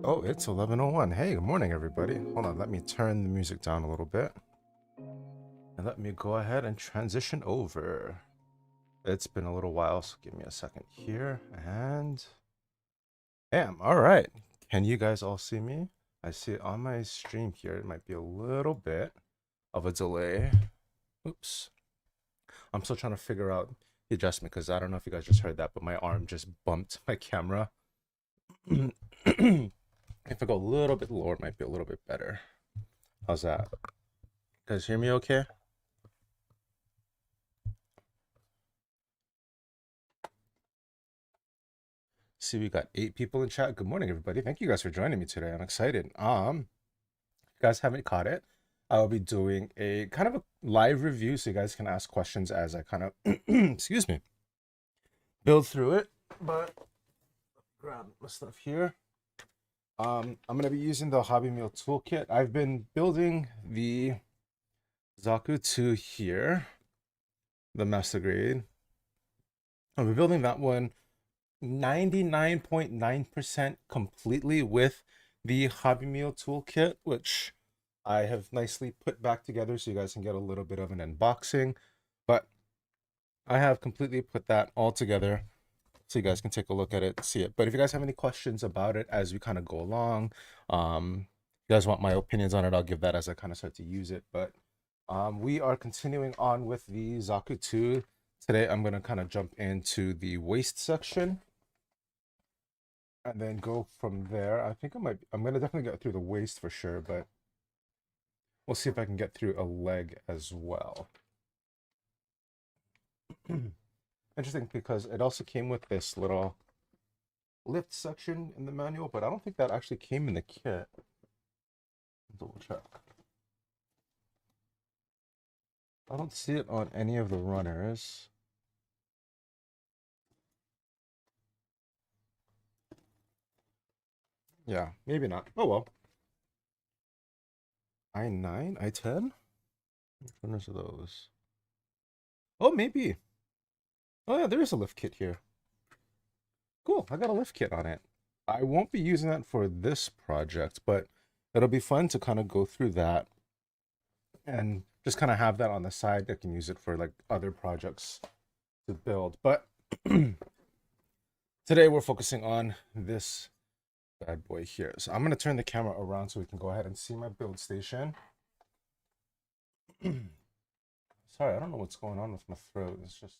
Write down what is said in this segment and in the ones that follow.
Oh, it's 11:01. Hey, good morning, everybody. Hold on, let me turn the music down a little bit. And let me go ahead and transition over. It's been a little while, so give me a second here. And bam, all right. Can you guys all see me? I see it on my stream here. It might be a little bit of a delay. Oops. I'm still trying to figure out the adjustment because I don't know if you guys just heard that, but my arm just bumped my camera. If I go a little bit lower, it might be a little bit better. How's that? Guys hear me okay? See, we got 8 people in chat. Good morning, everybody. Thank you guys for joining me today. I'm excited. If you guys haven't caught it, I'll be doing a kind of a live review so you guys can ask questions as I kind of excuse me, build through it. But grab my stuff here. I'm gonna be using the Hobby Mio Tool Kit. I've been building the Zaku 2 here, the master grade. I'll be building that one 99.9% completely with the Hobby Mio Tool Kit, which I have nicely put back together so you guys can get a little bit of an unboxing. But I have completely put that all together so you guys can take a look at it, see it. But if you guys have any questions about it as we kind of go along, if you guys want my opinions on it, I'll give that as I kind of start to use it. But we are continuing on with the Zaku 2. Today I'm going to kind of jump into the waist section and then go from there. I think I'm gonna definitely get through the waist for sure, but we'll see if I can get through a leg as well. Interesting because it also came with this little lift section in the manual, but I don't think that actually came in the kit. Double check. I don't see it on any of the runners. Yeah, maybe not. Oh well. I9, I10? Which runners are those? Oh, maybe. Oh yeah, there is a lift kit here. Cool, I got a lift kit on it. I won't be using that for this project, but it'll be fun to kind of go through that and just kind of have that on the side. I can use it for like other projects to build. But today we're focusing on this bad boy here. So I'm going to turn the camera around so we can go ahead and see my build station. Sorry, I don't know what's going on with my throat. It's just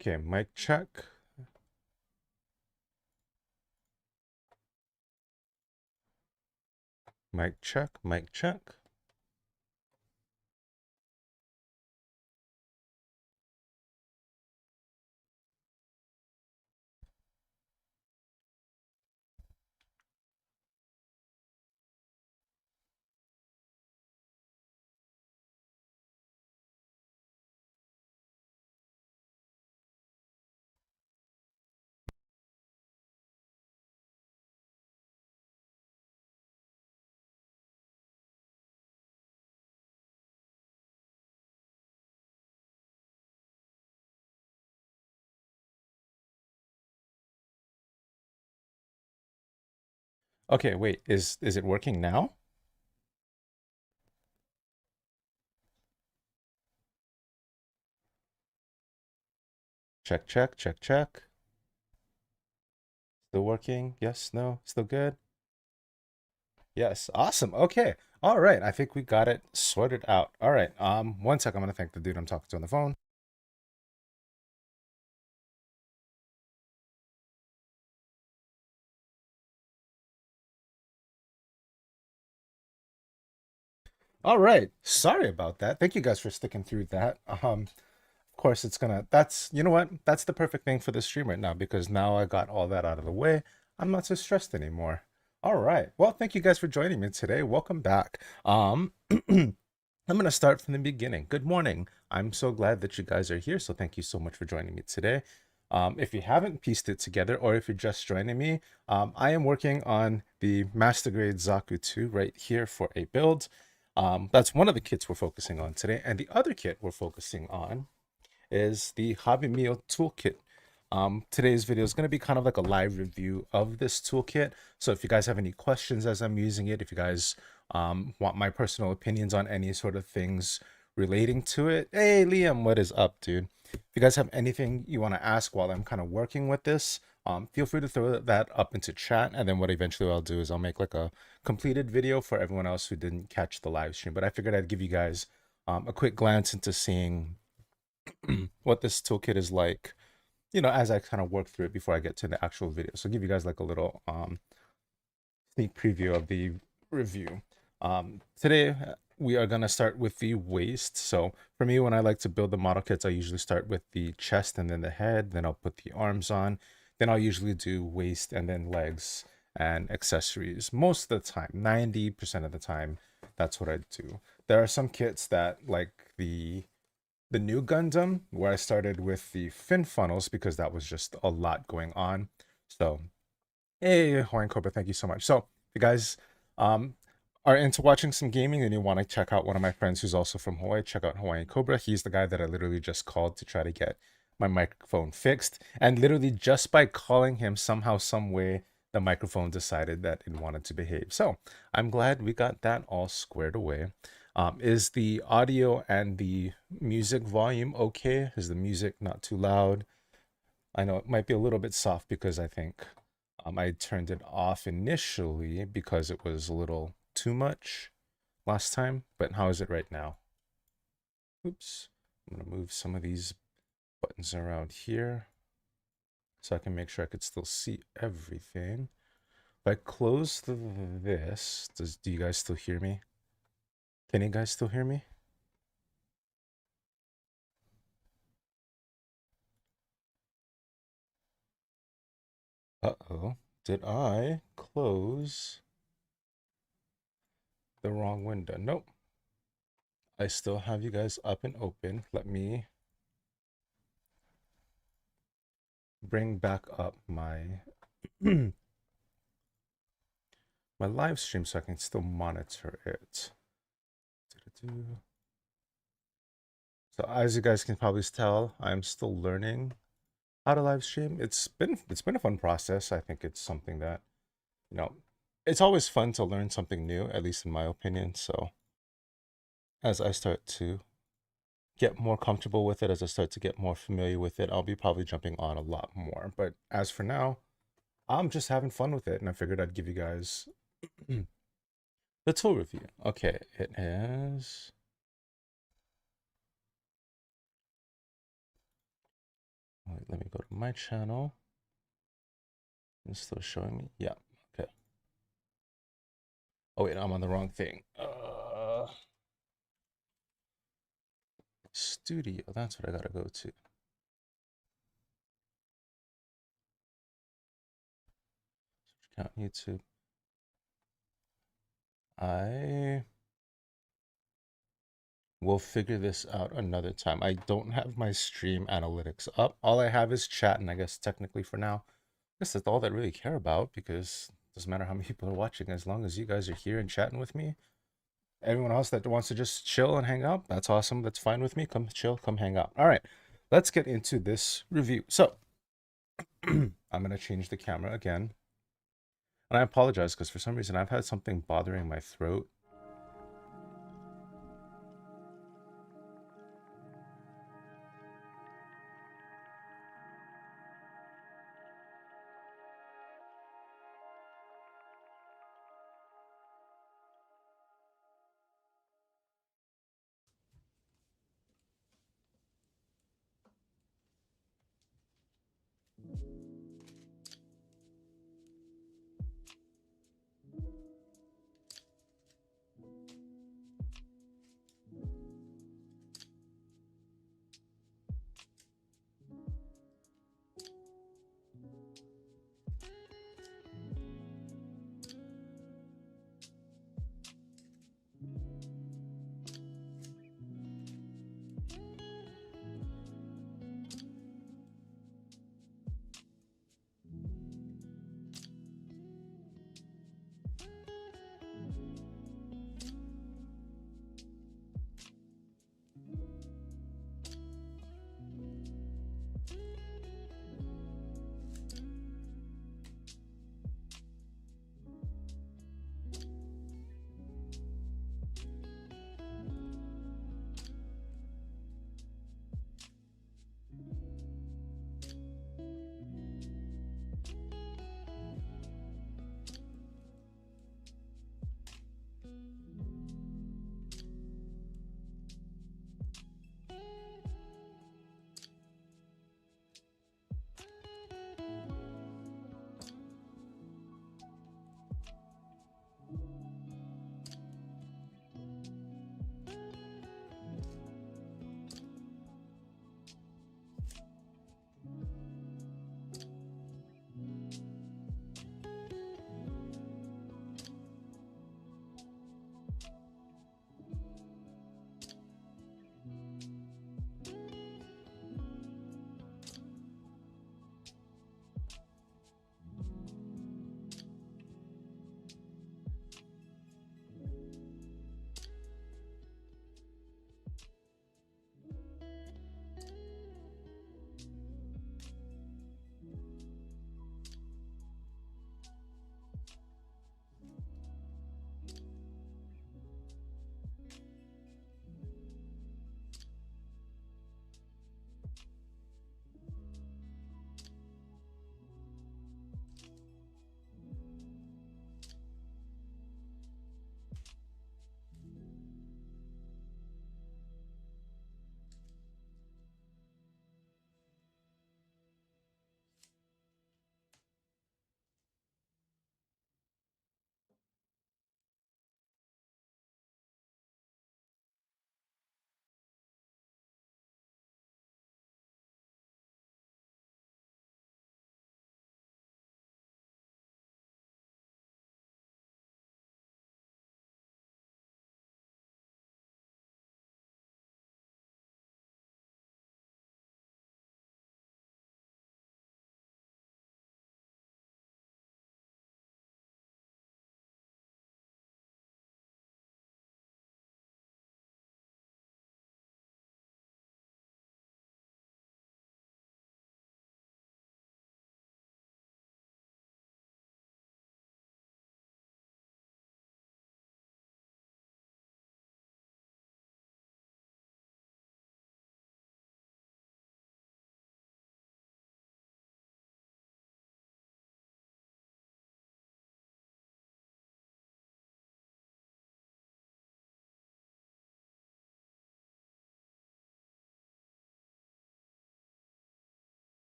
Okay, mic check. Mic check, mic check. Okay, wait, is it working now? Check, check, check, check. Still working? Yes, no, still good? Yes, awesome. Okay. All right, I think we got it sorted out. All right, one sec, I'm gonna thank the dude I'm talking to on the phone. All right, sorry about that. Thank you guys for sticking through that. Of course, it's gonna, that's, you know what? That's the perfect thing for the stream right now because now I got all that out of the way. I'm not so stressed anymore. All right. Well, thank you guys for joining me today. Welcome back. I'm gonna start from the beginning. Good morning. I'm so glad that you guys are here. So thank you so much for joining me today. If you haven't pieced it together or if you're just joining me, I am working on the Master Grade Zaku 2 right here for a build. That's one of the kits we're focusing on today. And the other kit we're focusing on is the Hobby Mio Tool Kit. Today's video is going to be kind of like a live review of this toolkit. So if you guys have any questions as I'm using it, if you guys want my personal opinions on any sort of things relating to it, hey Liam, what is up, dude? If you guys have anything you want to ask while I'm kind of working with this, feel free to throw that up into chat. And then what eventually I'll do is I'll make like a completed video for everyone else who didn't catch the live stream. But I figured I'd give you guys a quick glance into seeing what this toolkit is like, you know, as I kind of work through it before I get to the actual video. So I'll give you guys like a little sneak preview of the review. Today we are going to start with the waist. So for me, when I like to build the model kits, I usually start with the chest and then the head, then I'll put the arms on, then I'll usually do waist and then legs and accessories. Most of the time, 90% of the time, that's what I do. There are some kits that, like the new Gundam, where I started with the fin funnels because that was just a lot going on. So, hey, Hawaiian Cobra, thank you so much. So, if you guys um, are into watching some gaming and you want to check out one of my friends who's also from Hawaii, check out Hawaiian Cobra. He's the guy that I literally just called to try to get my microphone fixed. And literally just by calling him, somehow, some way, the microphone decided that it wanted to behave. So I'm glad we got that all squared away. Is the audio and the music volume okay? Is the music not too loud? I know it might be a little bit soft because I think I turned it off initially because it was a little too much last time. But how is it right now? Oops. I'm going to move some of these buttons around here so I can make sure I could still see everything. If I close this, do you guys still hear me? Can you guys still hear me? Uh-oh. Did I close the wrong window? Nope. I still have you guys up and open. Let me bring back up my my live stream so I can still monitor it. So as you guys can probably tell, I'm still learning how to live stream. It's been a fun process. I think it's something that, you know, it's always fun to learn something new, at least in my opinion. So as I start to get more comfortable with it, as I start to get more familiar with it, I'll be probably jumping on a lot more. But as for now, I'm just having fun with it, and I figured I'd give you guys the tool review. Okay, it is Wait, let me go to my channel. It's still showing me. Yeah. Okay. Oh wait, I'm on the wrong thing. Studio. That's what I gotta go to. Account YouTube. I will figure this out another time. I don't have my stream analytics up. All I have is chat, and I guess technically for now, I guess that's all I really care about because it doesn't matter how many people are watching as long as you guys are here and chatting with me. Everyone else that wants to just chill and hang out, that's awesome. That's fine with me. Come chill, come hang out. All right, let's get into this review. So I'm going to change the camera again. And I apologize because for some reason I've had something bothering my throat.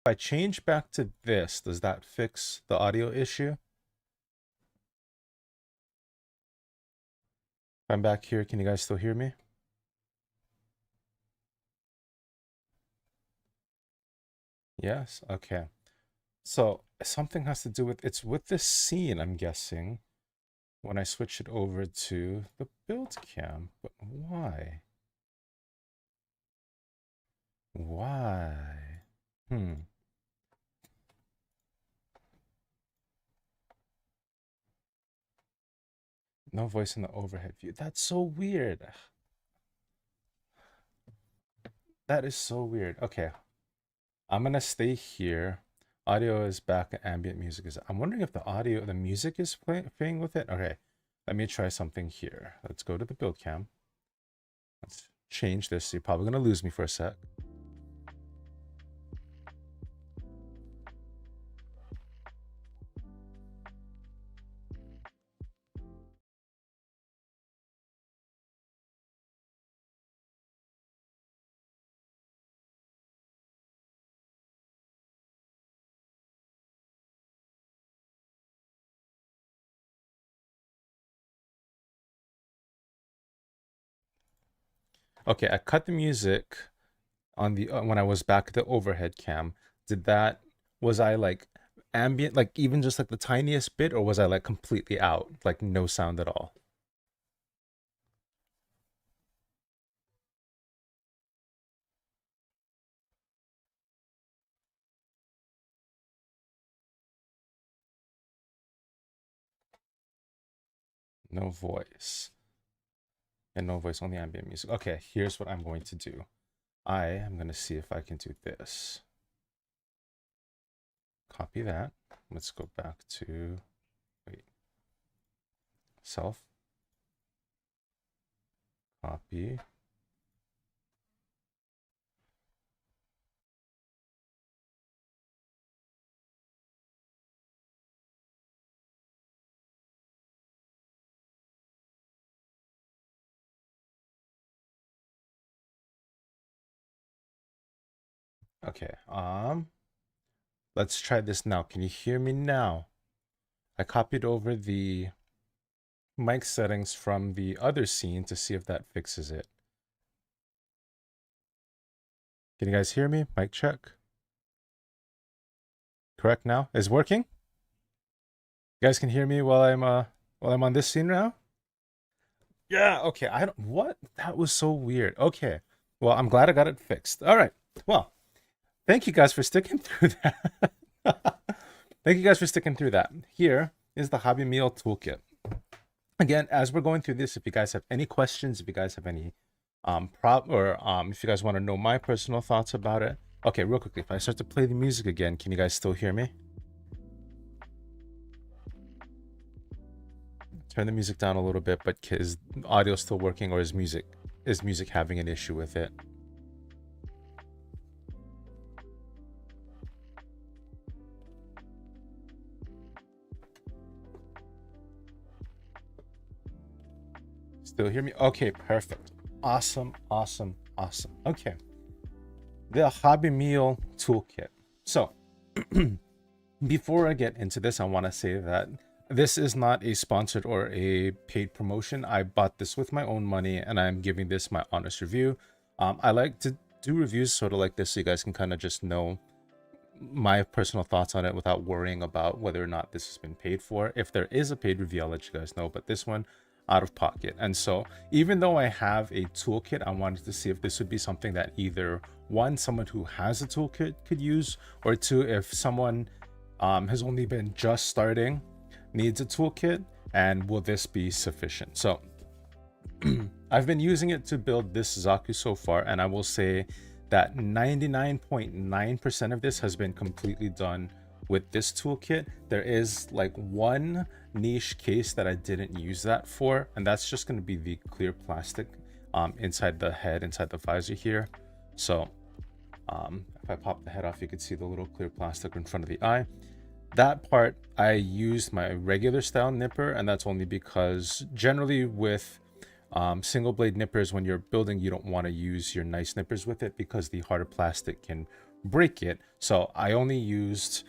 I change back to this, does that fix the audio issue? If I'm back here, can you guys still hear me? Yes? Okay. So something has to do with, it's with this scene, I'm guessing, when I switch it over to the build cam. But why? Why? Hmm. No voice in the overhead view. That's so weird. That is so weird. Okay. I'm gonna stay here. Audio is back. Ambient music is. I'm wondering if the music is playing with it. Okay, let me try something here. Let's go to the build cam. Let's change this. You're probably gonna lose me for a sec. Okay, I cut the music on the when I was back at the overhead cam. Did that? Was I like ambient, like even just like the tiniest bit, or was I like completely out, like no sound at all? No voice. And no voice, only ambient music. Okay, here's what I'm going to do. I am going to see if I can do this. Copy that. Let's go back to, wait, self. Copy. Okay, let's try this now. Can you hear me now? I copied over the mic settings from the other scene to see if that fixes it. Can you guys hear me? Mic check. Correct now? Is working? You guys can hear me while I'm on this scene now? Yeah, okay. I don't what? That was so weird. Okay. Well, I'm glad I got it fixed. All right. Well, thank you guys for sticking through that. Thank you guys for sticking through that. Here is the Hobby Mio Tool Kit. Again, as we're going through this, if you guys have any questions, if you guys have any if you guys want to know my personal thoughts about it. Okay, real quickly, if I start to play the music again, can you guys still hear me? Turn the music down a little bit, but is audio still working, or is music having an issue with it? Still hear me? Okay, perfect. Awesome, awesome, awesome. Okay. The Hobby Mio Tool Kit. So, before I get into this, I want to say that this is not a sponsored or a paid promotion. I bought this with my own money, and I'm giving this my honest review. I like to do reviews sort of like this so you guys can kind of just know my personal thoughts on it without worrying about whether or not this has been paid for. If there is a paid review, I'll let you guys know, but this one, out of pocket. And so even though I have a toolkit, I wanted to see if this would be something that either one, someone who has a toolkit could use, or two, if someone has only been just starting, needs a toolkit, and will this be sufficient? So I've been using it to build this Zaku so far, and I will say that 99.9% of this has been completely done with this toolkit. There is like one niche case that I didn't use that for, and that's just going to be the clear plastic inside the head, inside the visor here. So if I pop the head off, you can see the little clear plastic in front of the eye. That part I used my regular style nipper, and that's only because generally with single blade nippers, when you're building, you don't want to use your nice nippers with it because the harder plastic can break it. So I only used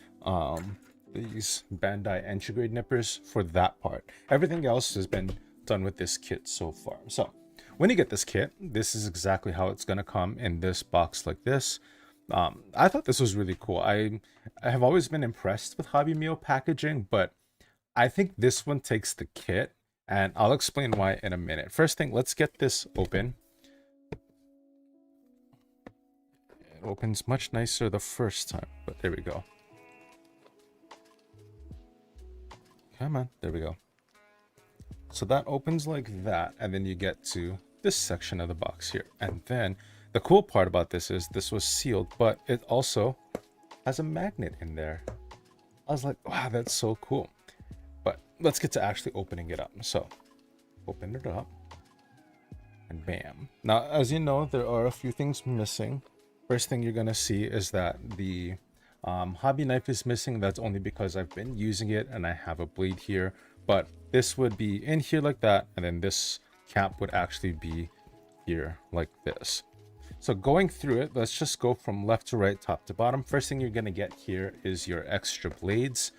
these Bandai entry grade nippers for that part. Everything else has been done with this kit so far. So when you get this kit, this is exactly how it's going to come in this box like this. I thought this was really cool. I have always been impressed with Hobby Mio packaging, but I think this one takes the kit, and I'll explain why in a minute. First thing, let's get this open. It opens much nicer the first time, but there we go. Come on, there we go. So that opens like that, and then you get to this section of the box here. And then the cool part about this is this was sealed, but it also has a magnet in there. I was like, wow, that's so cool. But let's get to actually opening it up. So open it up and bam. Now, as you know, there are a few things missing. First thing you're gonna see is that the hobby knife is missing. That's only because I've been using it and I have a blade here, but this would be in here like that, and then this cap would actually be here like this. So going through it, let's just go from left to right, top to bottom. First thing you're gonna get here is your extra blades.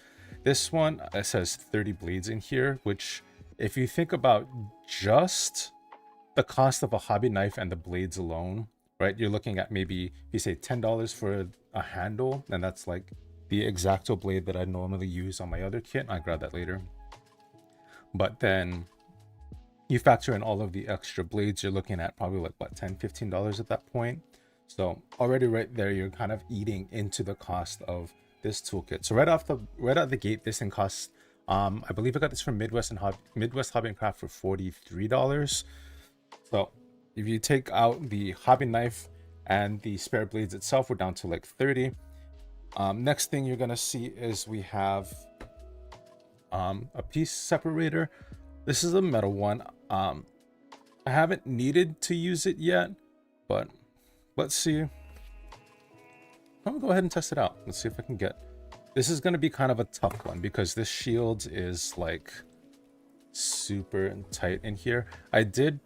This one, it says 30 blades in here, which if you think about just the cost of a hobby knife and the blades alone, right, you're looking at maybe, if you say $10 for a handle, and that's like the X-Acto blade that I normally use on my other kit. I grab that later. But then you factor in all of the extra blades, you're looking at probably like what, $10-15 at that point. So already right there, you're kind of eating into the cost of this toolkit. So right out the gate, this thing costs I believe I got this from Midwest Hobby and Craft for $43. So if you take out the hobby knife and the spare blades itself, we're down to like 30. Next thing you're gonna see is we have a piece separator. This is a metal one. I haven't needed to use it yet, but let's see. I'm gonna go ahead and test it out. Let's see if I can get. This is gonna be kind of a tough one because this shield is like super tight in here. I did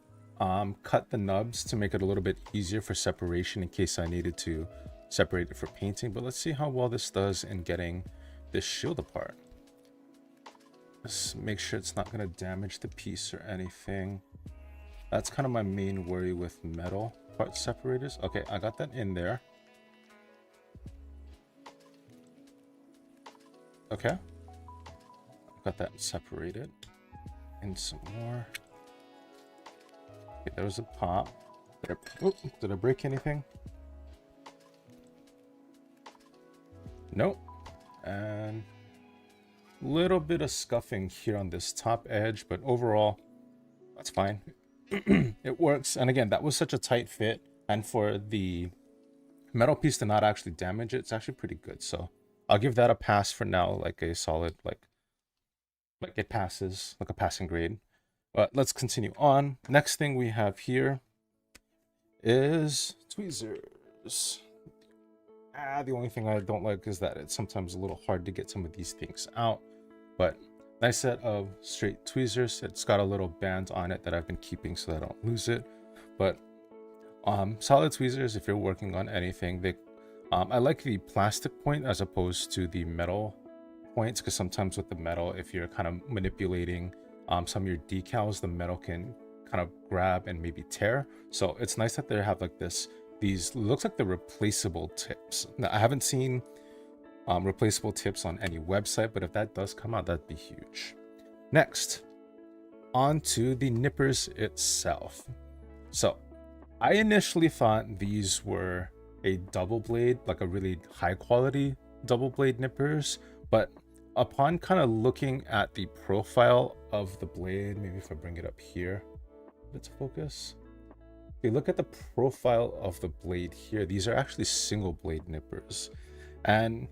cut the nubs to make it a little bit easier for separation in case I needed to separate it for painting, but let's see how well this does in getting this shield apart. Let's make sure it's not going to damage the piece or anything. That's kind of my main worry with metal part separators. Okay, I got that in there. Okay, got that separated. And some more. Okay, there was a pop. Did I break anything? Nope. And little bit of scuffing here on this top edge, but overall that's fine. It works. And again, that was such a tight fit, and for the metal piece to not actually damage it, it's actually pretty good. So I'll give that a pass for now, like a solid, like it passes, like a passing grade. But let's continue on. Next thing we have here is tweezers. The only thing I don't like is that it's sometimes a little hard to get some of these things out. But nice set of straight tweezers. It's got a little band on it that I've been keeping so that I don't lose it. But solid tweezers if you're working on anything. They I like the plastic point as opposed to the metal points, because sometimes with the metal, if you're kind of manipulating some of your decals, the metal can kind of grab and maybe tear. So it's nice that they have like these looks like the replaceable tips. Now I haven't seen replaceable tips on any website, but if that does come out, that'd be huge. Next, on to the nippers itself. So I initially thought these were a double blade, like a really high quality double blade nippers, but upon kind of looking at the profile of the blade, maybe if I bring it up here, let's focus. If you look at the profile of the blade here, these are actually single blade nippers. And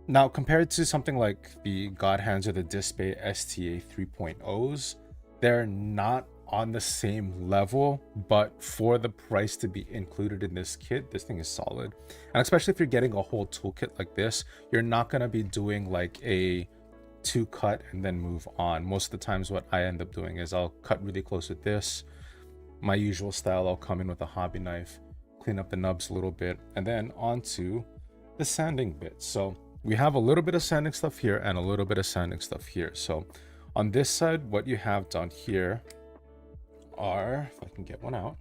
now compared to something like the God Hands or the Disbay STA 3.0s, they're not on the same level, but for the price to be included in this kit, this thing is solid. And especially if you're getting a whole toolkit like this, you're not going to be doing like a 2 cut and then move on. Most of the times what I end up doing is I'll cut really close with this. My usual style, I'll come in with a hobby knife, clean up the nubs a little bit, and then onto the sanding bit. So we have a little bit of sanding stuff here and a little bit of sanding stuff here. So on this side, what you have down here are, if I can get one out,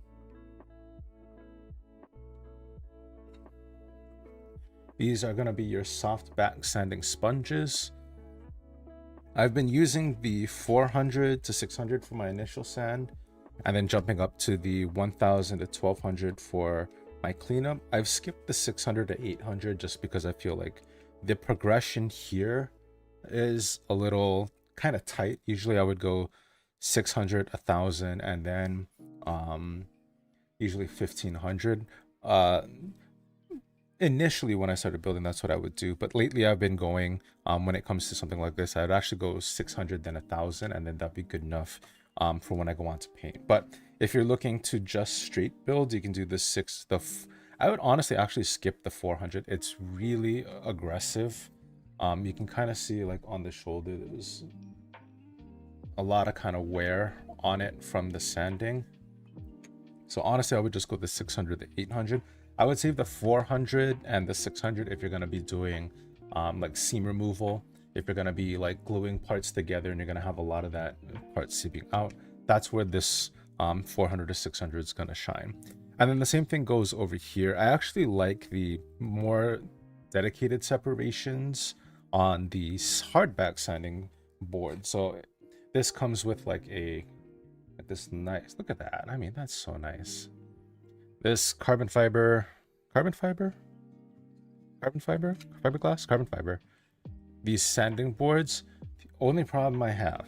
these are going to be your soft back sanding sponges. I've been using the 400 to 600 for my initial sand, and then jumping up to the 1000 to 1200 for my cleanup. I've skipped the 600 to 800 just because I feel like the progression here is a little kind of tight. Usually I would go 600, 1000, and then usually 1500. Initially when I started building, that's what I would do, but lately I've been going, when it comes to something like this, I'd actually go 600 then 1000, and then that'd be good enough for when I go on to paint. But if you're looking to just straight build, you can do I would honestly actually skip the 400. It's really aggressive. You can kind of see like on the shoulder there's a lot of kind of wear on it from the sanding. So honestly, I would just go the 600 to 800. I would save the 400 and the 600 if you're going to be doing like seam removal, if you're going to be like gluing parts together and you're going to have a lot of that part seeping out. That's where this 400 to 600 is going to shine. And then the same thing goes over here. I actually like the more dedicated separations on the hardback sanding board. So this comes with like this nice, look at that. I mean, that's so nice. This carbon fiber, fiberglass. These sanding boards, the only problem I have,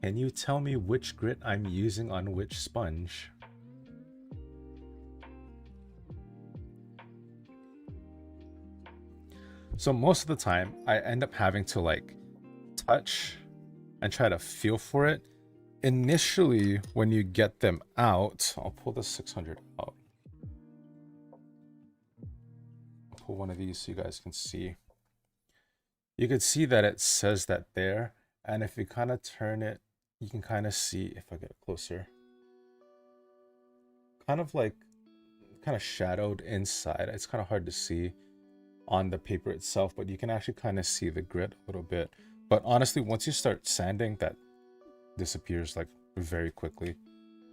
can you tell me which grit I'm using on which sponge? So most of the time I end up having to like touch and try to feel for it. Initially, when you get them out, I'll pull the 600 out. I'll pull one of these so you guys can see. You can see that it says that there, and if you kind of turn it, you can kind of see, if I get it closer, kind of shadowed inside. It's kind of hard to see on the paper itself, but you can actually kind of see the grit a little bit. But honestly, once you start sanding, that disappears like very quickly.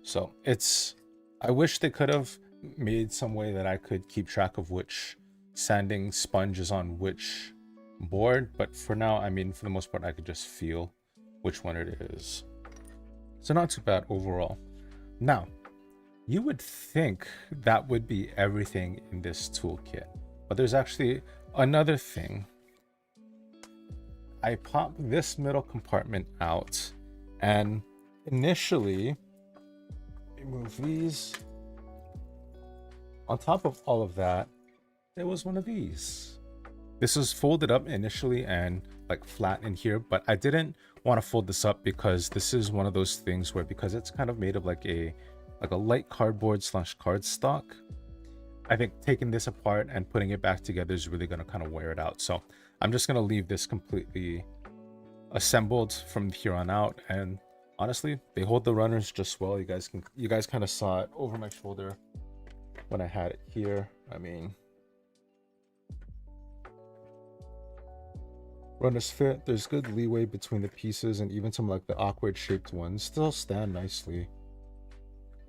So I wish they could have made some way that I could keep track of which sanding sponge is on which board, but for now, I mean, for the most part, I could just feel which one it is. So not too bad overall. Now, you would think that would be everything in this toolkit, but there's actually another thing. I popped this middle compartment out, and initially, remove these. On top of all of that, there was one of these. This was folded up initially and like flat in here, but I didn't want to fold this up because this is one of those things where, because it's kind of made of like a light cardboard / cardstock, I think taking this apart and putting it back together is really going to kind of wear it out. So I'm just going to leave this completely assembled from here on out, and honestly, they hold the runners just well. You guys kind of saw it over my shoulder when I had it here. I mean, runners fit. There's good leeway between the pieces, and even some like the awkward shaped ones still stand nicely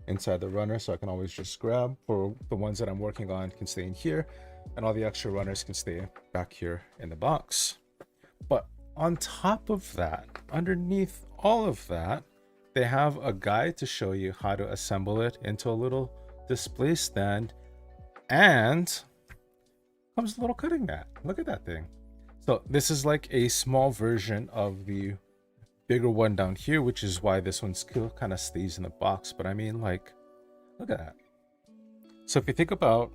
inside the runner, so I can always just grab. For the ones that I'm working on can stay in here, and all the extra runners can stay back here in the box. But on top of that, underneath all of that, they have a guide to show you how to assemble it into a little display stand, and comes a little cutting mat. Look at that thing. So this is like a small version of the bigger one down here, which is why this one still kind of stays in the box. But I mean, like, look at that. So if you think about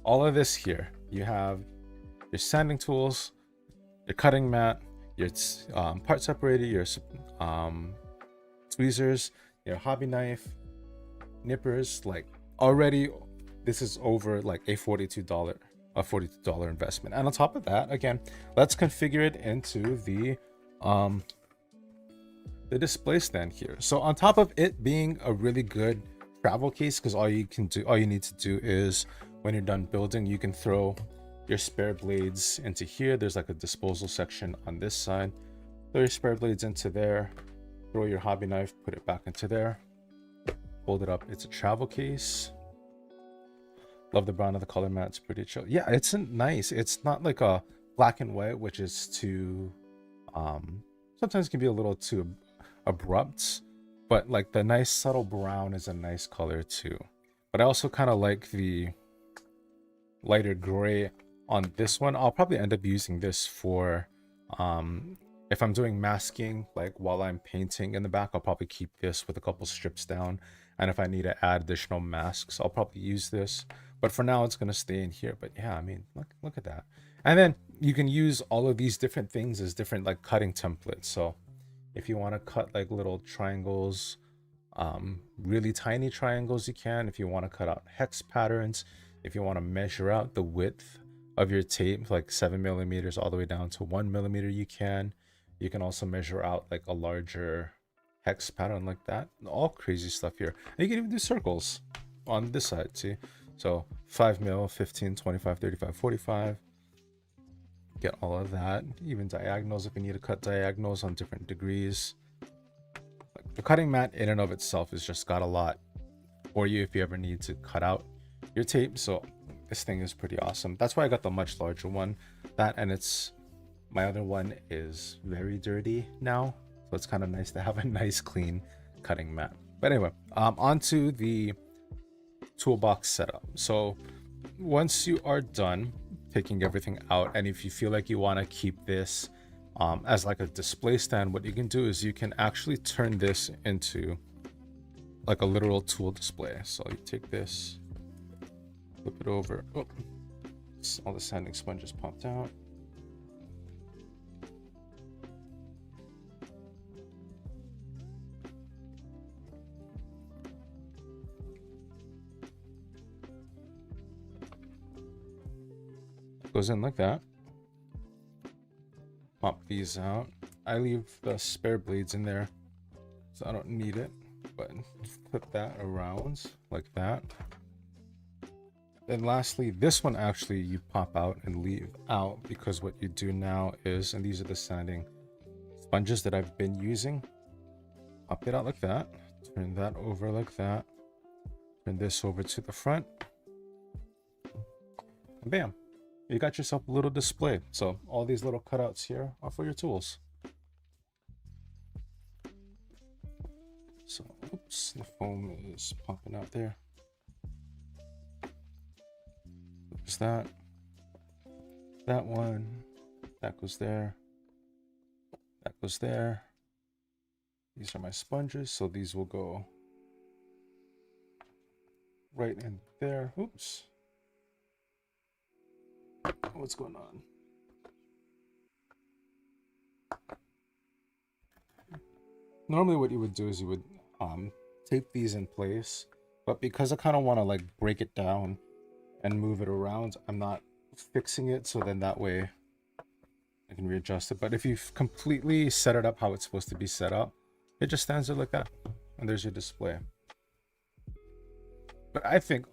all of this here, you have your sanding tools, your cutting mat, your part separator, your tweezers, your hobby knife, nippers. Like, already this is over like a $42 investment. And on top of that, again, let's configure it into the display stand here. So on top of it being a really good travel case, because all you need to do is, when you're done building, you can throw your spare blades into here. There's like a disposal section on this side. Throw your spare blades into there, throw your hobby knife, put it back into there, fold it up. It's a travel case. Love the brown of the color mat. It's pretty chill. Yeah, it's nice. It's not like a black and white, which is too sometimes can be a little too abrupt, but like the nice subtle brown is a nice color too. But I also kind of like the lighter gray on this one. I'll probably end up using this for if I'm doing masking, like while I'm painting in the back, I'll probably keep this with a couple strips down, and if I need to add additional masks, I'll probably use this. But for now, it's going to stay in here. But yeah, I mean, look at that. And then you can use all of these different things as different like cutting templates. So if you want to cut like little triangles, really tiny triangles, you can. If you want to cut out hex patterns, if you want to measure out the width of your tape, like 7 millimeters all the way down to 1 millimeter, you can. You can also measure out like a larger hex pattern like that. All crazy stuff here. And you can even do circles on this side, see? So 5 mil, 15, 25, 35, 45. Get all of that. Even diagonals if you need to cut diagonals on different degrees. Like the cutting mat in and of itself has just got a lot for you if you ever need to cut out your tape. So this thing is pretty awesome. That's why I got the much larger one. That, and it's my other one is very dirty now, so it's kind of nice to have a nice clean cutting mat. But anyway, onto the toolbox setup. So once you are done taking everything out, and if you feel like you want to keep this as like a display stand, what you can do is you can actually turn this into like a literal tool display. So you take this, flip it over. Oh, all the sanding sponges popped out. Goes in like that. Pop these out. I leave the spare blades in there, so I don't need it, but flip that around like that. Then lastly, this one actually you pop out and leave out, because what you do now is, and these are the sanding sponges that I've been using, pop it out like that, turn that over like that, turn this over to the front, and bam, you got yourself a little display. So all these little cutouts here are for your tools. So, oops, the foam is popping out there. There's that. That one. That goes there. That goes there. These are my sponges, so these will go right in there. Oops. What's going on? Normally what you would do is you would tape these in place, but because I kind of want to like break it down and move it around, I'm not fixing it, so then that way I can readjust it. But if you've completely set it up how it's supposed to be set up, it just stands there like that, and there's your display. But I think,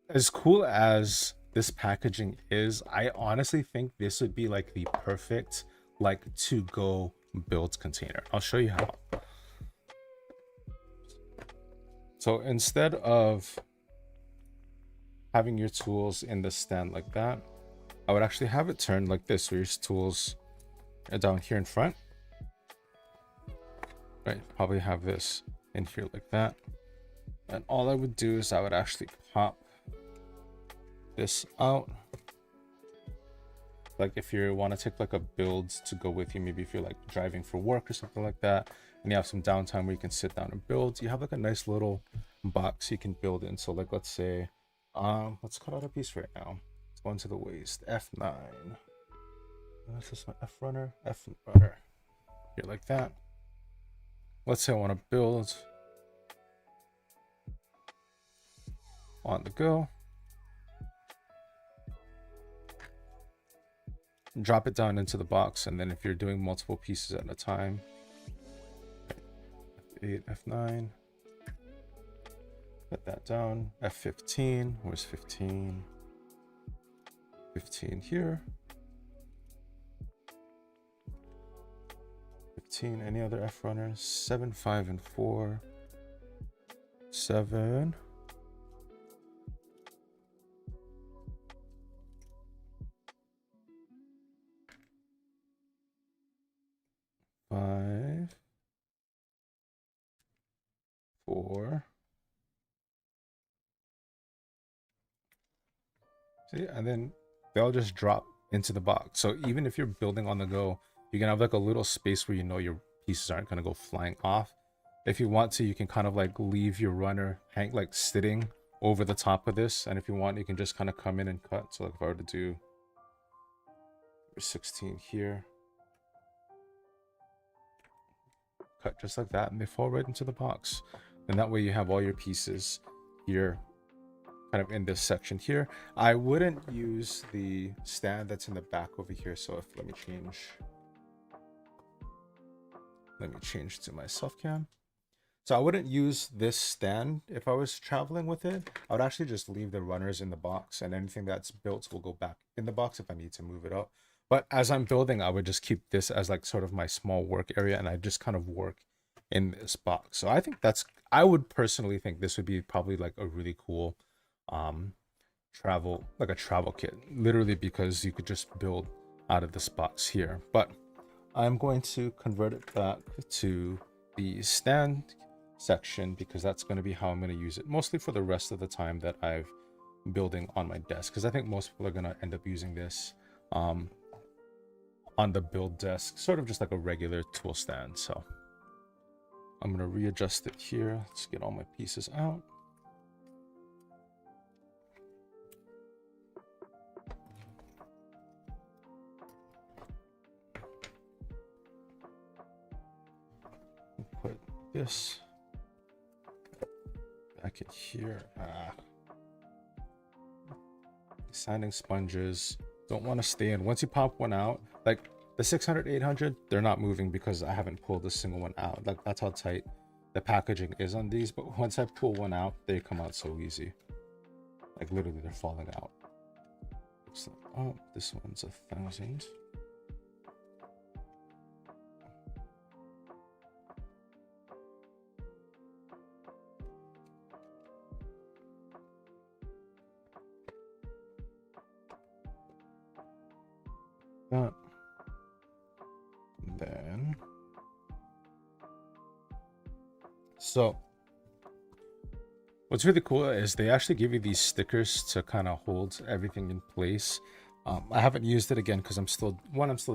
as cool as this packaging is, I honestly think this would be like the perfect like to-go build container. I'll show you how. So instead of having your tools in the stand like that, I would actually have it turned like this, where your tools are down here in front. Right, probably have this in here like that. And all I would do is I would actually pop this out. Like if you want to take like a build to go with you, maybe if you're like driving for work or something like that, and you have some downtime where you can sit down and build, you have like a nice little box you can build in. So like, let's say, let's cut out a piece right now. Let's go into the waist, F9. This is my F runner, F runner. Here like that. Let's say I want to build on the go. Drop it down into the box, and then if you're doing multiple pieces at a time, F8, F9, put that down, F15, where's 15? 15 here. 15. Any other F runners? 7, 5, and 4. 7. 5. 4. See, and then they'll just drop into the box. So even if you're building on the go, you can have like a little space where you know your pieces aren't going to go flying off. If you want to, you can kind of like leave your runner hang like sitting over the top of this, and if you want, you can just kind of come in and cut. So like if I were to do 16 here, cut just like that, and they fall right into the box. And that way you have all your pieces here kind of in this section here. I wouldn't use the stand that's in the back over here. So if let me change to my self cam. So I wouldn't use this stand if I was traveling with it. I would actually just leave the runners in the box, and anything that's built will go back in the box if I need to move it up. But as I'm building, I would just keep this as like sort of my small work area, and I just kind of work in this box. So I think I would personally think this would be probably like a really cool like a travel kit, literally, because you could just build out of this box here. But I'm going to convert it back to the stand section because that's going to be how I'm going to use it mostly for the rest of the time that I've building on my desk, because I think most people are going to end up using this on the build desk, sort of just like a regular tool stand. So I'm going to readjust it here. Let's get all my pieces out. Put this back in here. Sanding sponges don't want to stay in. Once you pop one out, like the 600, 800, they're not moving because I haven't pulled a single one out. Like that's how tight the packaging is on these. But once I pull one out, they come out so easy. Like literally, they're falling out. Looks like, oh, this one's 1,000. That. Then, so what's really cool is they actually give you these stickers to kind of hold everything in place. I haven't used it again because I'm still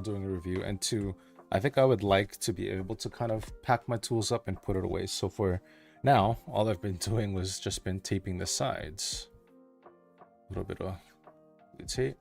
doing a review, and two, I think I would like to be able to kind of pack my tools up and put it away. So for now, all I've been doing was just been taping the sides. A little bit of tape.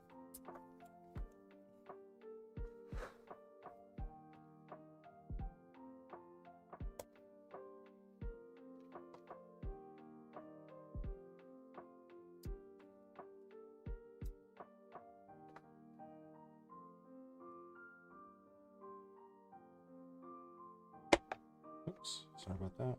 Oops, sorry about that.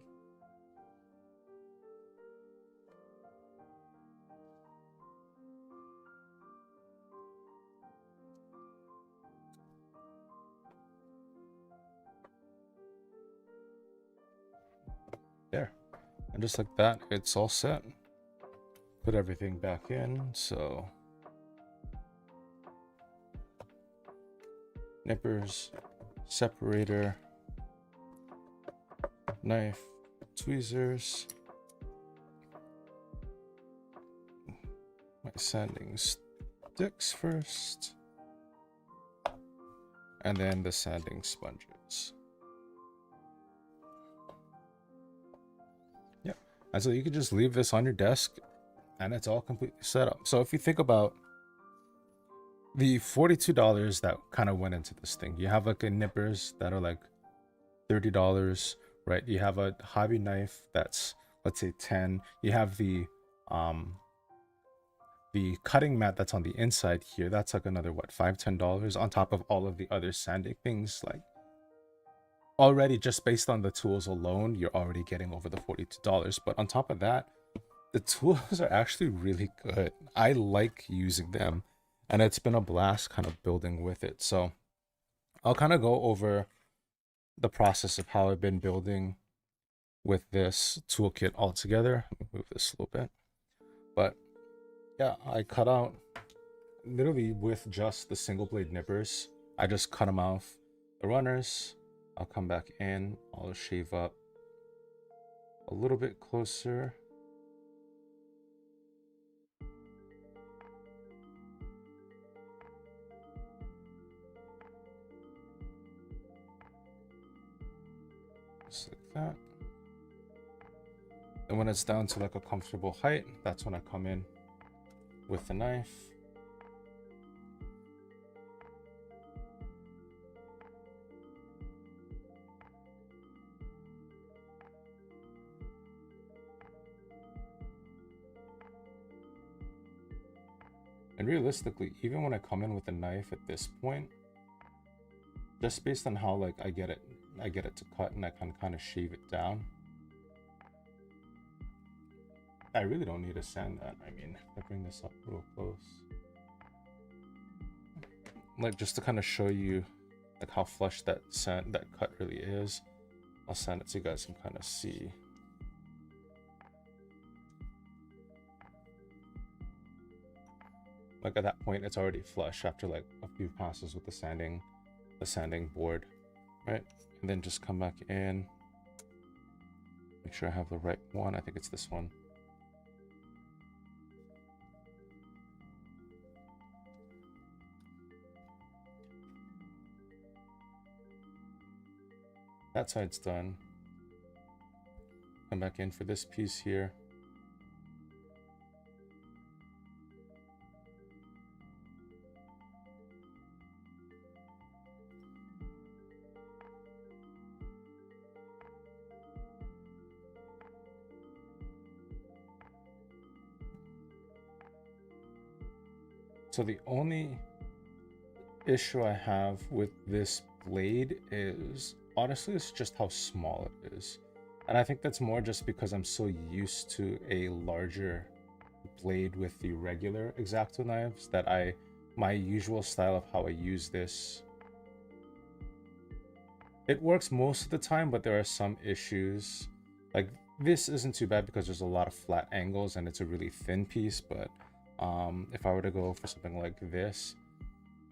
There. And just like that, it's all set. Put everything back in. So nippers, separator, knife, tweezers, my sanding sticks first, and then the sanding sponges. Yeah, and so you can just leave this on your desk and it's all completely set up. So if you think about the $42 that kind of went into this thing, you have like a nippers that are like $30, right? You have a hobby knife that's, let's say, 10. You have the cutting mat that's on the inside here, that's like another what, $5-10 on top of all of the other sanding things. Like already, just based on the tools alone, you're already getting over the $42. But on top of that, the tools are actually really good. I like using them, and it's been a blast kind of building with it. So I'll kind of go over the process of how I've been building with this toolkit altogether. Let me move this a little bit. But yeah, I cut out literally with just the single blade nippers. I just cut them off the runners. I'll come back in, I'll shave up a little bit closer. Just like that. And when it's down to like a comfortable height, that's when I come in with the knife. And realistically, even when I come in with a knife at this point, just based on how like I get it to cut, and I can kind of shave it down. I really don't need to sand that. I mean, if I bring this up real close, like just to kind of show you like how flush that cut really is, I'll sand it so you guys can kind of see. Like at that point, it's already flush after like a few passes with the sanding board, right? And then just come back in, make sure I have the right one. I think it's this one. That side's done. Come back in for this piece here. So the only issue I have with this blade is honestly it's just how small it is. And I think that's more just because I'm so used to a larger blade with the regular X-Acto knives that my usual style of how I use this, it works most of the time, but there are some issues. Like this isn't too bad because there's a lot of flat angles and it's a really thin piece, but if I were to go for something like this,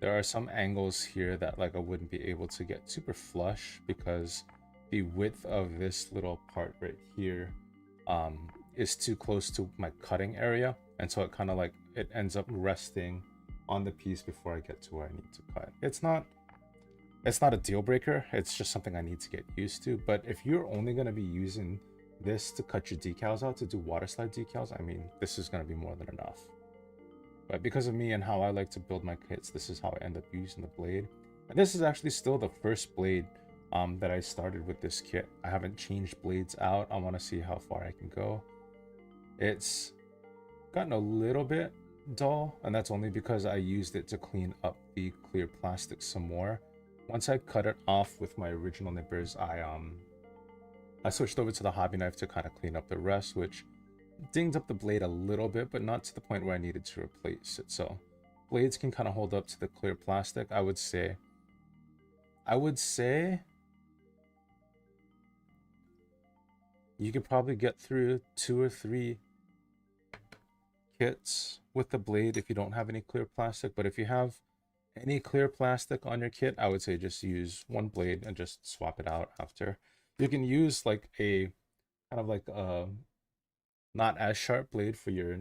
there are some angles here that like I wouldn't be able to get super flush because the width of this little part right here is too close to my cutting area, and so it kind of like it ends up resting on the piece before I get to where I need to cut. It's not a deal breaker, it's just something I need to get used to. But if you're only going to be using this to cut your decals out, to do water slide decals, I mean, this is going to be more than enough. But because of me and how I like to build my kits, this is how I end up using the blade. And this is actually still the first blade that I started with this kit. I haven't changed blades out. I want to see how far I can go. It's gotten a little bit dull, and that's only because I used it to clean up the clear plastic some more. Once I cut it off with my original nippers, I switched over to the hobby knife to kind of clean up the rest, which dinged up the blade a little bit, but not to the point where I needed to replace it. So blades can kind of hold up to the clear plastic. I would say you could probably get through 2 or 3 kits with the blade if you don't have any clear plastic. But if you have any clear plastic on your kit, I would say just use one blade and just swap it out after. You can use like a kind of like a not as sharp blade for your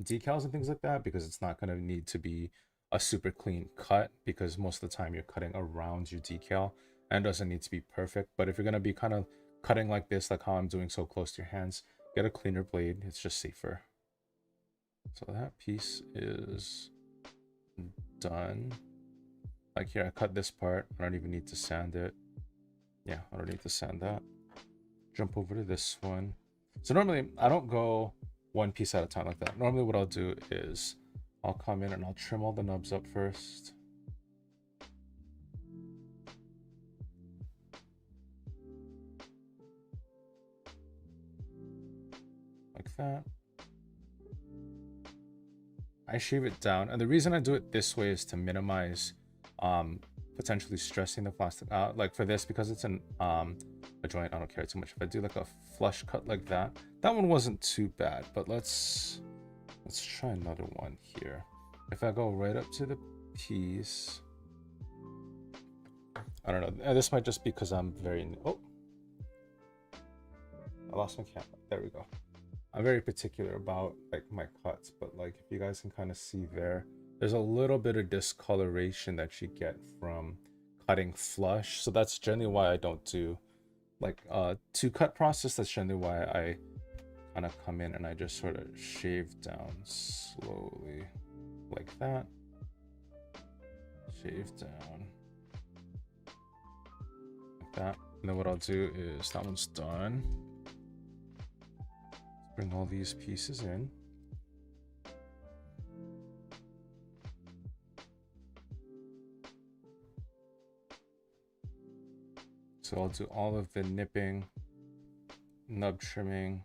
decals and things like that, because it's not going to need to be a super clean cut, because most of the time you're cutting around your decal and it doesn't need to be perfect. But if you're going to be kind of cutting like this, like how I'm doing so close to your hands, get a cleaner blade. It's just safer. So that piece is done. Like here, I cut this part. I don't even need to sand it. Yeah, I don't need to sand that. Jump over to this one. So normally I don't go one piece at a time like that. Normally what I'll do is I'll come in and I'll trim all the nubs up first. Like that. I shave it down, and the reason I do it this way is to minimize potentially stressing the plastic out. Like for this, because it's an a joint, I don't care too much. If I do like a flush cut like that, that one wasn't too bad. But let's try another one here. If I go right up to the piece, I don't know. This might just be because I'm very oh, I lost my camera. There we go. I'm very particular about like my cuts, but like if you guys can kind of see there's a little bit of discoloration that you get from cutting flush. So that's generally why I don't do like two cut process. That's generally why I kind of come in and I just sort of shave down slowly like that. Shave down like that. And then what I'll do is that one's done. Bring all these pieces in. So I'll do all of the nipping, nub trimming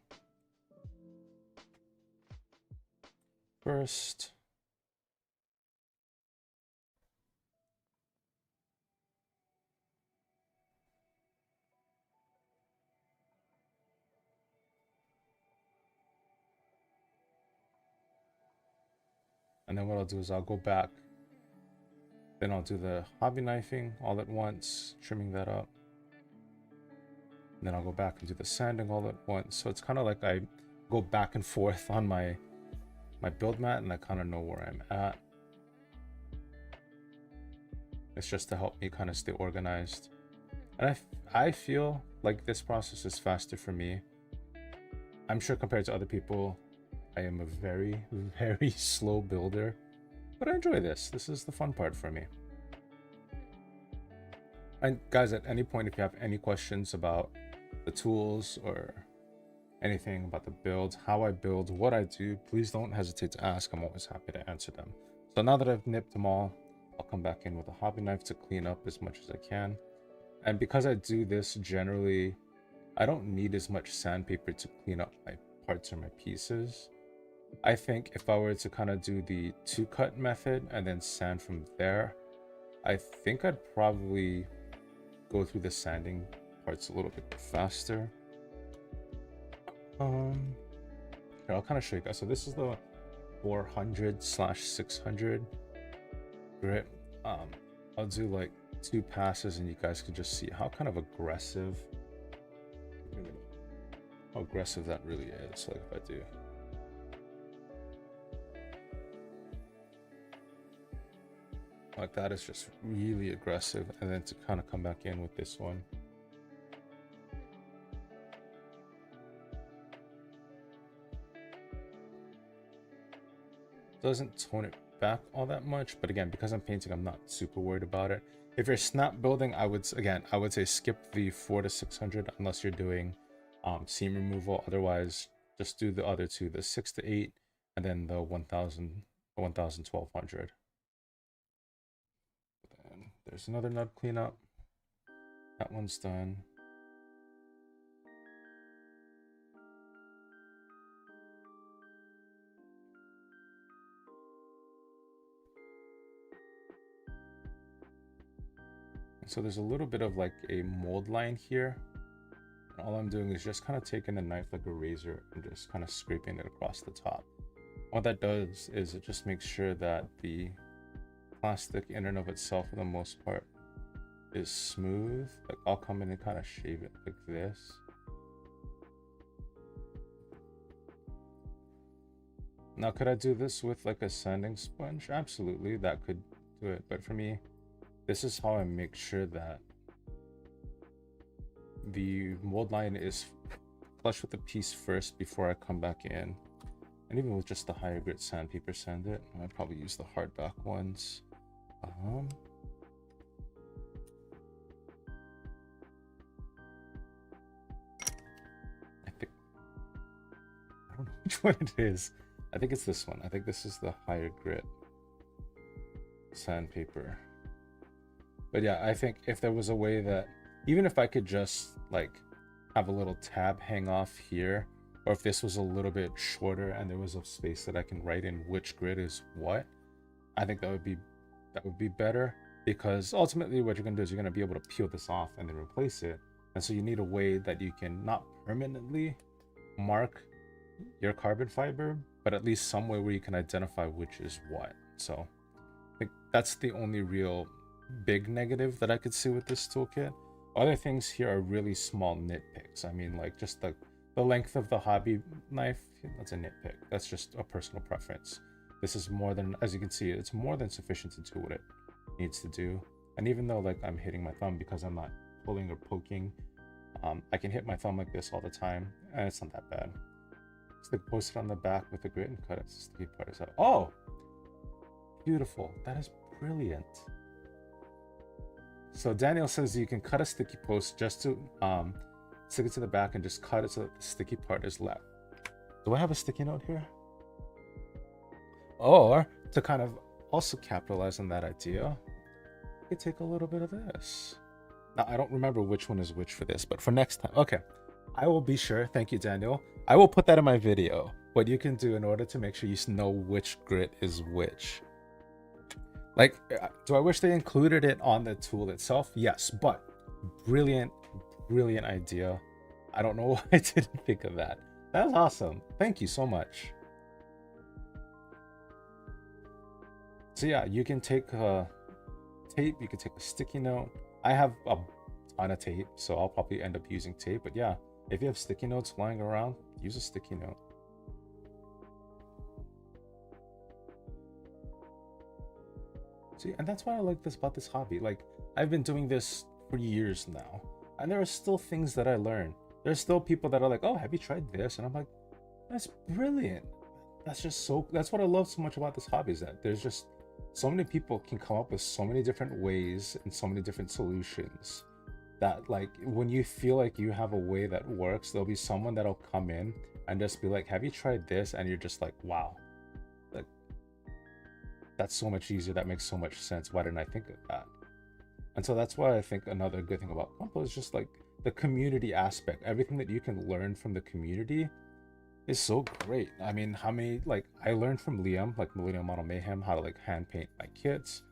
first. And then what I'll do is I'll go back. Then I'll do the hobby knifing all at once, trimming that up. And then I'll go back and do the sanding all at once. So it's kind of like I go back and forth on my build mat, and I kind of know where I'm at. It's just to help me kind of stay organized. And I feel like this process is faster for me. I'm sure compared to other people, I am a very, very slow builder, but I enjoy this. This is the fun part for me. And guys, at any point, if you have any questions about the tools or anything about the build, how I build, what I do, please don't hesitate to ask. I'm always happy to answer them. So now that I've nipped them all, I'll come back in with a hobby knife to clean up as much as I can. And because I do this generally, I don't need as much sandpaper to clean up my parts or my pieces. I think if I were to kind of do the two cut method and then sand from there, I think I'd probably go through the sanding parts a little bit faster. Here, I'll kind of show you guys. So this is the 400/600 grit. I'll do like 2 passes and you guys can just see how kind of aggressive that really is. Like if I do like that, is just really aggressive. And then to kind of come back in with this one, doesn't tone it back all that much, but again, because I'm painting, I'm not super worried about it. If you're snap building, I would say skip the 400/600 unless you're doing seam removal. Otherwise, just do the other two, the 6 to 8 and then the 1200. Then there's another nub cleanup. That one's done. So there's a little bit of like a mold line here. And all I'm doing is just kind of taking the knife like a razor and just kind of scraping it across the top. What that does is it just makes sure that the plastic in and of itself for the most part is smooth. Like I'll come in and kind of shave it like this. Now could I do this with like a sanding sponge? Absolutely, that could do it. But for me, this is how I make sure that the mold line is flush with the piece first before I come back in. And even with just the higher grit sandpaper, sand it. I'd probably use the hardback ones. I think, I don't know which one it is. I think it's this one. I think this is the higher grit sandpaper. But yeah, I think if there was a way that, even if I could just like have a little tab hang off here or if this was a little bit shorter and there was a space that I can write in which grid is what, I think that would be better, because ultimately what you're gonna do is you're gonna be able to peel this off and then replace it. And so you need a way that you can not permanently mark your carbon fiber, but at least some way where you can identify which is what. So I think that's the only real big negative that I could see with this toolkit. Other things here are really small nitpicks. I mean, like just the length of the hobby knife, that's a nitpick. That's just a personal preference. This is more than, as you can see, it's more than sufficient to do what it needs to do. And even though like I'm hitting my thumb because I'm not pulling or poking, I can hit my thumb like this all the time, and it's not that bad. Stick post it on the back with the grit and cut it. Sticky part is out. Oh, beautiful. That is brilliant. So Daniel says you can cut a sticky post just to stick it to the back and just cut it so that the sticky part is left. Do I have a sticky note here? Or to kind of also capitalize on that idea, I could take a little bit of this. Now, I don't remember which one is which for this, but for next time. Okay, I will be sure. Thank you, Daniel. I will put that in my video. What you can do in order to make sure you know which grit is which. Like, do I wish they included it on the tool itself? Yes, but brilliant, brilliant idea. I don't know why I didn't think of that. That was awesome. Thank you so much. So yeah, you can take tape, you can take a sticky note. I have a ton of tape, so I'll probably end up using tape. But yeah, if you have sticky notes lying around, use a sticky note. See, and that's why I like this about this hobby. Like, I've been doing this for years now, and there are still things that I learn. There's still people that are like, oh, have you tried this? And I'm like, that's brilliant. That's just so, that's what I love so much about this hobby, is that there's just so many people can come up with so many different ways and so many different solutions that, like, when you feel like you have a way that works, there'll be someone that'll come in and just be like, have you tried this? And you're just like, wow, like, that's so much easier. That makes so much sense. Why didn't I think of that? And so that's why I think another good thing about Compo is just like the community aspect. Everything that you can learn from the community is so great. I mean, how many, like, I learned from Liam, like Millennium Model Mayhem, how to like hand paint my kits.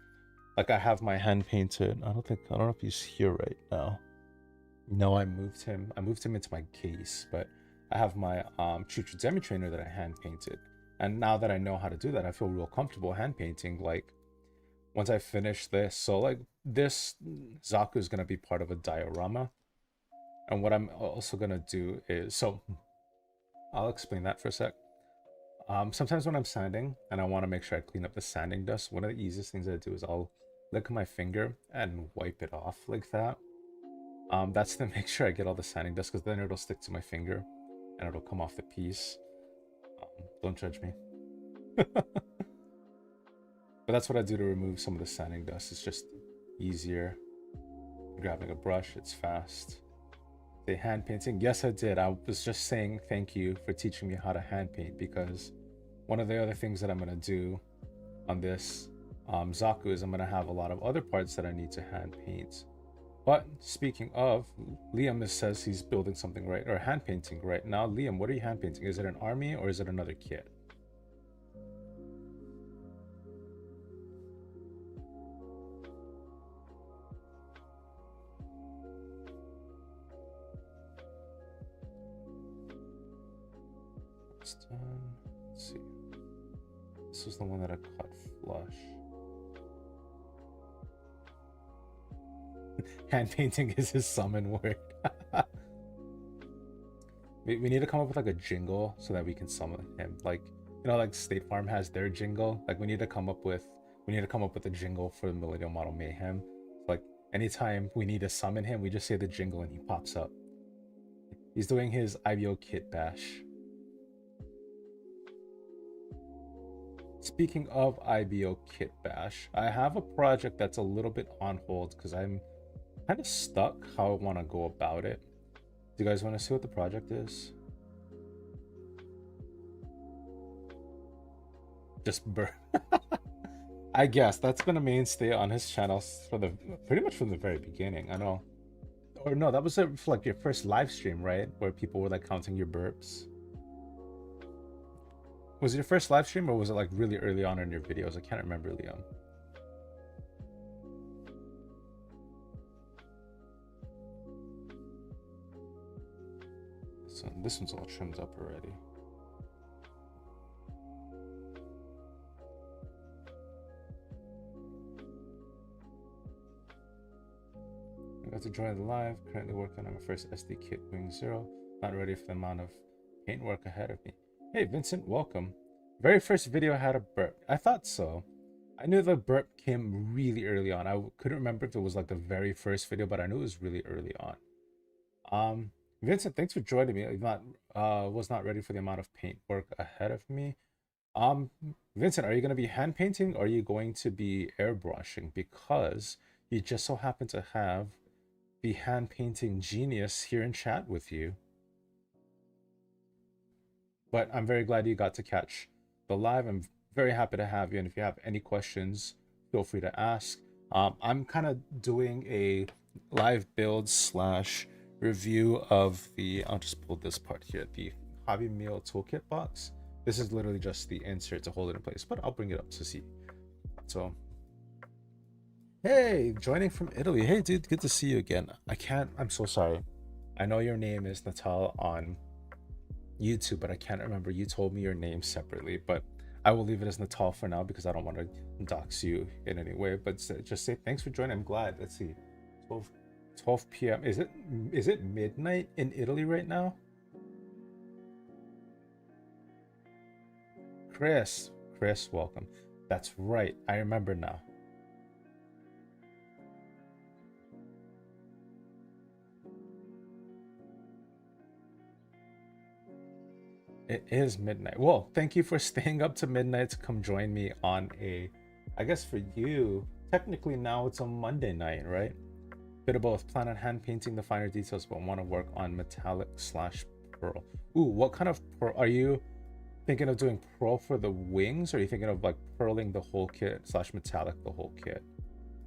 Like, I have my hand painted, I don't know if he's here right now. No, I moved him into my case, but I have my Choo Choo Demi Trainer that I hand painted. And now that I know how to do that, I feel real comfortable hand painting. Like, once I finish this, so like this Zaku is gonna be part of a diorama. And what I'm also gonna do is, so I'll explain that for a sec. Sometimes when I'm sanding and I want to make sure I clean up the sanding dust, one of the easiest things I do is I'll lick my finger and wipe it off like that. That's to make sure I get all the sanding dust, because then it'll stick to my finger and it'll come off the piece. Don't judge me. But that's what I do to remove some of the sanding dust. It's just easier. Grabbing a brush, it's fast. The hand painting, yes I did. I was just saying thank you for teaching me how to hand paint, because one of the other things that I'm going to do on this Zaku is I'm going to have a lot of other parts that I need to hand paint. But speaking of, Liam says he's building something right, or hand painting right now. Liam, what are you hand painting? Is it an army or is it another kit? It's done. Let's see. This was the one that I cut flush. Hand painting is his summon word. We need to come up with like a jingle so that we can summon him. Like, you know, like State Farm has their jingle. Like, we need to come up with a jingle for the Millennial Model Mayhem. Like, anytime we need to summon him, we just say the jingle and he pops up. He's doing his IBO kit bash. Speaking of IBO kit bash, I have a project that's a little bit on hold because I'm kind of stuck how I want to go about it. Do you guys want to see what the project is? Just burn. I guess that's been a mainstay on his channel for pretty much from the very beginning. I know, or no, that was like your first live stream, right? Where people were like counting your burps. Was it your first live stream or was it like really early on in your videos? I can't remember, Liam. So this one's all trimmed up already. I got to join the live. Currently working on my first SD kit Wing Zero. Not ready for the amount of paint work ahead of me. Hey Vincent, welcome. Very first video I had a burp. I thought so. I knew the burp came really early on. I couldn't remember if it was like the very first video, but I knew it was really early on. Vincent, thanks for joining me. Was not ready for the amount of paint work ahead of me. Vincent, are you going to be hand painting or are you going to be airbrushing? Because you just so happen to have the hand painting genius here in chat with you. But I'm very glad you got to catch the live. I'm very happy to have you. And if you have any questions, feel free to ask. I'm kind of doing a live build slash review of the, I'll just pull this part here, the Hobby Mio Tool Kit box. This is literally just the insert to hold it in place, but I'll bring it up to see. So, hey, joining from Italy. Hey, dude, good to see you again. I'm so sorry. I know your name is Natal on YouTube, but I can't remember. You told me your name separately, but I will leave it as Natal for now because I don't want to dox you in any way. But just say thanks for joining. I'm glad. Let's see, 12 p.m. Is it midnight in Italy right now? Chris, welcome. That's right. I remember now. It is midnight. Well, thank you for staying up to midnight to come join me on I guess for you, technically now it's a Monday night, right? Bit of both. Plan on hand painting the finer details, but want to work on metallic slash pearl. Ooh, what kind of pearl? Are you thinking of doing pearl for the wings? Or are you thinking of like pearling the whole kit slash metallic the whole kit?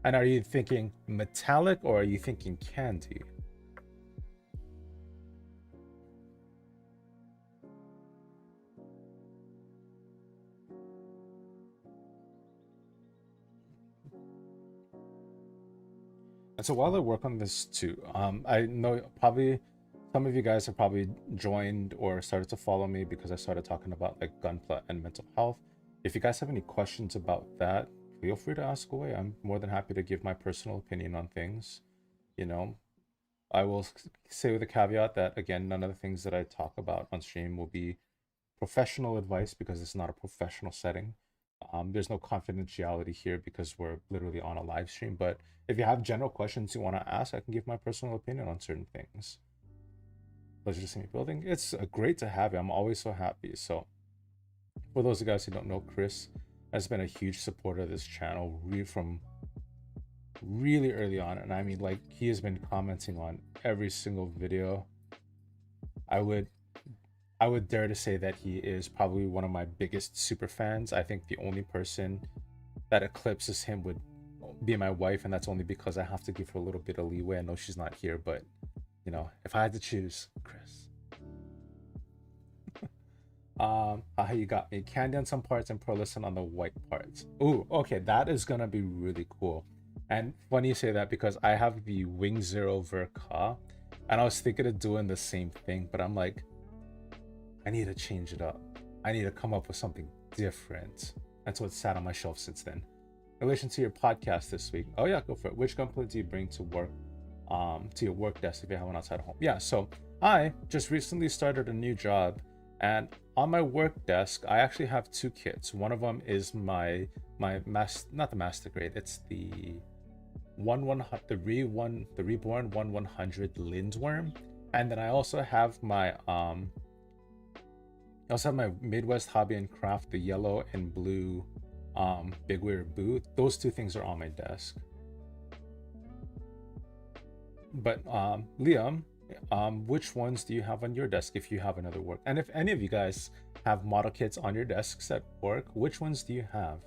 And are you thinking metallic or are you thinking candy? And so while I work on this too, I know probably some of you guys have probably joined or started to follow me because I started talking about like gunpla and mental health. If you guys have any questions about that, feel free to ask away. I'm more than happy to give my personal opinion on things. You know, I will say with a caveat that again, none of the things that I talk about on stream will be professional advice because it's not a professional setting. There's no confidentiality here because we're literally on a live stream. But if you have general questions you want to ask, I can give my personal opinion on certain things. Pleasure to see me building. It's great to have you. I'm always so happy. So for those of you guys who don't know, Chris has been a huge supporter of this channel from really early on. And I mean, like, he has been commenting on every single video. I would dare to say that he is probably one of my biggest super fans. I think the only person that eclipses him would be my wife, and that's only because I have to give her a little bit of leeway. I know she's not here, but you know, if I had to choose, Chris. How you got me? Candy on some parts and pearlescent on the white parts. Ooh, okay, that is gonna be really cool. And funny you say that because I have the Wing Zero Verka, and I was thinking of doing the same thing, but I'm like, I need to change it up. I need to come up with something different. And so it's sat on my shelf since then. In relation to your podcast this week, oh yeah, go for it. Which gunpla do you bring to work, to your work desk if you have one outside of home? Yeah, so I just recently started a new job, and on my work desk, I actually have two kits. One of them is not the master grade. It's the Reborn 1100 Lindworm, and then I also have my Midwest Hobby and Craft, the yellow and blue Big Weird Boot. Those two things are on my desk. But Liam, which ones do you have on your desk if you have another work? And if any of you guys have model kits on your desks at work, which ones do you have?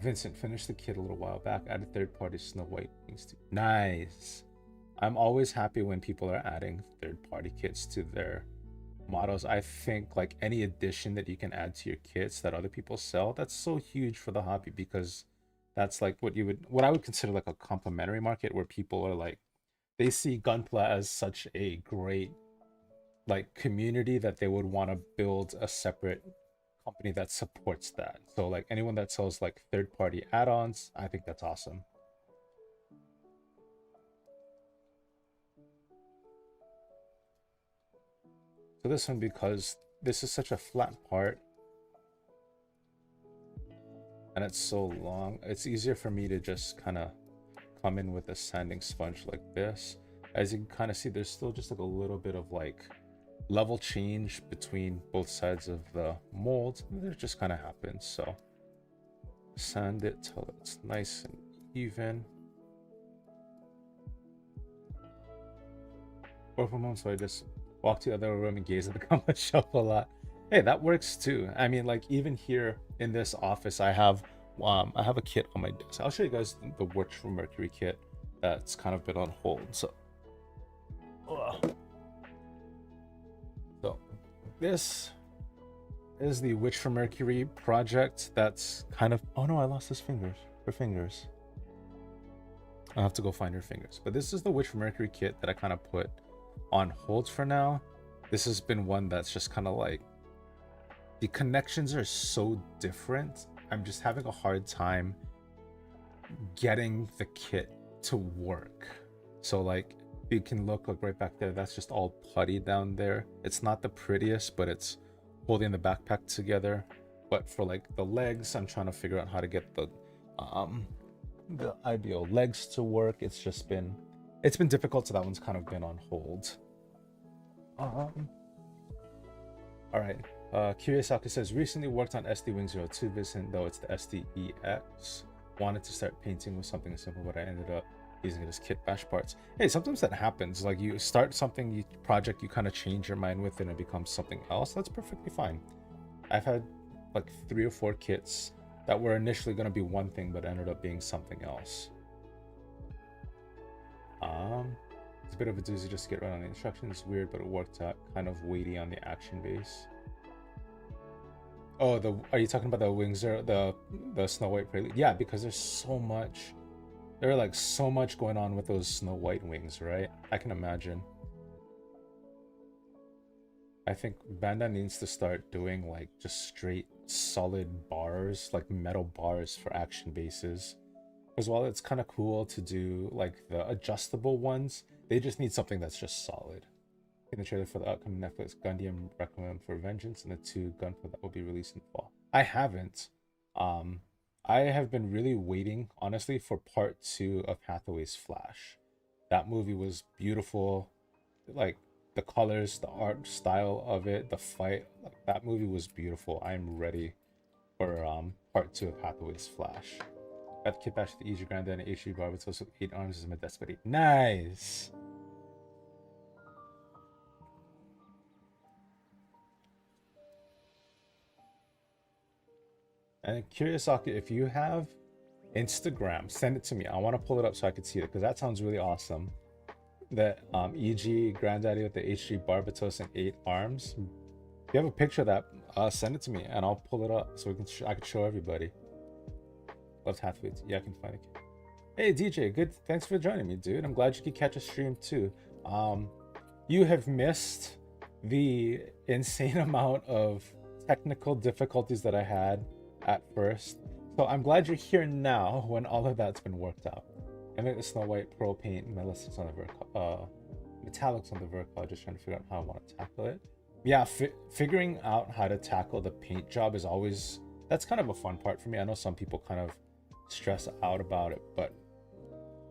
Vincent finished the kit a little while back, added third-party Snow White wings too. Nice. I'm always happy when people are adding third-party kits to their models, I think like any addition that you can add to your kits that other people sell, that's so huge for the hobby, because that's like what I would consider like a complementary market, where people are like, they see Gunpla as such a great like community that they would want to build a separate company that supports that. So like anyone that sells like third party add-ons, I think that's awesome. So this one, because this is such a flat part and it's so long, it's easier for me to just kind of come in with a sanding sponge like this. As you can kind of see, there's still just like a little bit of like level change between both sides of the mold. It just kind of happens. So sand it till it's nice and even. Work from home, so I just walk to the other room and gaze at the comic shelf a lot. Hey, that works too. I mean, like even here in this office, I have a kit on my desk. I'll show you guys the Witch from Mercury kit that's kind of been on hold. So, so this is the Witch from Mercury project. That's kind of, oh no, I lost his fingers. Her fingers. I'll have to go find her fingers. But this is the Witch from Mercury kit that I kind of put on hold for now. This has been one that's just kind of like, the connections are so different. I'm just having a hard time getting the kit to work. So like you can look like right back there, that's just all putty down there. It's not the prettiest, but it's holding the backpack together. But for like the legs, I'm trying to figure out how to get the IBO legs to work. It's been difficult, so that one's kind of been on hold. All right. Curious Zaku says, recently worked on SD Wing 02 Vincent, though it's the SDEX. Wanted to start painting with something simple, but I ended up using it as kit bash parts. Hey, sometimes that happens. Like you start something project, you kind of change your mind with it and it becomes something else. That's perfectly fine. I've had like 3 or 4 kits that were initially going to be one thing, but ended up being something else. It's a bit of a doozy just to get right on the instructions. Weird, but it worked out. Kind of weighty on the action base. Oh, are you talking about the wings or the Snow White Prelude? Yeah, because there's so much. There's like so much going on with those Snow White wings, right? I can imagine. I think Bandai needs to start doing like just straight solid bars, like metal bars for action bases. As well, it's kind of cool to do like the adjustable ones. They just need something that's just solid. In the trailer for the upcoming Netflix Gundam Requiem for Vengeance and the 2 Gunpla that will be released in the fall. I haven't. I have been really waiting, honestly, for part 2 of Hathaway's Flash. That movie was beautiful. Like the colors, the art style of it, the fight, like that movie was beautiful. I'm ready for part 2 of Hathaway's Flash. Got the kit bash to the Easy Granddad and HD Barbatos with 8 arms as my despot. Nice! And curious, Saki, if you have Instagram, send it to me. I want to pull it up so I can see it, because that sounds really awesome. That EG Granddaddy with the HD Barbatos and 8 arms. If you have a picture of that, send it to me and I'll pull it up so I can show everybody. Love Hathaway. Yeah, I can find it. Hey DJ, good. Thanks for joining me, dude. I'm glad you could catch a stream too. You have missed the insane amount of technical difficulties that I had at first. So I'm glad you're here now when all of that's been worked out. I made the Snow White Pearl paint metallics on the Verca, just trying to figure out how I want to tackle it. Yeah, figuring out how to tackle the paint job is always, that's kind of a fun part for me. I know some people kind of stress out about it, but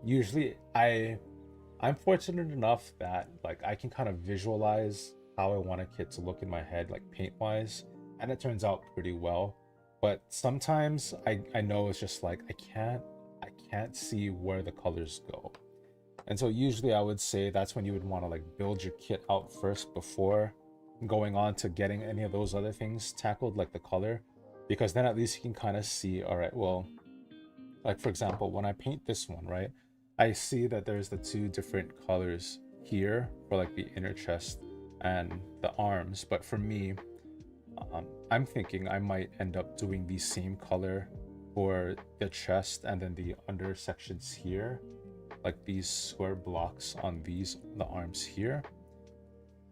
usually I'm fortunate enough that like I can kind of visualize how I want a kit to look in my head, like paint wise, and it turns out pretty well. But sometimes I know it's just like I can't see where the colors go. And so usually I would say that's when you would want to like build your kit out first before going on to getting any of those other things tackled, like the color, because then at least you can kind of see, all right, well, like for example, when I paint this one, right, I see that there's the 2 different colors here for like the inner chest and the arms. But for me, I'm thinking I might end up doing the same color for the chest and then the under sections here, like these square blocks on the arms here.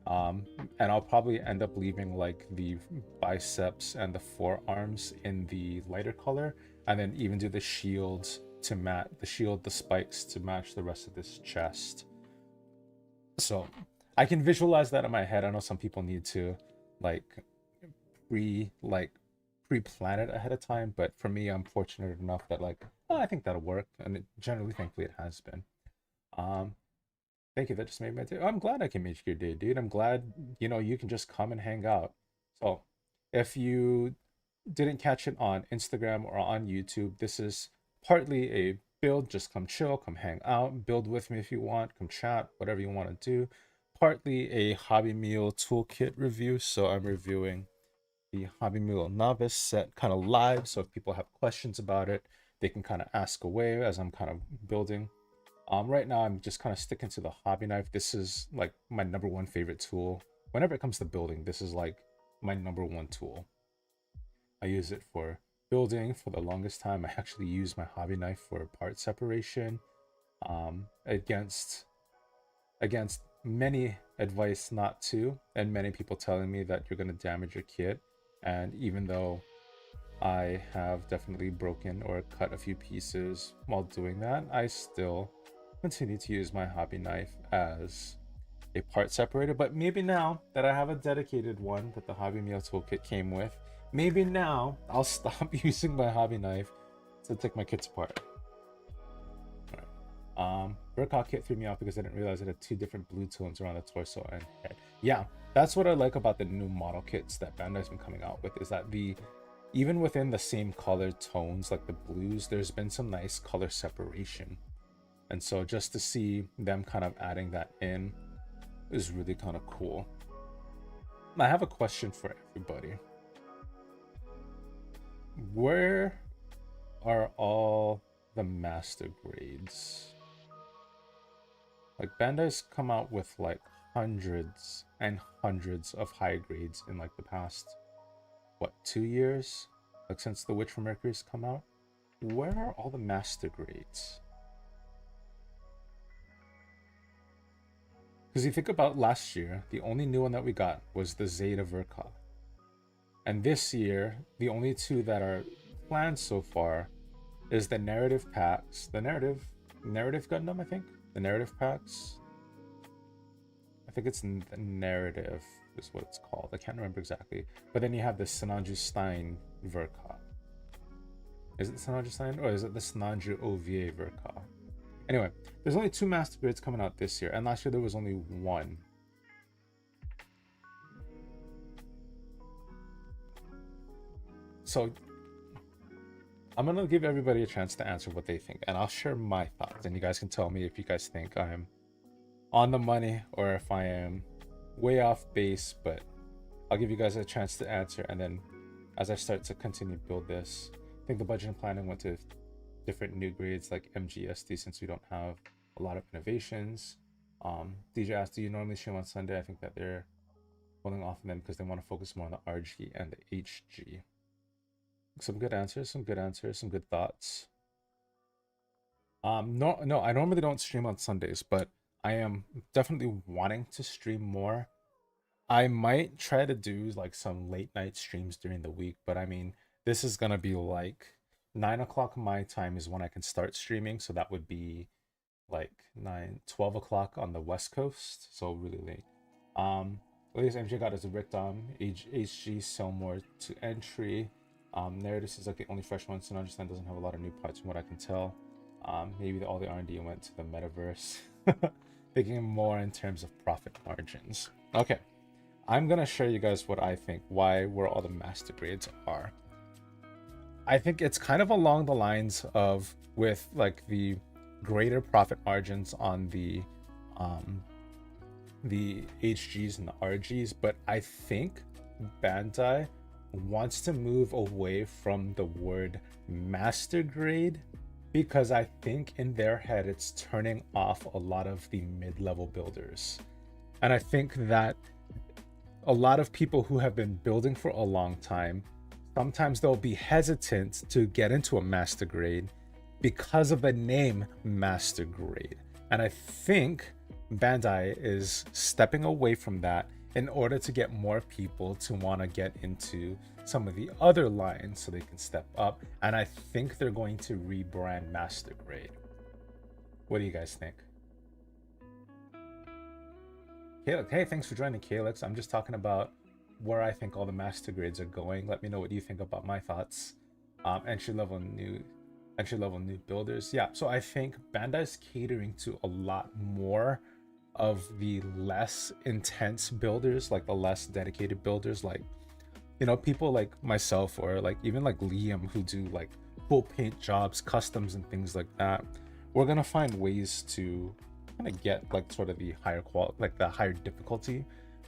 And I'll probably end up leaving like the biceps and the forearms in the lighter color, and then even do the shields to match the spikes to match the rest of this chest. So I can visualize that in my head. I know some people need to like pre like pre-plan it ahead of time, but for me, I'm fortunate enough that like, oh, I think that'll work, and generally, thankfully, it has been. Um, Thank you. That just made my day. I'm glad I can make your day, dude. I'm glad, you can just come and hang out. So, if you didn't catch it on Instagram or on YouTube, this is partly a build, just come chill, come hang out, build with me if you want, come chat, whatever you want to do. Partly a Hobby Mio Tool Kit review. So, I'm reviewing the Hobby Mio Novice set kind of live. So, if people have questions about it, they can kind of ask away as I'm kind of building. Right now I'm just kind of sticking to the hobby knife. This is like my number one favorite tool. Whenever it comes to building, this is like my number one tool. I use it for building for the longest time. I actually use my hobby knife for part separation. Against many advice not to, and many people telling me that you're gonna damage your kit. And even though I have definitely broken or cut a few pieces while doing that, I still continue to use my hobby knife as a part separator. But maybe now that I have a dedicated one that the Hobby Mio Tool Kit came with, maybe now I'll stop using my hobby knife to take my kits apart. Verka kit threw me off because I didn't realize it had two different blue tones around the torso and head. Yeah, that's what I like about the new model kits that Bandai's been coming out with, is that even within the same color tones, like the blues, there's been some nice color separation. And so just to see them kind of adding that in is really kind of cool. I have a question for everybody. Where are all the master grades? Like Bandai's come out with like hundreds and hundreds of high grades in like the past, what, 2 years? Like since The Witch from Mercury's come out? Where are all the master grades? Because you think about last year, the only new one that we got was the Zeta Verka. And this year, the only two that are planned so far is the narrative packs, the narrative Gundam, I think. The narrative packs. I think it's the narrative is what it's called. I can't remember exactly. But then you have the Sinanju Stein Verka. Is it Sinanju Stein or is it the Sinanju OVA Verka? Anyway, there's only 2 master grades coming out this year, and last year there was only 1. So I'm gonna give everybody a chance to answer what they think, and I'll share my thoughts, and you guys can tell me if you guys think I'm on the money or if I am way off base, but I'll give you guys a chance to answer, and then as I start to continue to build this, I think the budget and planning went to different new grades like MGSD since we don't have a lot of innovations. DJ asked, do you normally stream on Sunday? I think that they're pulling off of them because they want to focus more on the RG and the HG. Some good answers, some good thoughts. No, I normally don't stream on Sundays, but I am definitely wanting to stream more. I might try to do like some late night streams during the week, but I mean, this is gonna be like 9 o'clock my time is when I can start streaming, so that would be like 12 o'clock on the West Coast, so really late. Latest MJ got is a Rictom, HG Selmore to entry. Narrative is like the only fresh one, so I understand doesn't have a lot of new parts from what I can tell. Maybe all the R&D went to the metaverse. Thinking more in terms of profit margins. Okay, I'm gonna show you guys what I think, where all the master grades are. I think it's kind of along the lines of with like the greater profit margins on the HGs and the RGs, but I think Bandai wants to move away from the word master grade because I think in their head it's turning off a lot of the mid-level builders. And I think that a lot of people who have been building for a long time, sometimes they'll be hesitant to get into a master grade because of the name master grade. And I think Bandai is stepping away from that in order to get more people to want to get into some of the other lines so they can step up. And I think they're going to rebrand master grade. What do you guys think? Calix, hey, thanks for joining, Calix. I'm just talking about where I think all the master grades are going. Let me know what you think about my thoughts. Entry level new builders. Yeah, so I think Bandai's catering to a lot more of the less intense builders, like the less dedicated builders, like, you know, people like myself, or like even like Liam, who do like full paint jobs, customs and things like that. We're gonna find ways to kind of get like sort of the higher quality, like the higher difficulty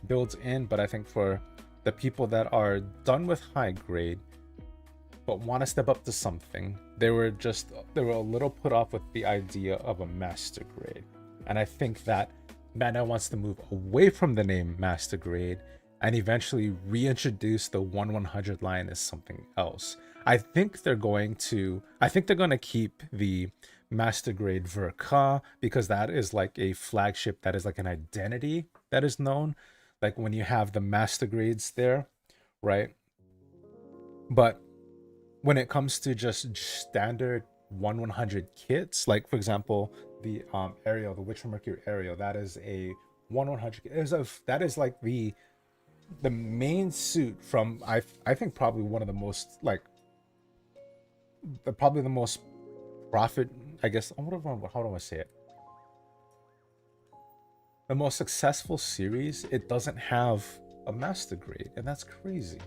builds in. But I think for the people that are done with high grade but want to step up to something, they were a little put off with the idea of a master grade. And I think that Bandai wants to move away from the name master grade and eventually reintroduce the 1/100 line as something else. I think they're going to keep the master grade Verka, because that is like a flagship, that is like an identity that is known, like when you have the master grades there, right? But when it comes to just standard 1/100 kits, like for example the Ariel, the Witch from Mercury Ariel, that is a 1/100 that is like the main suit from I think probably one of the most like probably the most profit, I guess, how do I say it, the most successful series. It doesn't have a master grade, and that's crazy.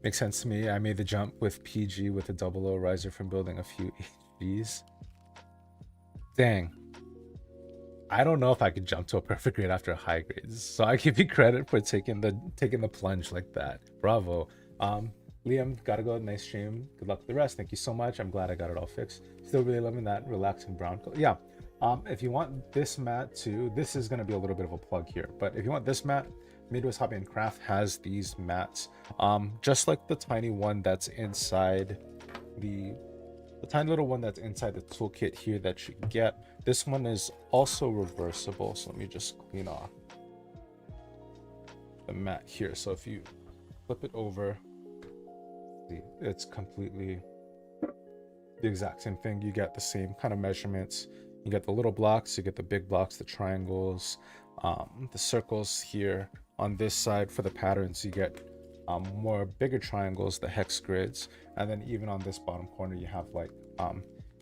Makes sense to me. I made the jump with PG with a 00 riser from building a few HGs. Dang, I don't know if I could jump to a perfect grade after a high grades, so I give you credit for taking the plunge like that. Bravo. Liam, gotta go. Nice stream. Good luck with the rest. Thank you so much. I'm glad I got it all fixed. Still really loving that relaxing brown color. Yeah. If you want this mat too, this is gonna be a little bit of a plug here, but if you want this mat, Midwest Hobby and Craft has these mats. Just like the tiny one that's inside the tiny little one that's inside the toolkit here that you get. This one is also reversible. So let me just clean off the mat here. So if you flip it over, see, it's completely the exact same thing. You get the same kind of measurements. You get the little blocks, you get the big blocks, the triangles, the circles here. On this side for the patterns, you get more bigger triangles, the hex grids, and then even on this bottom corner you have like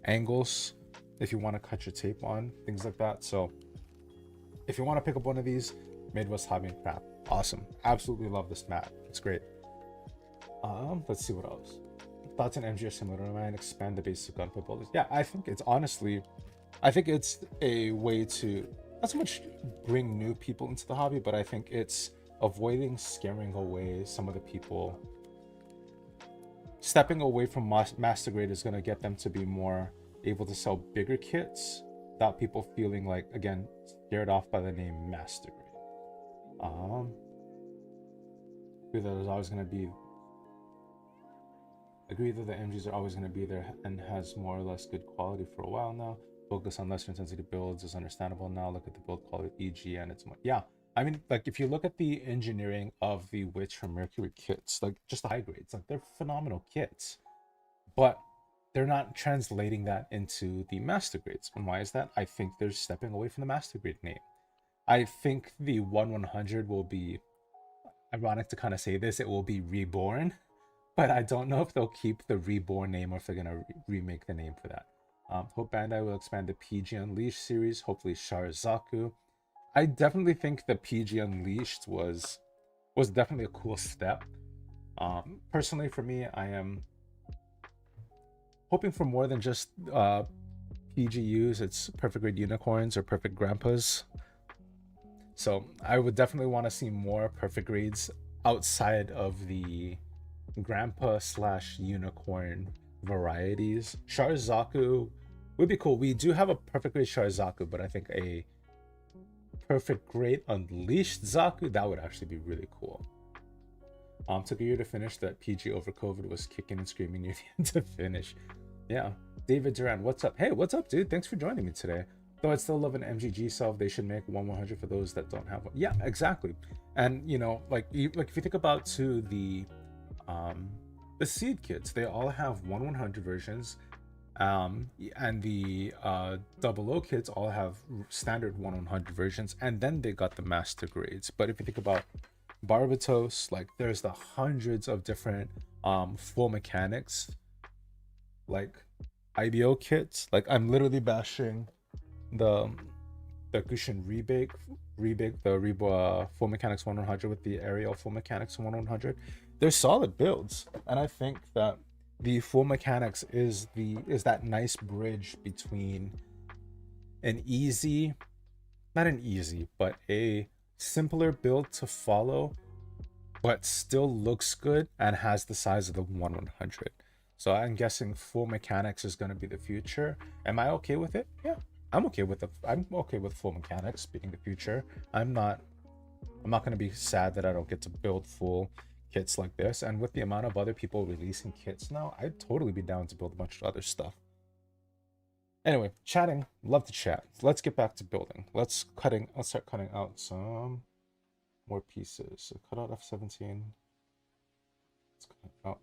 angles if you want to cut your tape on, things like that. So if you want to pick up one of these, Midwest Hobby and Craft, awesome. Absolutely love this mat, it's great. Let's see what else. Thoughts on MG are similar to mine. Expand the basic gunplay builders. Yeah, I think it's a way to not so much bring new people into the hobby, but I think it's avoiding scaring away some of the people. Stepping away from master grade is going to get them to be more able to sell bigger kits without people feeling like, again, scared off by the name master grade. Agree that the MGs are always going to be there and has more or less good quality for a while now. Focus on lesser intensity builds is understandable now. Look at the build quality of EG and it's more, yeah. I mean, like if you look at the engineering of the Witch from Mercury kits, like just the high grades, like they're phenomenal kits, but they're not translating that into the master grades. And why is that? I think they're stepping away from the master grade name. I think the 1/100 will be, ironic to kind of say this, it will be reborn, but I don't know if they'll keep the reborn name or if they're gonna remake the name for that. Hope Bandai will expand the PG Unleashed series, hopefully Char Zaku. I definitely think the PG Unleashed was definitely a cool step. Personally for me, I am hoping for more than just PGUs. It's perfect grade unicorns or perfect grandpas. So I would definitely want to see more perfect grades outside of the grandpa / unicorn varieties. Char Zaku would be cool. We do have a perfect grade Char Zaku, but I think a perfect grade unleashed Zaku. That would actually be really cool. Took a year to finish. That PG over COVID was kicking and screaming near the end to finish. Yeah. David Duran, what's up? Hey, what's up, dude? Thanks for joining me today. Though I still love an MGG self, they should make 1/100 for those that don't have one. Yeah, exactly. And you know, like if you think about the seed kits, they all have 1/100 versions. And the 00 kits all have standard 1/100 versions, and then they got the master grades. But if you think about Barbatos, like there's the hundreds of different full mechanics, like IBO kits. Like I'm literally bashing the Gushin rebake the Reba full mechanics 1/100 with the Ariel full mechanics 1/100. They're solid builds, and I think that the full mechanics is that nice bridge between an easy, not an easy, but a simpler build to follow, but still looks good and has the size of the 1/100. So I'm guessing full mechanics is going to be the future. Am I okay with it? Yeah, I'm okay with full mechanics being the future. I'm not going to be sad that I don't get to build full kits like this. And with the amount of other people releasing kits now, I'd totally be down to build a bunch of other stuff. Anyway, chatting, love to chat. Let's get back to building. Let's start cutting out some more pieces. So cut out F17. Let's cut out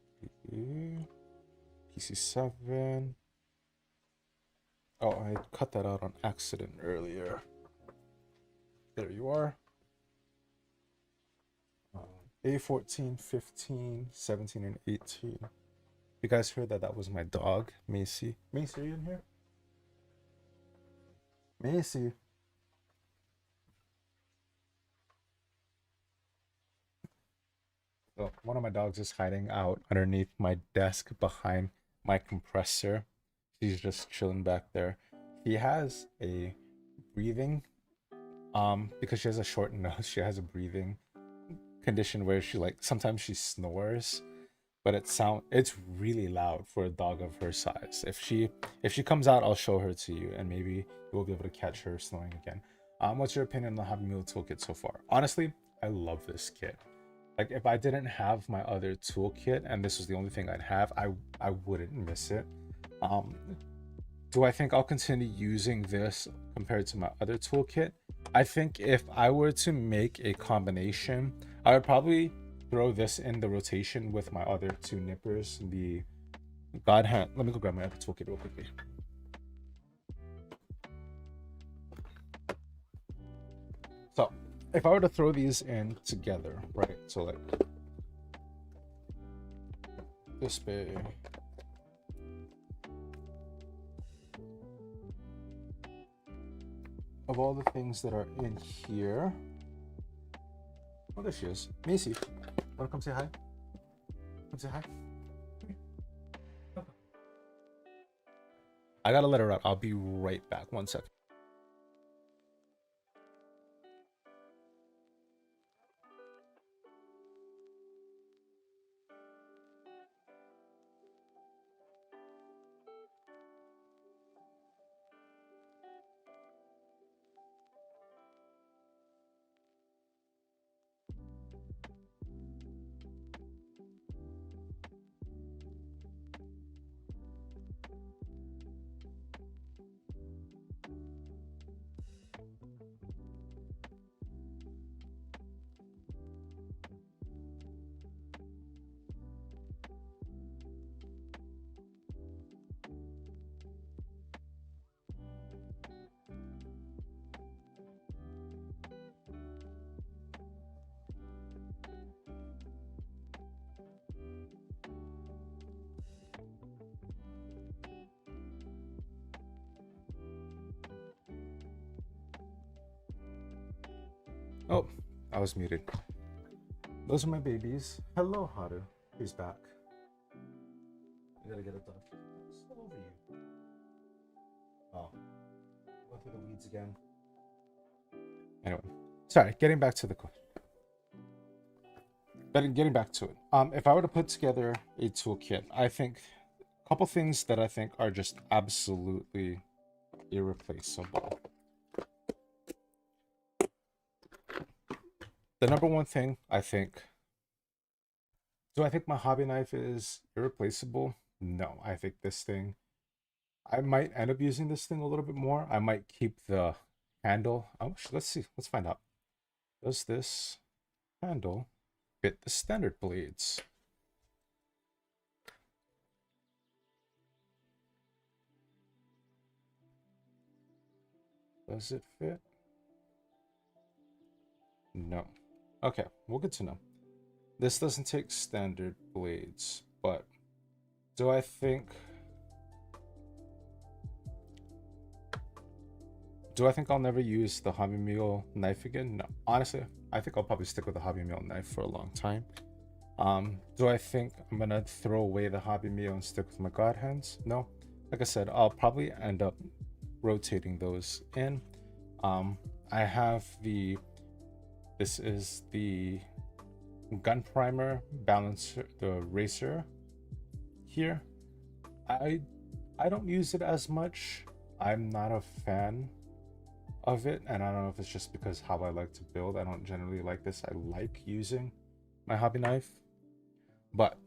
PC7. Oh, I cut that out on accident earlier. There you are. A14, 15, 17, and 18. You guys heard that? That was my dog, Macy. Macy, are you in here? Macy. So one of my dogs is hiding out underneath my desk behind my compressor. She's just chilling back there. He has a breathing, because she has a short nose, she has a breathing condition where she sometimes she snores, but it's really loud for a dog of her size. If she comes out, I'll show her to you, and maybe you'll be able to catch her snoring again. What's your opinion on the Hobby Mio Tool Kit so far? Honestly, I love this kit. Like if I didn't have my other toolkit and this was the only thing I'd have, I wouldn't miss it. Do I think I'll continue using this compared to my other toolkit? I think if I were to make a combination, I would probably throw this in the rotation with my other two nippers, the God Hand. Let me go grab my other toolkit real quickly. So if I were to throw these in together, right? So like this way. Of all the things that are in here. Oh, there she is. Macy, wanna come say hi? Come say hi. I gotta let her out. I'll be right back. 1 second. Oh, I was muted. Those are my babies. Hello, Haru. He's back. I gotta get it done. Still over you. Oh, going through the weeds again. Anyway, sorry. Getting back to the question. But getting back to it. If I were to put together a toolkit, I think a couple things that I think are just absolutely irreplaceable. the number one thing I think, do I think my hobby knife is irreplaceable? No, I think this thing, I might end up using this thing a little bit more. I might keep the handle. Oh, let's see. Let's find out. Does this handle fit the standard blades? Does it fit? No. Okay, well, good to know. This doesn't take standard blades, but do I think... Do I think I'll never use the Hobby Mio knife again? No. Honestly, I think I'll probably stick with the Hobby Mio knife for a long time. Do I think I'm gonna throw away the Hobby Mio and stick with my God hands? No. Like I said, I'll probably end up rotating those in. I have this is the gun primer balancer, the racer here. I don't use it as much. I'm not a fan of it, and I don't know if it's just because how I like to build. I don't generally like this. I like using my hobby knife, but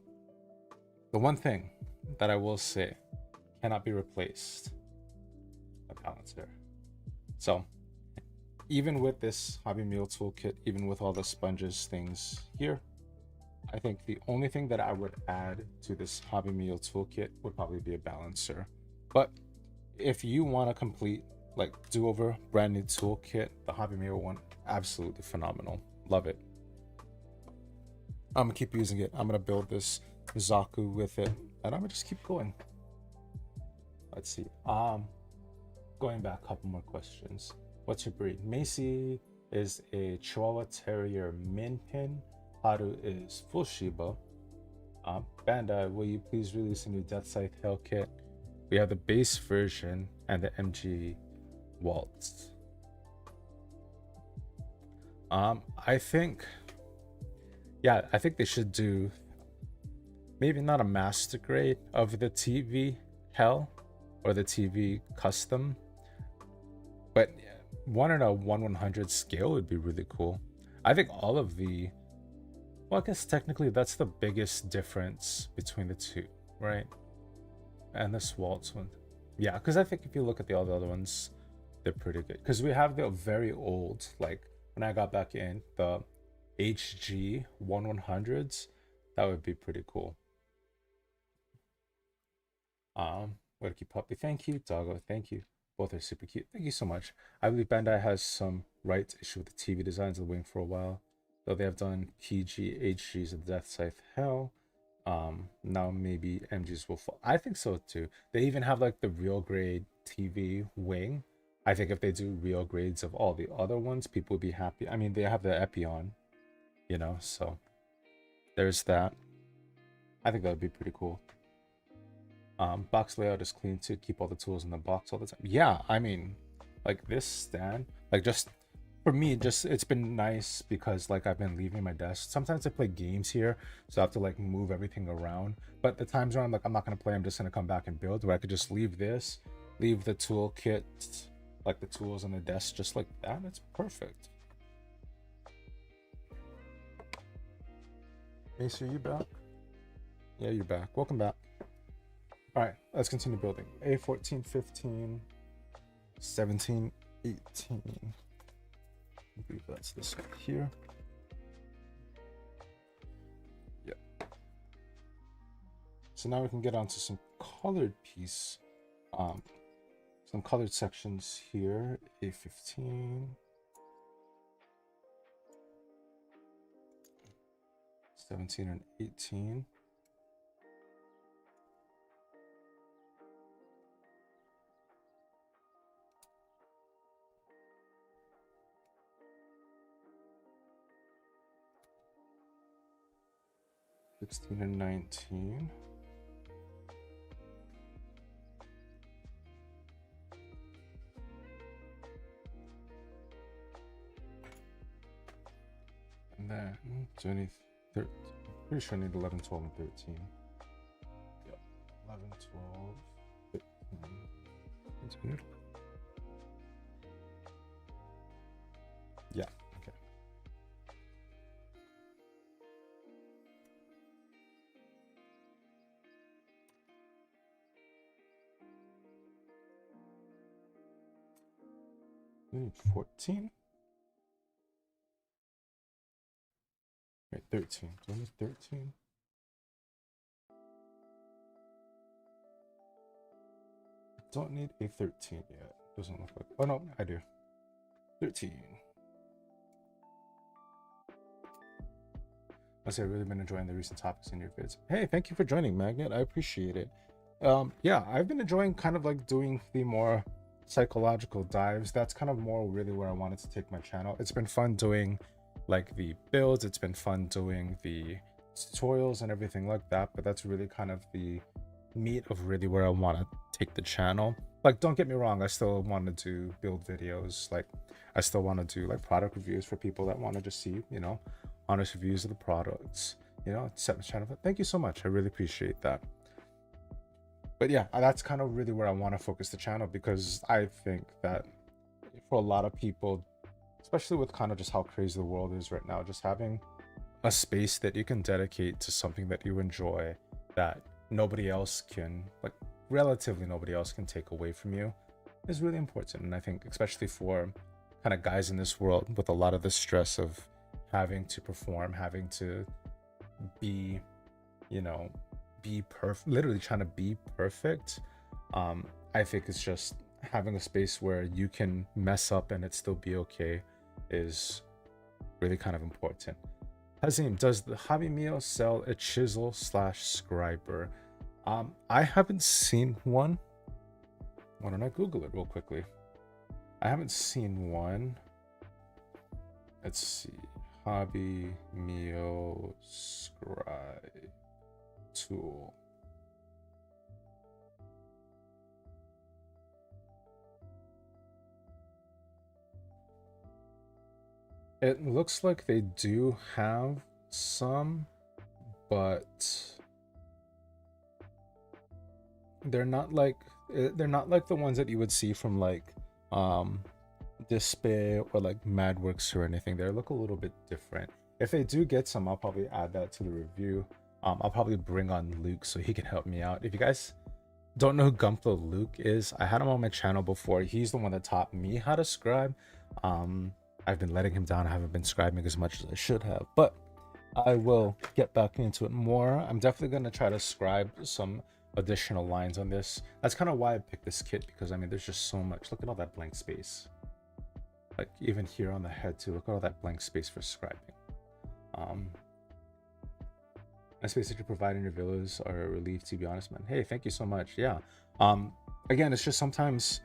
the one thing that I will say cannot be replaced, a balancer. So even with this Hobby Mio Tool Kit, even with all the sponges things here, I think the only thing that I would add to this Hobby Mio Tool Kit would probably be a balancer. But if you want a complete like do-over brand new toolkit, the Hobby Mio one, absolutely phenomenal. Love it. I'm gonna keep using it. I'm gonna build this Zaku with it, and I'm gonna just keep going. Let's see. Going back a couple more questions. What's your breed? Macy is a Chihuahua Terrier Min Pin. Haru is full Shiba. Bandai, will you please release a new Death Scythe Hell kit? We have the base version and the MG Waltz. I think, yeah, I think they should do maybe not a master grade of the TV Hell or the TV Custom, but one in a 1/100 scale would be really cool. I think all of the, well, I guess technically that's the biggest difference between the two, right? And this Waltz one, yeah, because I think if you look at all the other ones, they're pretty good. Because we have the very old, like when I got back in, the HG 1/100s, that would be pretty cool. Wiki Puppy, thank you. Doggo, thank you. Both are super cute. Thank you so much. I believe Bandai has some rights issue with the TV designs of the wing for a while. Though they have done PG, HGs of Death Scythe Hell. Now maybe MGs will fall. I think so too. They even have like the real grade TV wing. I think if they do real grades of all the other ones, people would be happy. I mean, they have the Epion, you know, so there's that. I think that would be pretty cool. Box layout is clean too. Keep all the tools in the box all the time. Yeah, I mean, like this stand, like just for me, just it's been nice because like I've been leaving my desk. Sometimes I play games here, so I have to like move everything around. But the times where I'm like, I'm not gonna play, I'm just gonna come back and build, where I could just leave this, leave the toolkit, like the tools on the desk, just like that. It's perfect. Ace, are you back? Yeah, you're back. Welcome back. All right, let's continue building. A14, 15, 17, 18. I believe that's this one here. Yeah. So now we can get onto some colored piece. Some colored sections here. A15. 17 and 18. '16 and 19. And then 20, 13. Pretty sure I need 11, 12, and 13. Yep. 11, 12, 13. Continue. Yeah, okay. We need 14. Wait, 13. Do I need 13? Don't need a 13 yet. Doesn't look like. Oh no, I do. 13. I say I've really been enjoying the recent topics in your vids. Hey, thank you for joining, Magnet. I appreciate it. Yeah, I've been enjoying kind of like doing the more psychological dives. That's kind of more really where I wanted to take my channel. It's been fun doing like the builds. It's been fun doing the tutorials and everything like that. But that's really kind of the meat of really where I want to take the channel. Like, don't get me wrong, I still want to do build videos. Like, I still want to do like product reviews for people that want to just see, you know, honest reviews of the products, you know, set my channel. Thank you so much. I really appreciate that. But yeah, that's kind of really where I want to focus the channel, because I think that for a lot of people, especially with kind of just how crazy the world is right now, just having a space that you can dedicate to something that you enjoy, that nobody else can, like relatively nobody else can take away from you, is really important. And I think especially for kind of guys in this world with a lot of the stress of having to perform, having to be, you know, be perfect, literally trying to be perfect, I think it's just having a space where you can mess up and it still be okay is really kind of important. Hazim, does the Hobby Mio sell a chisel / scriber? I haven't seen one. Why don't I Google it real quickly? I haven't seen one. Let's see. Hobby Mio scribe tool. It looks like they do have some, but they're not like the ones that you would see from like Display or like Madworks or anything. They look a little bit different. If they do get some, I'll probably add that to the review. I'll probably bring on Luke so he can help me out. If you guys don't know who Gunpla Luke is, I had him on my channel before. He's the one that taught me how to scribe. I've been letting him down. I haven't been scribing as much as I should have, but I will get back into it more. I'm definitely going to try to scribe some additional lines on this. That's kind of why I picked this kit, because I mean, there's just so much. Look at all that blank space. Like even here on the head too, look at all that blank space for scribing. The space that you provide in your villas are a relief, to be honest, man. Hey, thank you so much. Yeah. Again, it's just sometimes,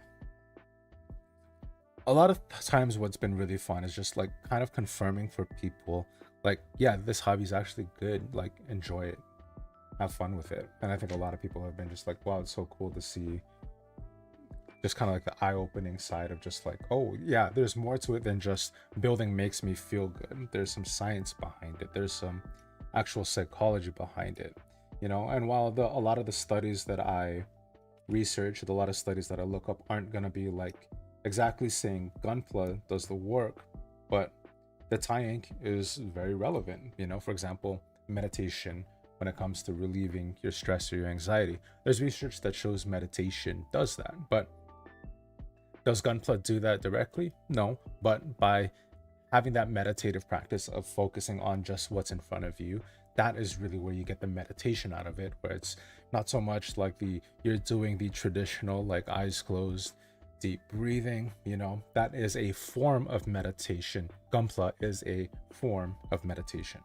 a lot of times what's been really fun is just like kind of confirming for people, like, yeah, this hobby is actually good. Like, enjoy it, have fun with it. And I think a lot of people have been just like, wow, it's so cool to see just kind of like the eye-opening side of just like, oh yeah, there's more to it than just building makes me feel good. There's some science behind it. There's some actual psychology behind it, you know. And while a lot of the studies that I research, a lot of studies that I look up aren't going to be like exactly saying Gunpla does the work, but the tie-ink is very relevant, you know. For example, meditation, when it comes to relieving your stress or your anxiety, there's research that shows meditation does that. But does Gunpla do that directly? No, but by having that meditative practice of focusing on just what's in front of you, that is really where you get the meditation out of it, where it's not so much like you're doing the traditional like eyes closed deep breathing, you know. That is a form of meditation. Gunpla is a form of meditation.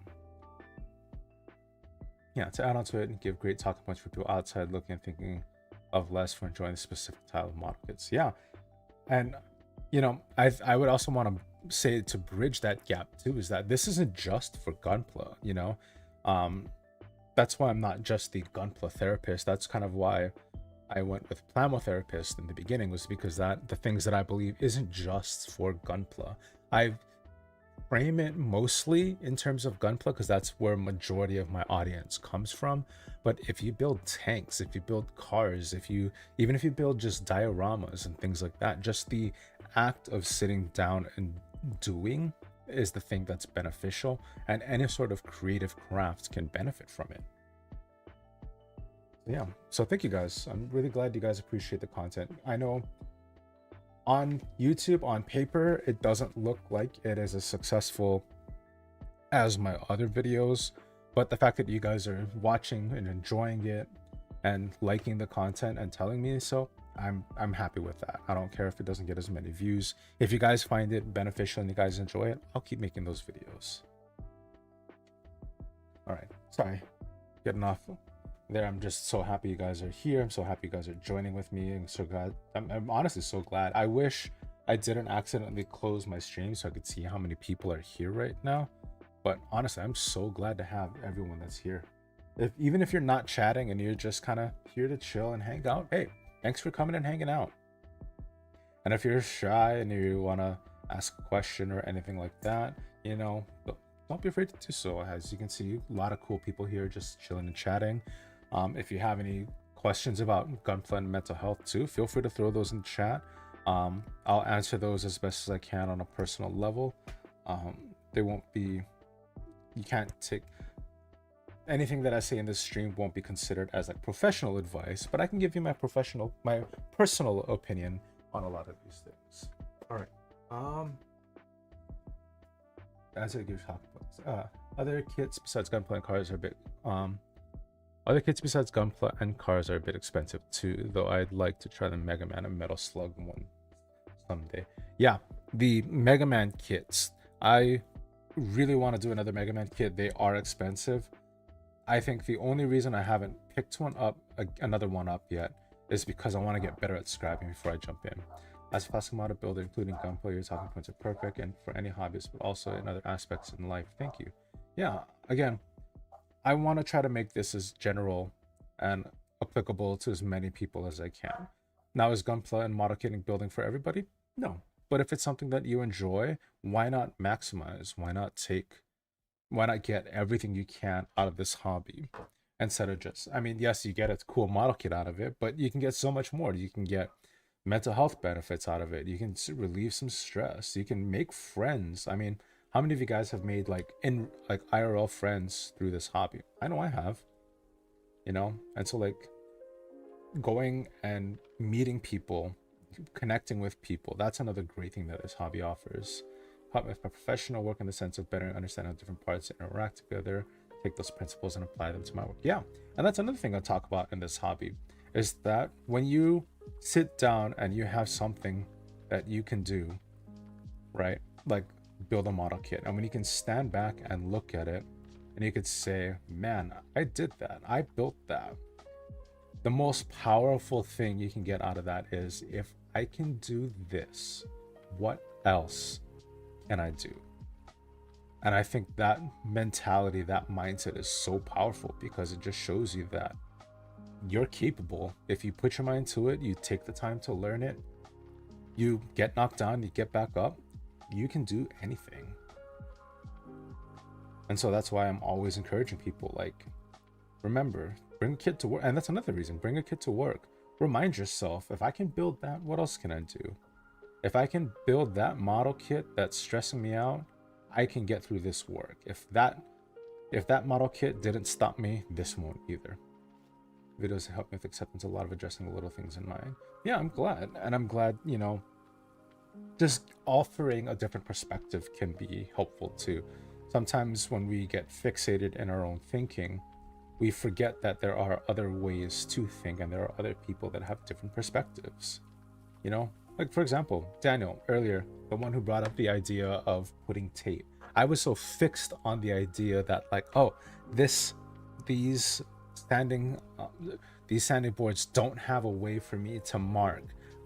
Yeah, to add on to it and give great talking points for people outside looking and thinking of less for enjoying the specific style of model kits. Yeah, and you know, I would also want to say, to bridge that gap too, is that this isn't just for Gunpla, you know. That's why I'm not just the Gunpla therapist. That's kind of why I went with Plamo therapist in the beginning, was because that the things that I believe isn't just for Gunpla. I frame it mostly in terms of Gunpla because that's where majority of my audience comes from. But if you build tanks, if you build cars, even if you build just dioramas and things like that, just the act of sitting down and doing is the thing that's beneficial, and any sort of creative craft can benefit from it. Yeah, so thank you guys. I'm really glad you guys appreciate the content. I know On YouTube, on paper, it doesn't look like it is as successful as my other videos, but the fact that you guys are watching and enjoying it and liking the content and telling me so, I'm happy with that. I don't care if it doesn't get as many views. If you guys find it beneficial and you guys enjoy it, I'll keep making those videos. All right, sorry, getting off there. I'm just so happy you guys are here. I'm so happy you guys are joining with me. I'm so glad. I'm honestly so glad. I wish I didn't accidentally close my stream so I could see how many people are here right now. But honestly, I'm so glad to have everyone that's here. Even if you're not chatting and you're just kind of here to chill and hang out, hey, thanks for coming and hanging out. And if you're shy and you want to ask a question or anything like that, you know, don't be afraid to do so. As you can see, a lot of cool people here just chilling and chatting. If you have any questions about gunplay and mental health too, feel free to throw those in the chat. I'll answer those as best as I can on a personal level. They won't be, you can't take anything that I say in this stream won't be considered as like professional advice, but I can give you my personal opinion on a lot of these things. All right. As it gives talk about other kits besides gunplay and cars are a bit other kits besides gunplay and cars are a bit expensive too, though I'd like to try the Mega Man and Metal Slug one someday. Yeah, the Mega Man kits, I really want to do another Mega Man kit. They are expensive. I think the only reason I haven't picked another one up yet is because I want to get better at scrapping before I jump in. As a classic model builder, including gunplay, your talking points are perfect and for any hobbies, but also in other aspects in life. Thank you. Yeah, again, I want to try to make this as general and applicable to as many people as I can. Now, is gunplay and model kitting building for everybody? No. But if it's something that you enjoy, why not maximize? Why not get everything you can out of this hobby instead of just, I mean, yes, you get a cool model kit out of it, but you can get so much more. You can get mental health benefits out of it. You can relieve some stress. You can make friends. I mean, how many of you guys have made like IRL friends through this hobby? I know I have, you know? And so like going and meeting people, connecting with people, that's another great thing that this hobby offers. Help with my professional work in the sense of better understanding how different parts interact together, take those principles and apply them to my work. Yeah, and that's another thing I talk about in this hobby, is that when you sit down and you have something that you can do, right? Like build a model kit, and when you can stand back and look at it and you could say, man, I did that, I built that. The most powerful thing you can get out of that is, if I can do this, what else can I do? And I think that mentality, that mindset is so powerful, because it just shows you that you're capable. If you put your mind to it, you take the time to learn it, you get knocked down, you get back up, you can do anything. And so that's why I'm always encouraging people, like, remember, bring a kit to work. And that's another reason, bring a kit to work. Remind yourself, if I can build that, what else can I do? If I can build that model kit that's stressing me out, I can get through this work. If that model kit didn't stop me, this won't either. Videos help me with acceptance, a lot of addressing the little things in mind. Yeah, I'm glad. And I'm glad, you know, just offering a different perspective can be helpful too. Sometimes when we get fixated in our own thinking, we forget that there are other ways to think, and there are other people that have different perspectives. You know, like for example, Daniel earlier, the one who brought up the idea of putting tape. I was so fixed on the idea that like, oh, these sanding boards don't have a way for me to mark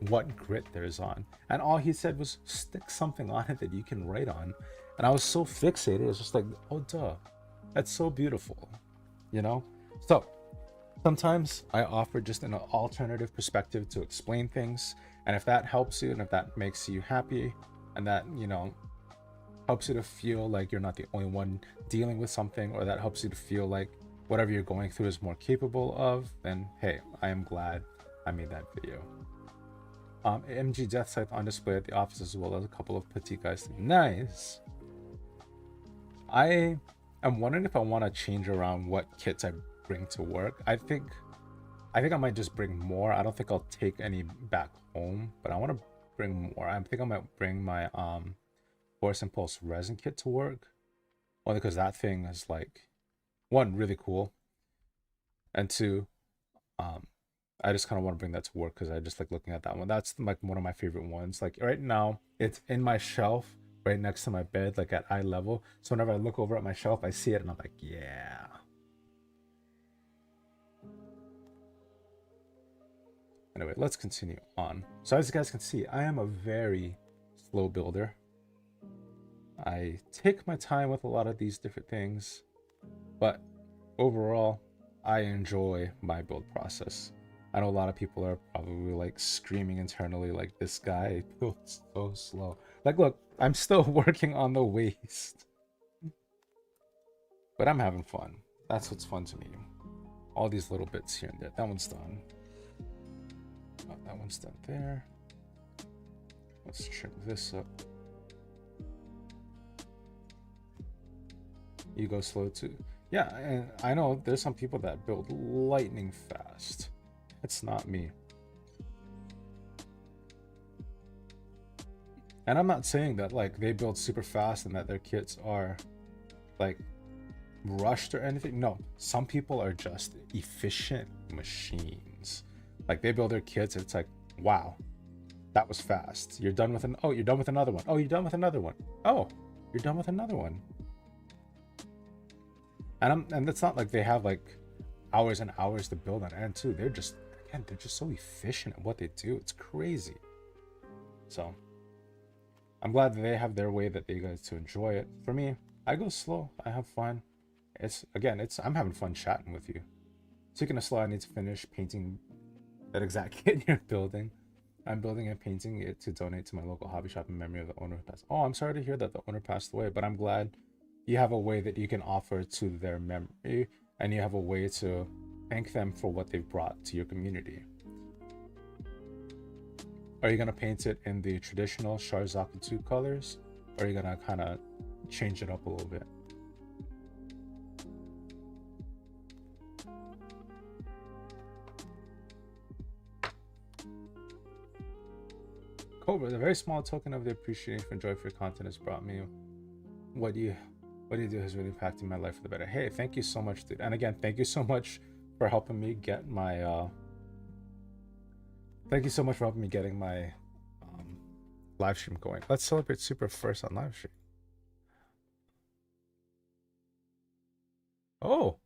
what grit there's on, and all he said was stick something on it that you can write on. And I was so fixated, it was just like, oh duh, that's so beautiful, you know? So sometimes I offer just an alternative perspective to explain things, and if that helps you, and if that makes you happy, and that, you know, helps you to feel like you're not the only one dealing with something, or that helps you to feel like whatever you're going through is more capable of, then hey, I am glad I made that video. MG Death Scythe on display at the office, as well as a couple of petite guys. Nice. I am wondering if I want to change around what kits I bring to work. I think I might just bring more. I don't think I'll take any back home, but I want to bring more. I think I might bring my Force Impulse resin kit to work. Only because that thing is like, one, really cool, and two, um, I just kind of want to bring that to work because I just like looking at that one. That's like one of my favorite ones. Like right now, it's in my shelf right next to my bed, like at eye level. So whenever I look over at my shelf, I see it and I'm like, yeah. Anyway, let's continue on. So as you guys can see, I am a very slow builder. I take my time with a lot of these different things, but overall, I enjoy my build process. I know a lot of people are probably like screaming internally, like, this guy builds so slow. Like, look, I'm still working on the waist, but I'm having fun. That's what's fun to me. All these little bits here and there. That one's done. Oh, that one's done there. Let's trim this up. You go slow too. Yeah, and I know there's some people that build lightning fast. It's not me. And I'm not saying that like they build super fast and that their kits are like rushed or anything. No, some people are just efficient machines. Like they build their kits and it's like, wow, that was fast. You're done with you're done with another one. Oh, you're done with another one. Oh, you're done with another one. And it's not like they have like hours and hours to build on end too. They're just, again, they're just so efficient at what they do. It's crazy. So I'm glad that they have their way that they guys to enjoy it. For me, I go slow. I have fun. I'm having fun chatting with you. Speaking of slow, I need to finish painting that exact kit you're building. I'm building and painting it to donate to my local hobby shop in memory of the owner who passed. Oh, I'm sorry to hear that the owner passed away, but I'm glad you have a way that you can offer to their memory, and you have a way to thank them for what they've brought to your community. Are you going to paint it in the traditional Zaku 2 colors, or are you going to kind of change it up a little bit? Cobra, a very small token of the appreciation and joy for your content has brought me. What do you do has really impacted my life for the better. Hey, thank you so much, dude. And again, thank you so much for helping me get my thank you so much for helping me getting my live stream going. Let's celebrate Super first on live stream. Oh,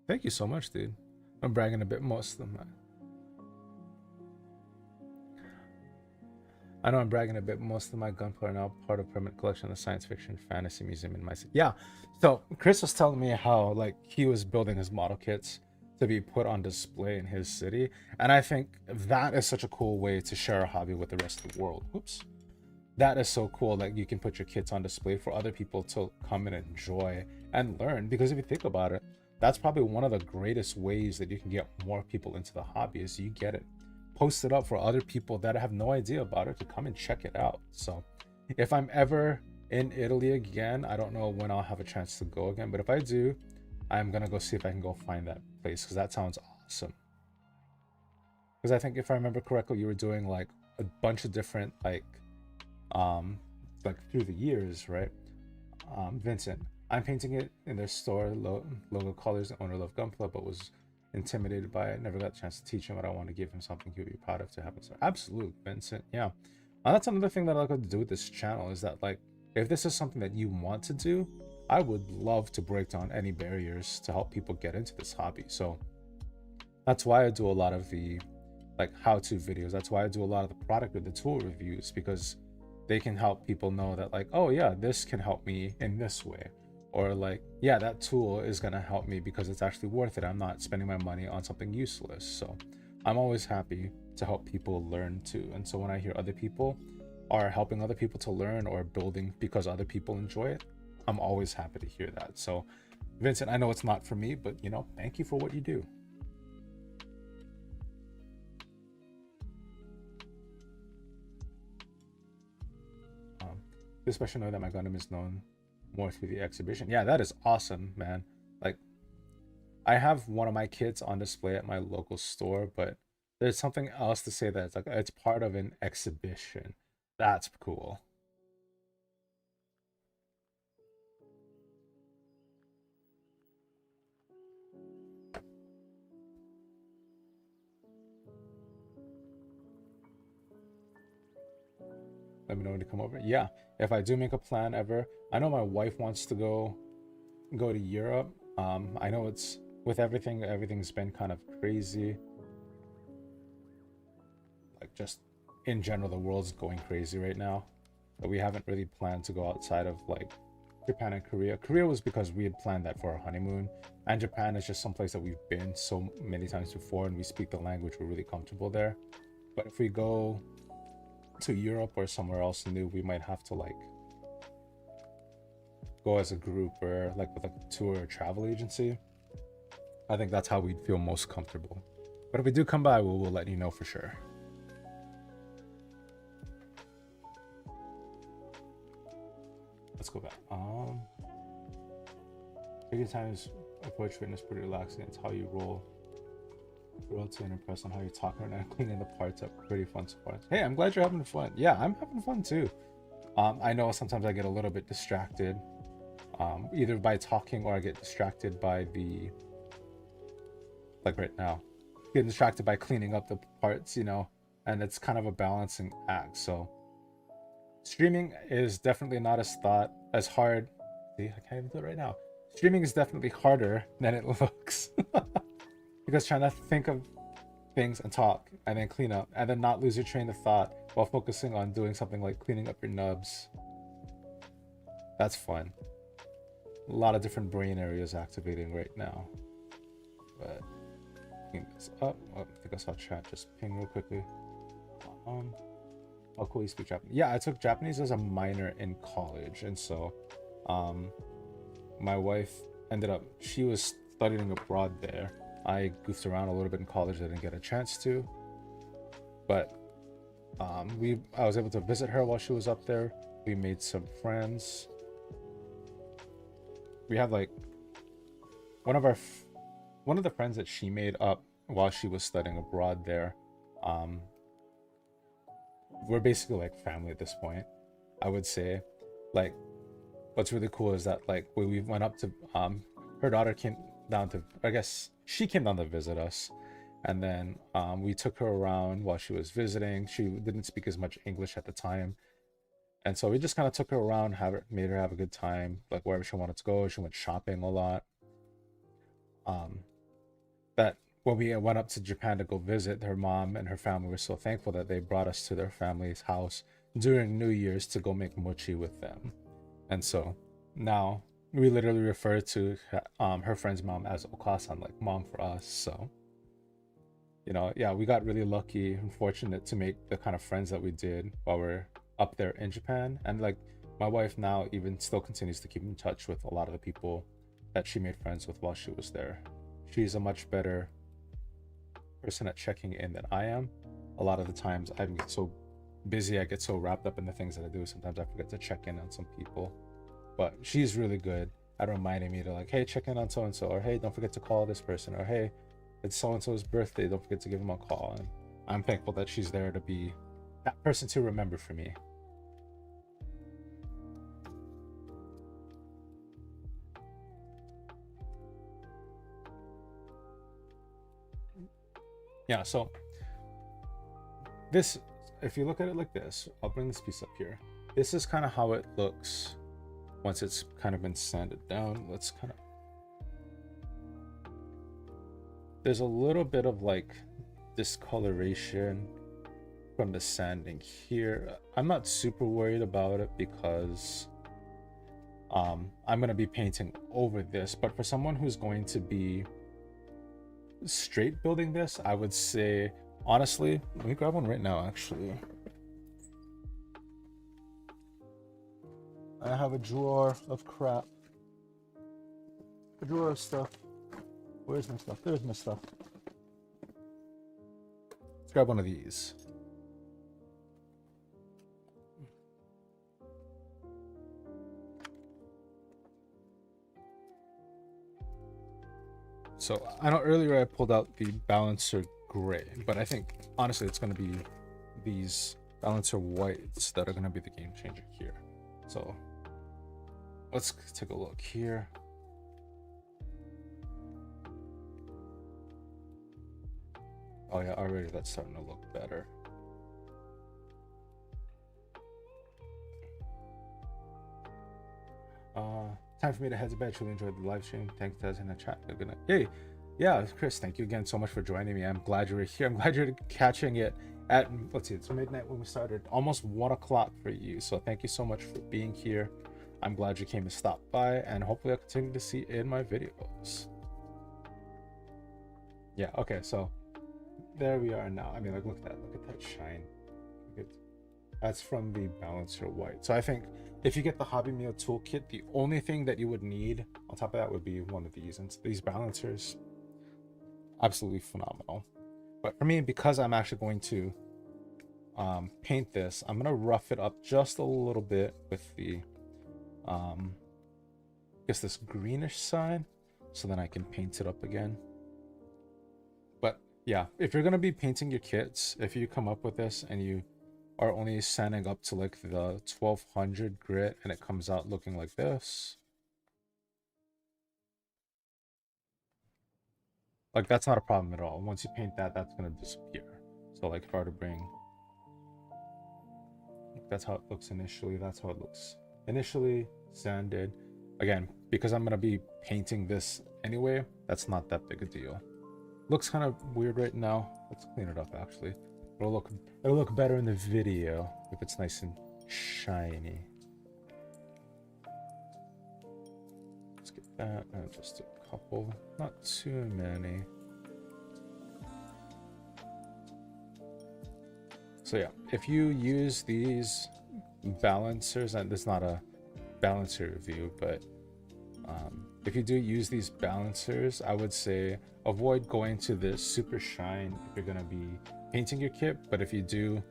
thank you so much, dude. I'm bragging a bit most of my I know I'm bragging a bit. Most of my gunpowder are now part of permanent collection of the Science Fiction Fantasy Museum in my city. Yeah. So Chris was telling me how like he was building his model kits to be put on display in his city, and I think that is such a cool way to share a hobby with the rest of the world. Oops. That is so cool that you can put your kits on display for other people to come and enjoy and learn. Because if you think about it, that's probably one of the greatest ways that you can get more people into the hobby is you get it post it up for other people that have no idea about it to come and check it out. So if I'm ever in Italy again, I don't know when I'll have a chance to go again, but if I do, I'm gonna go see if I can go find that place because that sounds awesome. Because I think if I remember correctly, you were doing like a bunch of different like through the years, right? Vincent, I'm painting it in their store logo colors. The owner loved Gunpla, but was intimidated by it. Never got a chance to teach him, but I want to give him something he would be proud of to happen. So absolutely, Vincent. Yeah, that's another thing that I like to do with this channel is that like if this is something that you want to do, I would love to break down any barriers to help people get into this hobby. So that's why I do a lot of the like how-to videos. That's why I do a lot of the product or the tool reviews, because they can help people know that like, oh yeah, this can help me in this way, or like, yeah, that tool is going to help me because it's actually worth it. I'm not spending my money on something useless. So I'm always happy to help people learn too. And so when I hear other people are helping other people to learn or building because other people enjoy it, I'm always happy to hear that. So Vincent, I know it's not for me, but you know, thank you for what you do. Especially know that my Gundam is known more through the exhibition. Yeah, that is awesome, man. Like, I have one of my kits on display at my local store, but there's something else to say that it's like it's part of an exhibition. That's cool. Let me know when to come over. Yeah, if I do make a plan ever, I know my wife wants to go to Europe. I know it's with everything, everything's been kind of crazy. Like just in general, the world's going crazy right now. But we haven't really planned to go outside of like Japan and Korea. Korea was because we had planned that for our honeymoon, and Japan is just someplace that we've been so many times before, and we speak the language. We're really comfortable there. But if we go to Europe or somewhere else new, we might have to like go as a group or like with a tour or travel agency. I think that's how we'd feel most comfortable. But if we do come by, we'll let you know for sure. Let's go back. Taking times approach fitness pretty relaxing. It's how you rotate and impress on how you're talking and cleaning the parts up. Pretty fun so far. Hey, I'm glad you're having fun. Yeah, I'm having fun too. I know sometimes I get a little bit distracted, either by talking or I get distracted by the, like right now, getting distracted by cleaning up the parts, you know, and it's kind of a balancing act. So streaming is definitely not as hard. See, I can't even do it right now. Streaming is definitely harder than it looks. Because trying to think of things and talk and then clean up and then not lose your train of thought while focusing on doing something like cleaning up your nubs. That's fun. A lot of different brain areas activating right now. But ping this up. Oh, I think I saw chat just ping real quickly. Oh, cool, you speak Japanese. Yeah, I took Japanese as a minor in college, and so my wife ended up, she was studying abroad there. I goofed around a little bit in college. I didn't get a chance to, but I was able to visit her while she was up there. We made some friends. We have like one of the friends that she made up while she was studying abroad there. We're basically like family at this point, I would say. Like, what's really cool is that like when we went up to her daughter came down to, I guess she came down to visit us, and then we took her around while she was visiting. She didn't speak as much English at the time, and so we just kind of took her around, made her have a good time, like wherever she wanted to go. She went shopping a lot. That when we went up to Japan to go visit, her mom and her family were so thankful that they brought us to their family's house during New Year's to go make mochi with them. And so now we literally refer to her friend's mom as Okasan, like mom for us. So, you know, yeah, we got really lucky and fortunate to make the kind of friends that we did while we're up there in Japan. And like my wife now even still continues to keep in touch with a lot of the people that she made friends with while she was there. She's a much better person at checking in than I am. A lot of the times I get so busy, I get so wrapped up in the things that I do, sometimes I forget to check in on some people. But she's really good at reminding me to like, hey, check in on so and so, or hey, don't forget to call this person, or hey, it's so and so's birthday, don't forget to give him a call. And I'm thankful that she's there to be that person to remember for me. Yeah, so this, if you look at it like this, I'll bring this piece up here. This is kind of how it looks once it's kind of been sanded down. Let's kind of, there's a little bit of like discoloration from the sanding here. I'm not super worried about it because I'm going to be painting over this, but for someone who's going to be straight building this, I would say honestly, let me grab one right now. Actually, I have a drawer of crap, a drawer of stuff. Where's my stuff? There's my stuff. Let's grab one of these. So I know earlier I pulled out the balancer gray, but I think honestly it's going to be these balancer whites that are going to be the game changer here. So let's take a look here. Oh yeah, already that's starting to look better. Time for me to head to bed. Truly enjoyed the live stream. Thanks, guys, in the chat. Good night. Hey, yeah, Chris, thank you again so much for joining me. I'm glad you were here. I'm glad you're catching it at, let's see, it's midnight when we started, almost 1 o'clock for you. So thank you so much for being here. I'm glad you came to stop by, and hopefully I'll continue to see in my videos. Yeah, okay, so there we are now. I mean, like, look at that shine. That's from the balancer white. So I think if you get the Hobby Mio Tool Kit, the only thing that you would need on top of that would be one of these. And these balancers, absolutely phenomenal. But for me, because I'm actually going to paint this, I'm gonna rough it up just a little bit with the I guess this greenish side, so then I can paint it up again. But yeah, if you're gonna be painting your kits, if you come up with this and you are only sanding up to like the 1200 grit and it comes out looking like this, like that's not a problem at all. Once you paint that, that's gonna disappear. So like if I were to bring, that's how it looks initially, that's how it looks initially sanded. Again, because I'm gonna be painting this anyway, that's not that big a deal. Looks kind of weird right now. Let's clean it up actually. It'll look better in the video if it's nice and shiny. Let's get that, and just a couple, not too many. So yeah, if you use these balancers, and this is not a balancer review, but if you do use these balancers, I would say avoid going to this super shine if you're gonna be painting your kit. But if you do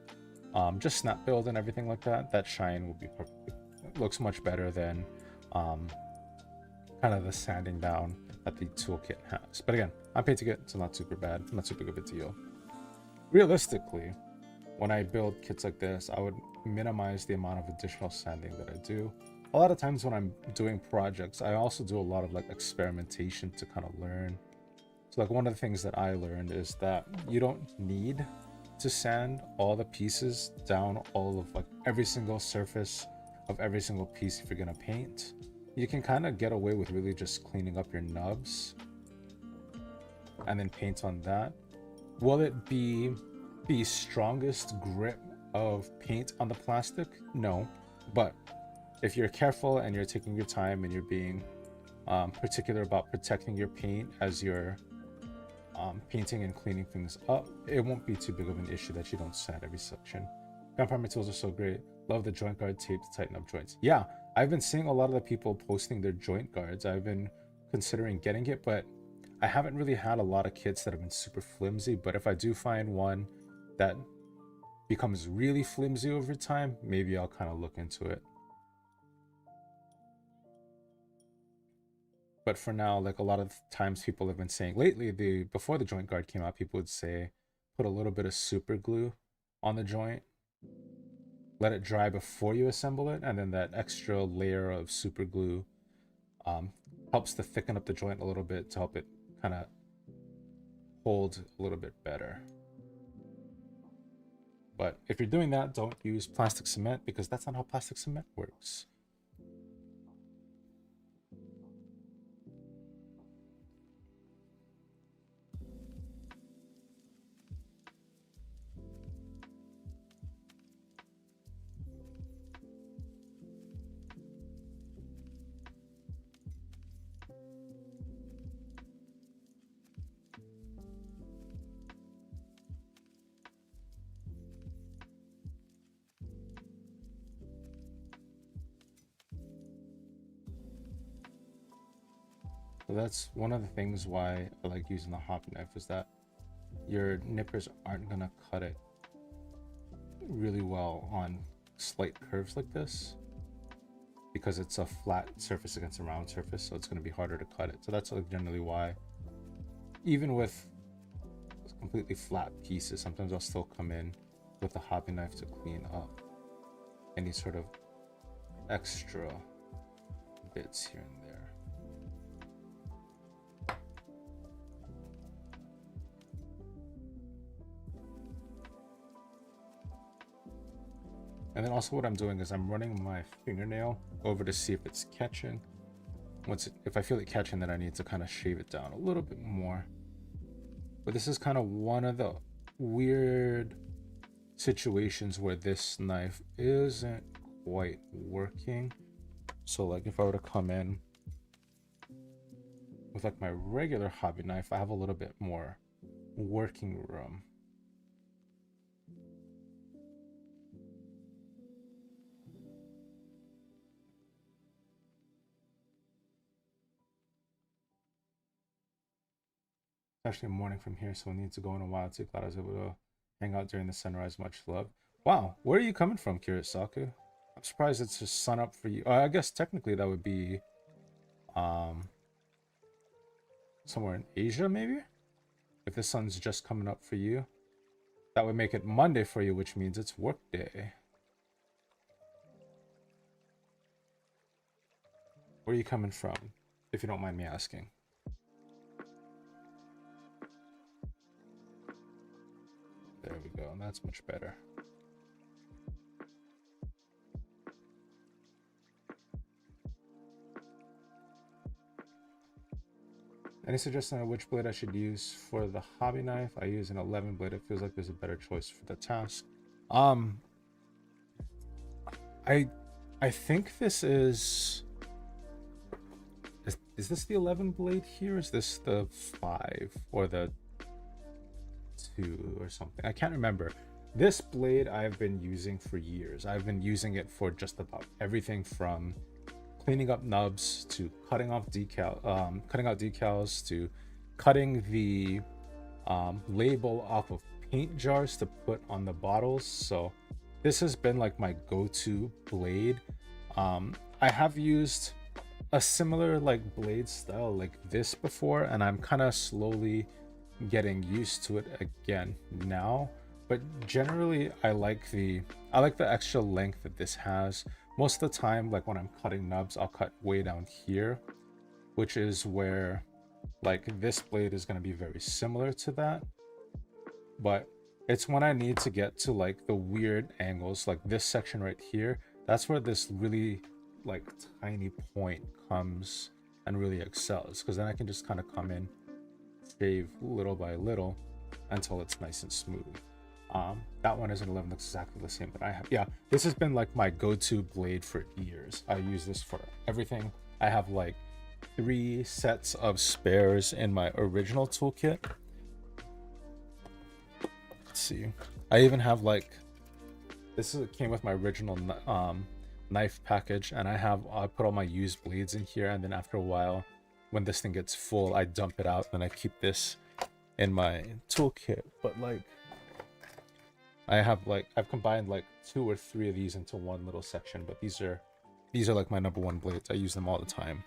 just snap build and everything like that, that shine will be perfect. It looks much better than kind of the sanding down that the toolkit has. But again, I'm painting it, so not super bad, not super big of a deal. Realistically, when I build kits like this, I would minimize the amount of additional sanding that I do. A lot of times when I'm doing projects, I also do a lot of like experimentation to kind of learn. So like one of the things that I learned is that you don't need to sand all the pieces down all of like every single surface of every single piece if you're gonna paint. You can kind of get away with really just cleaning up your nubs and then paint on that. Will it be the strongest grip of paint on the plastic? No, but if you're careful and you're taking your time and you're being particular about protecting your paint as you're painting and cleaning things up, it won't be too big of an issue that you don't sand every section. Gunpowder tools are so great. Love the joint guard tape to tighten up joints. Yeah, I've been seeing a lot of the people posting their joint guards. I've been considering getting it, but I haven't really had a lot of kits that have been super flimsy. But if I do find one that becomes really flimsy over time, maybe I'll kind of look into it. But for now, like a lot of times people have been saying lately, before the joint guard came out, people would say put a little bit of super glue on the joint, let it dry before you assemble it, and then that extra layer of super glue helps to thicken up the joint a little bit to help it kind of hold a little bit better. But if you're doing that, don't use plastic cement because that's not how plastic cement works. So that's one of the things why I like using the hobby knife, is that your nippers aren't gonna cut it really well on slight curves like this because it's a flat surface against a round surface, so it's going to be harder to cut it. So that's like generally why even with completely flat pieces, sometimes I'll still come in with a hobby knife to clean up any sort of extra bits here and there. And then also what I'm doing is I'm running my fingernail over to see if it's catching. If I feel it catching, then I need to kind of shave it down a little bit more. But this is kind of one of the weird situations where this knife isn't quite working. So like if I were to come in with like my regular hobby knife, I have a little bit more working room. Actually morning from here, so I need to go in a while too. Glad I was able to hang out during the sunrise. Much love. Wow, where are you coming from, Zaku? I'm surprised it's just sun up for you. I guess technically that would be somewhere in Asia, maybe? If the sun's just coming up for you. That would make it Monday for you, which means it's work day. Where are you coming from, if you don't mind me asking? There we go, that's much better. Any suggestion on which blade I should use for the hobby knife? I use an 11 blade. It feels like there's a better choice for the task. I think this is this the 11 blade here? Is this the 5 or the 2 or something? I can't remember. This blade I've been using for years. I've been using it for just about everything from cleaning up nubs to cutting out decals to cutting the label off of paint jars to put on the bottles. So this has been like my go-to blade. I have used a similar like blade style like this before, and I'm kind of slowly getting used to it again now. But generally I like the extra length that this has. Most of the time, like when I'm cutting nubs, I'll cut way down here, which is where like this blade is going to be very similar to that. But it's when I need to get to like the weird angles, like this section right here, that's where this really like tiny point comes and really excels, because then I can just kind of come in, shave little by little until it's nice and smooth. That one is an 11, looks exactly the same that I have. Yeah, this has been like my go-to blade for years. I use this for everything. I have like 3 sets of spares in my original toolkit. Let's see. I even have like, came with my original knife package, and I put all my used blades in here, and then after a while, when this thing gets full, I dump it out and I keep this in my toolkit. But like, I've combined like 2 or 3 of these into one little section, but these are like my number 1 blades. I use them all the time.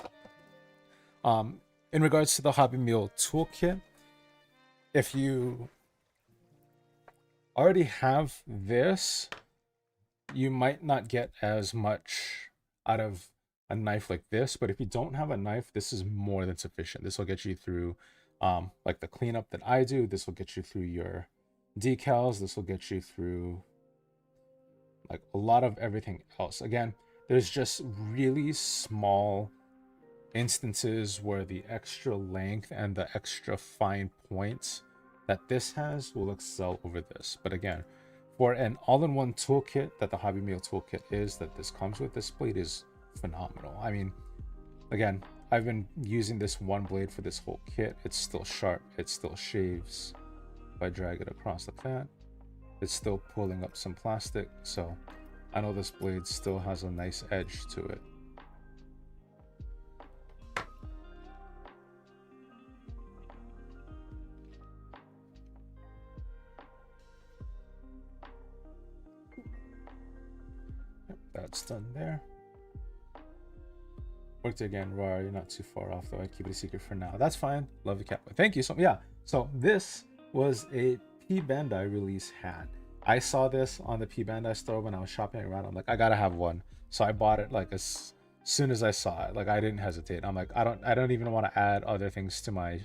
In regards to the Hobby Mio Tool Kit, if you already have this, you might not get as much out of a knife like this, but if you don't have a knife, this is more than sufficient. This will get you through like the cleanup that I do. This will get you through your decals. This will get you through like a lot of everything else. Again, there's just really small instances where the extra length and the extra fine points that this has will excel over this. But again, for an all-in-one toolkit that the Hobby Mio Toolkit is, that this comes with, this blade is phenomenal. I mean, again, I've been using this one blade for this whole kit. It's still sharp. It still shaves. If I drag it across the pad, it's still pulling up some plastic. So I know this blade still has a nice edge to it. That's done there. Worked again, Rar. You're not too far off though. I keep it a secret for now. That's fine. Love the cat. Thank you. So yeah. So this was a P Bandai release hat. I saw this on the P Bandai store when I was shopping around. I'm like, I gotta have one. So I bought it like as soon as I saw it. Like I didn't hesitate. I'm like, I don't even want to add other things to my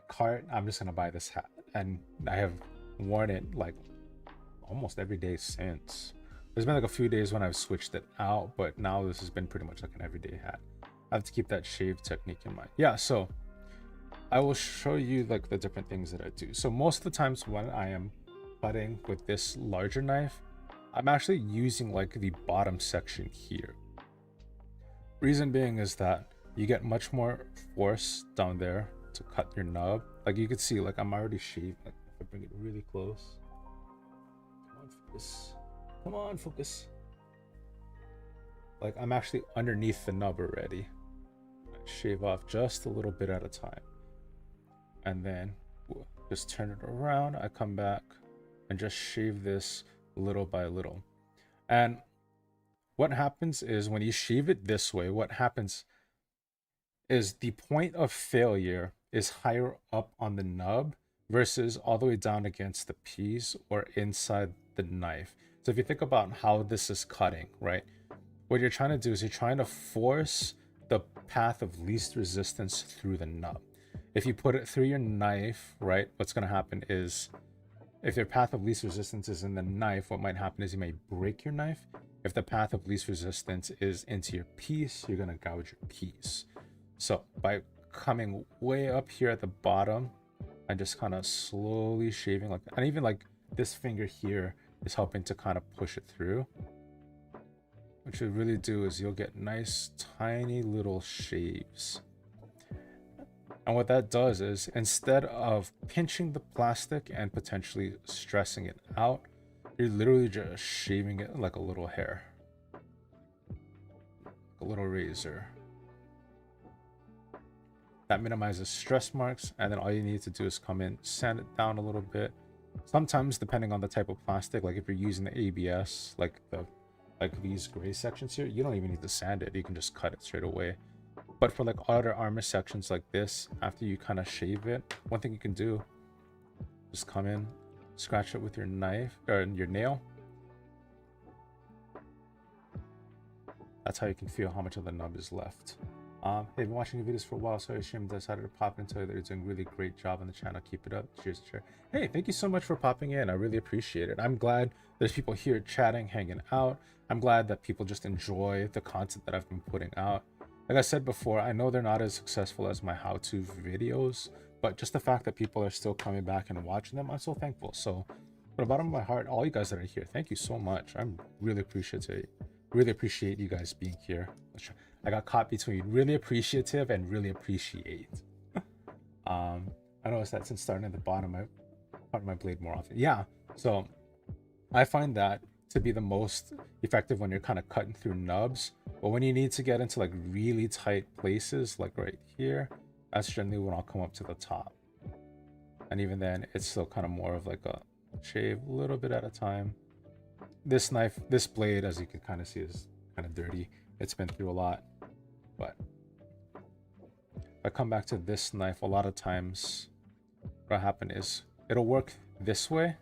cart. I'm just gonna buy this hat, and I have worn it like almost every day since. There's been like a few days when I've switched it out, but now this has been pretty much like an everyday hat. I have to keep that shave technique in mind. Yeah, so I will show you like the different things that I do. So most of the times when I am cutting with this larger knife, I'm actually using like the bottom section here. Reason being is that you get much more force down there to cut your nub. Like you can see, like I'm already shaved. Like if I bring it really close. Come on, focus. Come on, focus. Like I'm actually underneath the nub already. I shave off just a little bit at a time. And then just turn it around. I come back and just shave this little by little. And what happens is when you shave it this way, what happens is the point of failure is higher up on the nub versus all the way down against the piece or inside the knife. So if you think about how this is cutting, right? What you're trying to do is you're trying to force the path of least resistance through the nub. If you put it through your knife, right, what's going to happen is if your path of least resistance is in the knife, what might happen is you may break your knife. If the path of least resistance is into your piece, you're going to gouge your piece. So by coming way up here at the bottom, I'm just kind of slowly shaving, like, and even like this finger here is helping to kind of push it through. What you really do is you'll get nice tiny little shaves. And what that does is instead of pinching the plastic and potentially stressing it out, you're literally just shaving it like a little hair, a little razor. That minimizes stress marks, and then all you need to do is come in, sand it down a little bit. Sometimes, depending on the type of plastic, like if you're using the ABS, like these gray sections here, you don't even need to sand it. You can just cut it straight away. But for like other armor sections like this, after you kind of shave it, one thing you can do, just come in, scratch it with your knife or your nail. That's how you can feel how much of the nub is left. Hey, been watching your videos for a while, so I assumed I decided to pop in and tell you that you're doing a really great job on the channel. Keep it up. Cheers, cheers. Hey, thank you so much for popping in. I really appreciate it. I'm glad there's people here chatting, hanging out. I'm glad that people just enjoy the content that I've been putting out. Like I said before, I know they're not as successful as my how-to videos, but just the fact that people are still coming back and watching them, I'm so thankful. So from the bottom of my heart, all you guys that are here, thank you so much. I'm really appreciative. Really appreciate you guys being here. I got caught between really appreciative and really appreciate. I noticed that since starting at the bottom, I cut my blade more often. Yeah, so I find that to be the most effective when you're kind of cutting through nubs. But when you need to get into like really tight places, like right here, that's generally when I'll come up to the top. And even then, it's still kind of more of like a shave a little bit at a time. This knife, this blade, as you can kind of see, is kind of dirty. It's been through a lot. But if I come back to this knife, a lot of times what'll happen is it'll work this way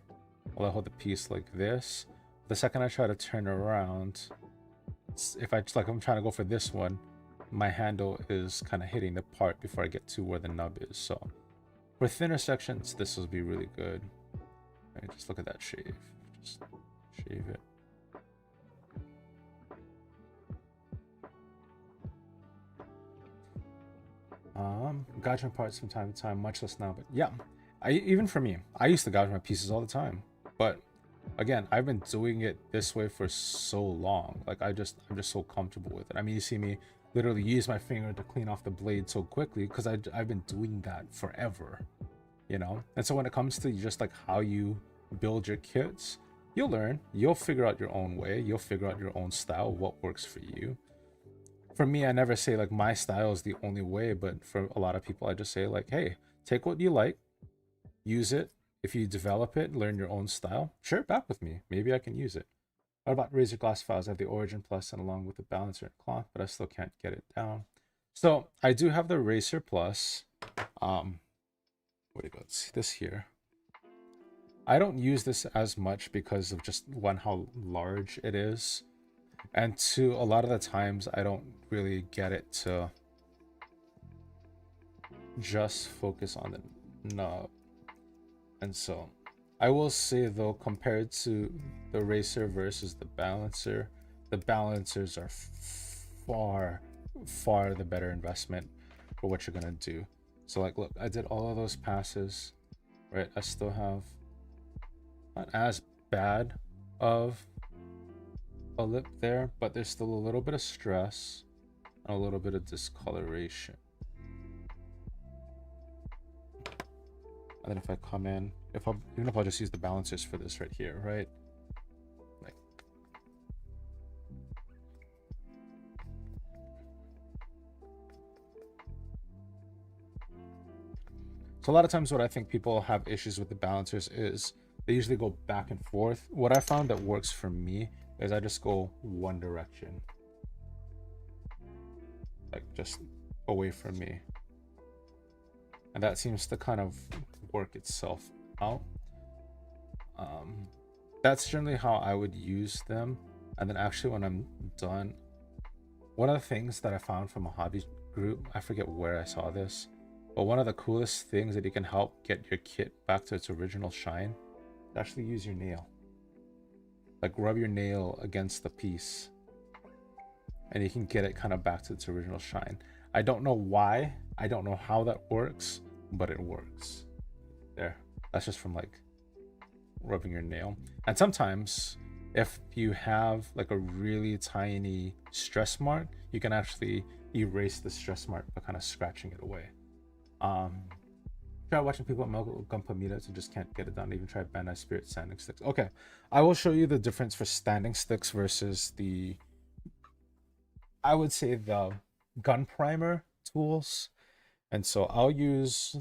while I hold the piece like this. The second I try to turn around, if I just like I'm trying to go for this one, my handle is kind of hitting the part before I get to where the nub is. So for thinner sections, this will be really good. Right, just look at that shave. Just shave it. Gouge my parts from time to time, much less now, but yeah, even for me, I used to gouge my pieces all the time, but again, I've been doing it this way for so long. Like I'm just so comfortable with it. I mean, you see me literally use my finger to clean off the blade so quickly because I've been doing that forever, you know. And so when it comes to just like how you build your kits, you'll learn, you'll figure out your own way, you'll figure out your own style, what works for you. For me, I never say like my style is the only way, but for a lot of people, I just say like, hey, take what you like, use it. If you develop it, learn your own style, share it back with me. Maybe I can use it. What about razor glass files? I have the origin plus and along with the balancer and cloth, but I still can't get it down. So I do have the Racer Plus. Where do you go? Let's see this here. I don't use this as much because of just one, how large it is. And two, a lot of the times I don't really get it to just focus on the knob. And so I will say though, compared to the Racer versus the balancers are far the better investment for what you're gonna do. So like, look, I did all of those passes, right? I still have not as bad of a lip there, but there's still a little bit of stress and a little bit of discoloration. And then if I come in, even if I'll just use the balancers for this right here, right? Like, so a lot of times what I think people have issues with the balancers is they usually go back and forth. What I found that works for me is I just go one direction. Like just away from me. And that seems to kind of work itself out. That's generally how I would use them. And then actually when I'm done, one of the things that I found from a hobby group, I forget where I saw this, but one of the coolest things that you can help get your kit back to its original shine is actually use your nail. Like rub your nail against the piece and you can get it kind of back to its original shine. I don't know why, I don't know how that works, but it works. There, that's just from like rubbing your nail. And sometimes if you have like a really tiny stress mark, you can actually erase the stress mark by kind of scratching it away. Try watching people at Melgo Gumpamita to just can't get it done. Even try Bandai Spirit sanding sticks. Okay, I will show you the difference for standing sticks versus the, I would say, the gun primer tools. And so I'll use,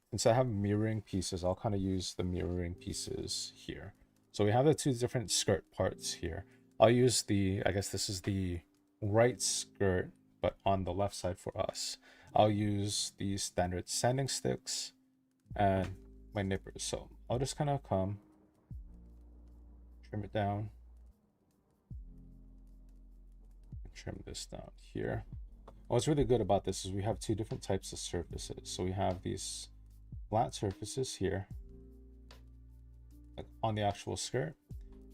since I have mirroring pieces, I'll kind of use the mirroring pieces here. So we have the two different skirt parts here. I'll use the, I guess this is the right skirt, but on the left side for us. I'll use the standard sanding sticks and my nippers. So I'll just kind of come, trim it down, trim this down here. What's really good about this is we have two different types of surfaces. So we have these flat surfaces here, like on the actual skirt,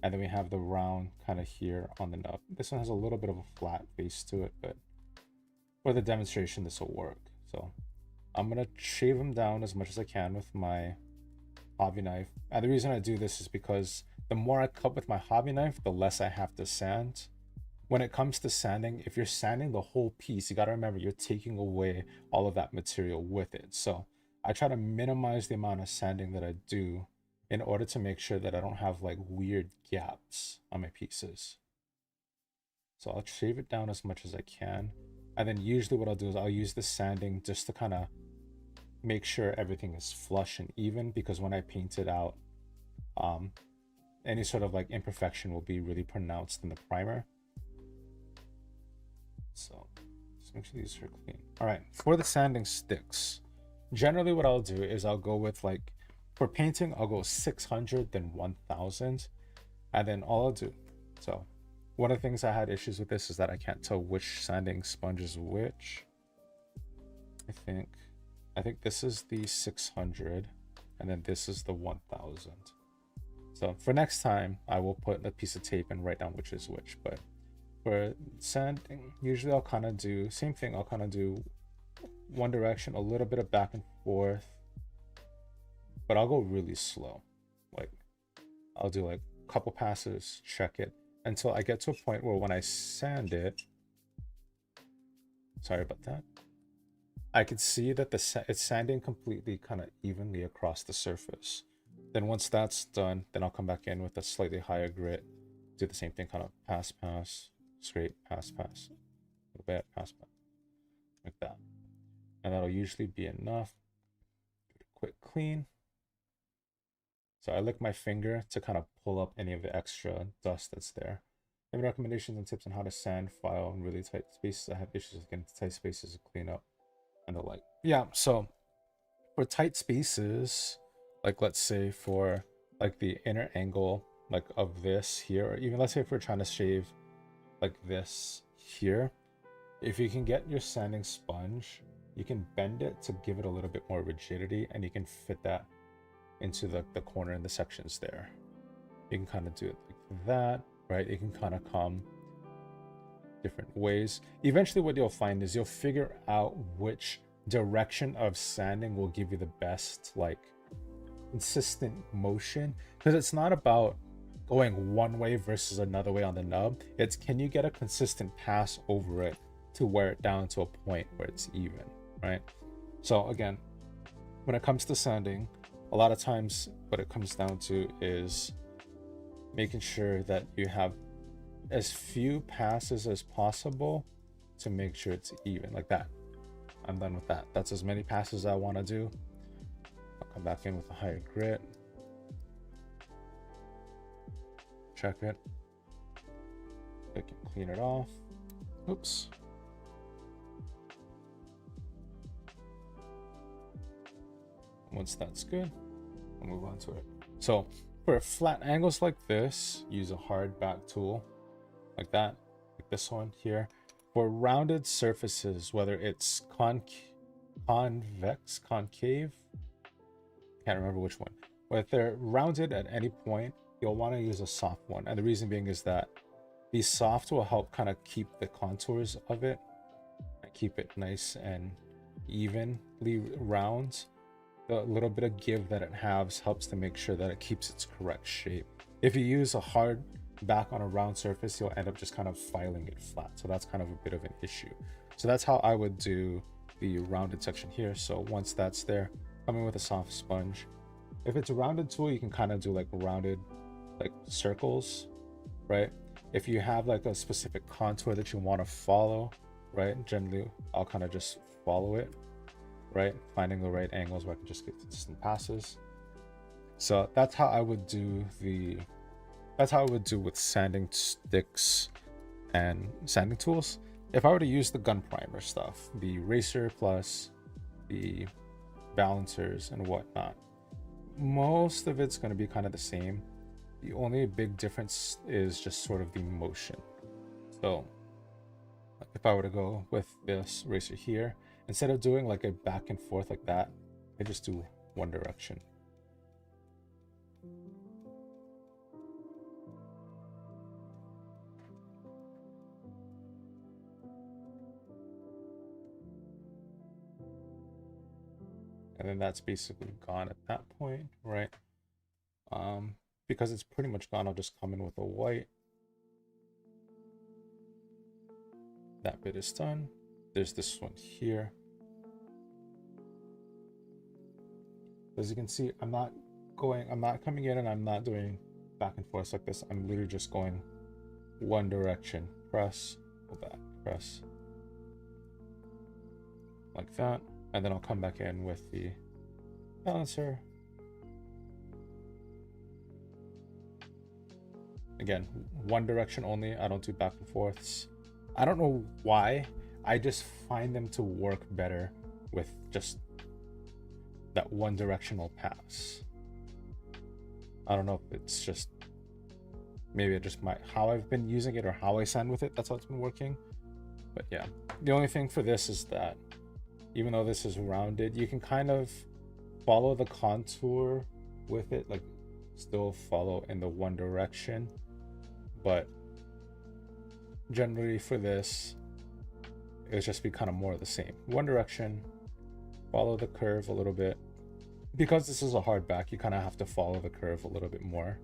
and then we have the round kind of here on the nub. This one has a little bit of a flat face to it, but for the demonstration, this will work. So I'm gonna shave them down as much as I can with my hobby knife. And the reason I do this is because the more I cut with my hobby knife, the less I have to sand. When it comes to sanding, if you're sanding the whole piece, you got to remember you're taking away all of that material with it. So I try to minimize the amount of sanding that I do in order to make sure that I don't have like weird gaps on my pieces. So I'll shave it down as much as I can. And then usually what I'll do is I'll use the sanding just to kind of make sure everything is flush and even, because when I paint it out, any sort of like imperfection will be really pronounced in the primer. So just make sure these are clean. All right, for the sanding sticks, generally what I'll do is I'll go with, like, for painting, I'll go 600, then 1000, and then all I'll do. So one of the things I had issues with this is that I can't tell which sanding sponge is which. I think this is the 600, and then this is the 1000. So for next time, I will put a piece of tape and write down which is which. But for sanding, usually I'll kind of do same thing. I'll kind of do one direction, a little bit of back and forth, but I'll go really slow. Like I'll do like a couple passes, check it until I get to a point where when I sand it, sorry about that, I can see that it's sanding completely kind of evenly across the surface. Then once that's done, then I'll come back in with a slightly higher grit, do the same thing, kind of pass, pass, straight, pass, pass, a little bit, pass, pass, like that. And that'll usually be enough. Give it a quick clean. So I lick my finger to kind of pull up any of the extra dust that's there. Any recommendations and tips on how to sand, file, in really tight spaces? I have issues with getting tight spaces to clean up and the like. Yeah, so for tight spaces, like let's say for like the inner angle like of this here, or even let's say if we're trying to shave like this here, if you can get your sanding sponge, you can bend it to give it a little bit more rigidity, and you can fit that into the corner and the sections there. You can kind of do it like that, right? It can kind of come different ways. Eventually what you'll find is you'll figure out which direction of sanding will give you the best like consistent motion, because it's not about going one way versus another way on the nub. It's can you get a consistent pass over it to wear it down to a point where it's even, right? So again, when it comes to sanding, a lot of times what it comes down to is making sure that you have as few passes as possible to make sure it's even like that. I'm done with that. That's as many passes I want to do. I'll come back in with a higher grit. Check it. I can clean it off. Oops. Once that's good, I'll move on to it. So for flat angles like this, use a hard back tool like that, like this one here. For rounded surfaces, whether it's convex, concave, can't remember which one, but if they're rounded at any point, you'll want to use a soft one. And the reason being is that the soft will help kind of keep the contours of it and keep it nice and evenly round. The little bit of give that it has helps to make sure that it keeps its correct shape. If you use a hard back on a round surface, you'll end up just kind of filing it flat. So that's kind of a bit of an issue. So that's how I would do the rounded section here. So once that's there, come in with a soft sponge. If it's a rounded tool, you can kind of do like rounded like circles, right? If you have like a specific contour that you want to follow, right? Generally, I'll kind of just follow it, right? Finding the right angles where I can just get consistent passes. So that's how I would do with sanding sticks and sanding tools. If I were to use the gun primer stuff, the eraser plus the balancers and whatnot, most of it's going to be kind of the same. The only big difference is just sort of the motion. So if I were to go with this eraser here, instead of doing like a back and forth like that, I just do one direction. And then that's basically gone at that point, right? Because it's pretty much gone, I'll just come in with a white. That bit is done. There's this one here. As you can see, I'm not coming in and I'm not doing back and forth like this. I'm literally just going one direction. Press, go back, press. Like that. And then I'll come back in with the balancer. Again, one direction only. I don't do back and forths. I don't know why. I just find them to work better with just that one directional pass. I don't know if it's just maybe it just how I've been using it or how I sand with it. That's how it's been working. But yeah, the only thing for this is that even though this is rounded, you can kind of follow the contour with it, like still follow in the one direction. But generally for this, it'll just be kind of more of the same. One direction, follow the curve a little bit. Because this is a hard back, you kind of have to follow the curve a little bit more.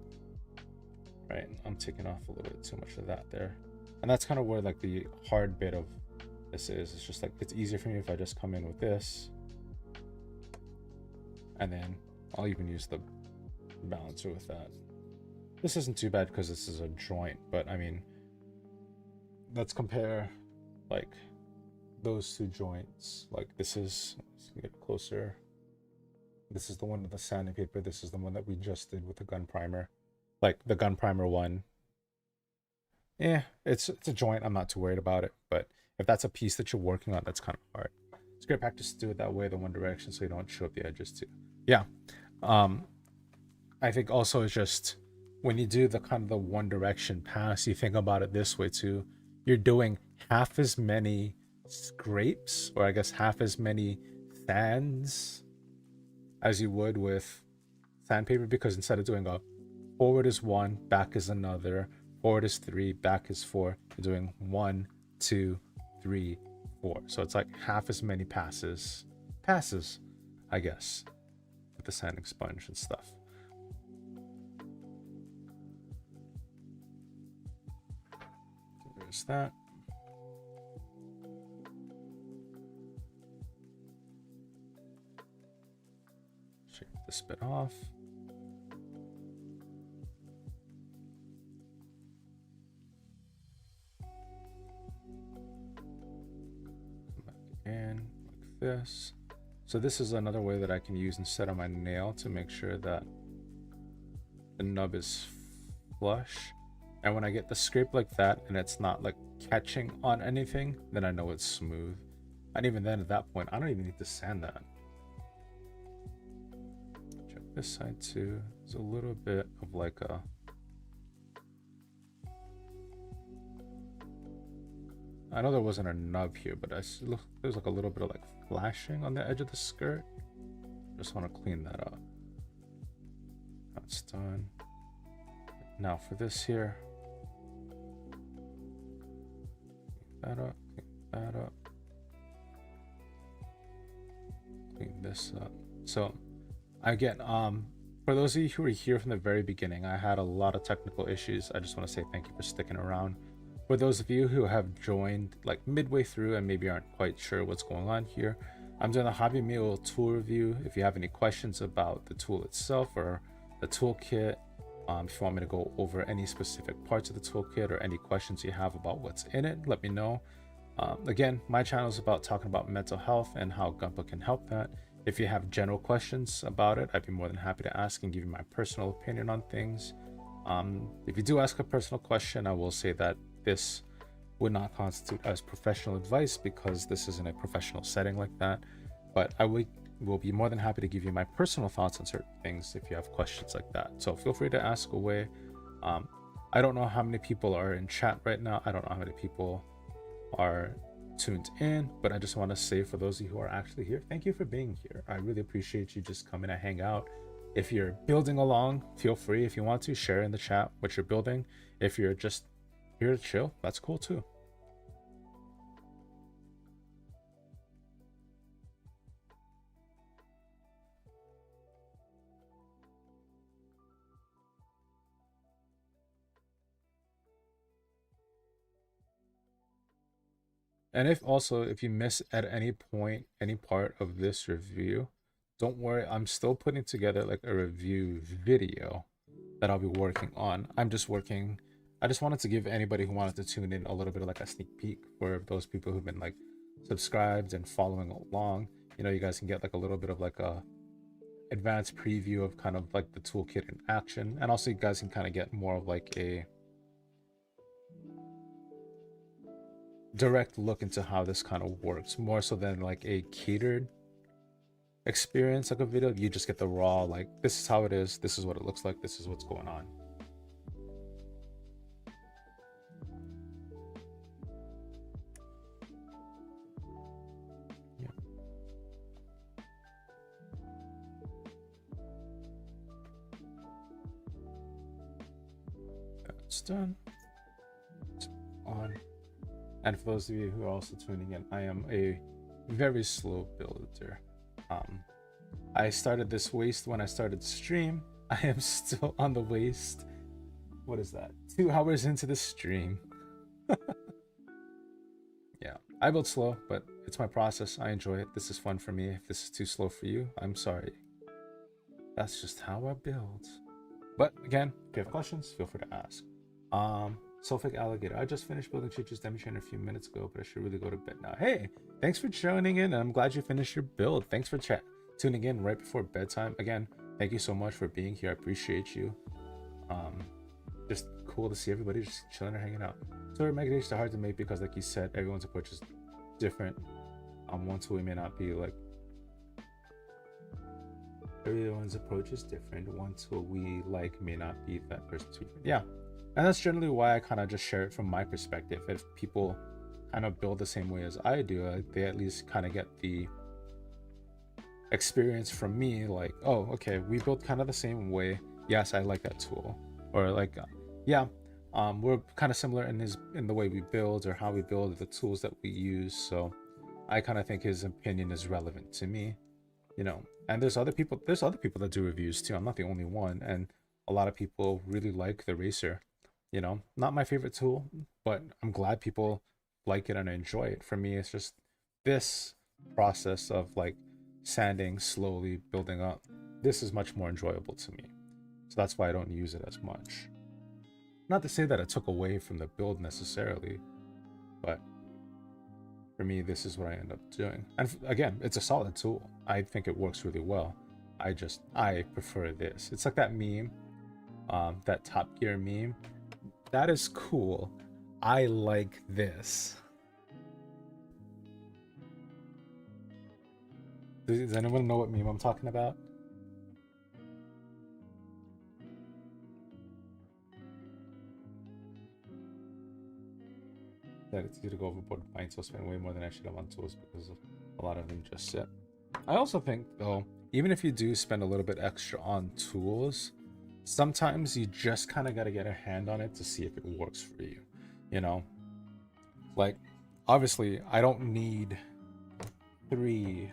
Right, I'm taking off a little bit too much of that there. And that's kind of where like the hard bit of this is. It's just like, it's easier for me if I just come in with this. And then I'll even use the balancer with that. This isn't too bad because this is a joint, but I mean, let's compare like those two joints. Like this is, let's get closer. This is the one with the sanding paper. This is the one that we just did with the gun primer. Like the gun primer one, it's a joint. I'm not too worried about it. But if that's a piece that you're working on, that's kind of hard. It's great practice to do it that way, the one direction, so you don't show up the edges too. Yeah. Um, I think also it's just when you do the kind of the one direction pass, you think about it this way too. You're doing half as many scrapes, or I guess half as many sands as you would with sandpaper, because instead of doing a forward is one, back is another, forward is three, back is four, you're doing 1, 2, 3, 4. So it's like half as many passes, I guess, with the sanding sponge and stuff. There's that. Shake this bit off. Come back in like this. So this is another way that I can use instead of my nail to make sure that the nub is flush. And when I get the scrape like that and it's not like catching on anything, then I know it's smooth. And even then, at that point, I don't even need to sand that. Check this side too. There's a little bit of like a... I know there wasn't a nub here, but there's like a little bit of like flashing on the edge of the skirt. Just want to clean that up. That's done. Now for this here. Clean that up, clean that up. Clean this up. So again, for those of you who were here from the very beginning, I had a lot of technical issues. I just want to say thank you for sticking around. For those of you who have joined like midway through and maybe aren't quite sure what's going on here, I'm doing a Hobby Mio tool review. If you have any questions about the tool itself or the toolkit, if you want me to go over any specific parts of the toolkit or any questions you have about what's in it, let me know. Again, my channel is about talking about mental health and how Gunpla can help that. If you have general questions about it, I'd be more than happy to ask and give you my personal opinion on things. If you do ask a personal question, I will say that this would not constitute as professional advice because this isn't a professional setting like that. But I will be more than happy to give you my personal thoughts on certain things if you have questions like that. So feel free to ask away. I don't know how many people are in chat right now. I don't know how many people are tuned in, but I just want to say for those of you who are actually here, thank you for being here. I really appreciate you just coming to hang out. If you're building along, feel free, if you want to, share in the chat what you're building. If you're just here to chill, that's cool too. And if you miss at any point any part of this review, don't worry, I'm still putting together like a review video that I'll be working on. I just wanted to give anybody who wanted to tune in a little bit of like a sneak peek for those people who've been like subscribed and following along. You know, you guys can get like a little bit of like a advanced preview of kind of like the toolkit in action, and also you guys can kind of get more of like a direct look into how this kind of works, more so than like a catered experience like a video. You just get the raw, like, this is how it is, this is what it looks like, this is what's going on. Yeah. That's done. It's on. And for those of you who are also tuning in, I am a very slow builder. I started this waist when I started the stream. I am still on the waist. What is that? 2 hours into the stream. Yeah, I build slow, but it's my process. I enjoy it. This is fun for me. If this is too slow for you, I'm sorry. That's just how I build. But again, if you have questions, feel free to ask. Sulfuric Alligator. I just finished building Chichi's demonstrator a few minutes ago, but I should really go to bed now. Hey, thanks for joining in, and I'm glad you finished your build. Thanks for tuning in right before bedtime. Again, thank you so much for being here. I appreciate you. Just cool to see everybody just chilling or hanging out. So magnates are hard to make because, like you said, everyone's approach is different. One tool may not be like everyone's approach is different. One tool we like may not be that person's favorite. Yeah, and that's generally why I kind of just share it from my perspective. If people kind of build the same way as I do, they at least kind of get the experience from me, like, oh, okay, we built kind of the same way. Yes, I like that tool. Or like, yeah, we're kind of similar in the way we build or how we build, the tools that we use. So I kind of think his opinion is relevant to me, you know. And there's other people that do reviews too. I'm not the only one, and a lot of people really like the Racer. You know, not my favorite tool, but I'm glad people like it and enjoy it. For me, it's just this process of like sanding, slowly building up. This is much more enjoyable to me. So that's why I don't use it as much. Not to say that it took away from the build necessarily, but for me, this is what I end up doing. And again, it's a solid tool. I think it works really well. I prefer this. It's like that meme, that Top Gear meme. That is cool. I like this. Does anyone know what meme I'm talking about? That it's easy to go overboard with buying tools, spend way more than I should have on tools because of a lot of them just sit. I also think though, even if you do spend a little bit extra on tools, sometimes you just kind of got to get a hand on it to see if it works for you. You know, like obviously I don't need 3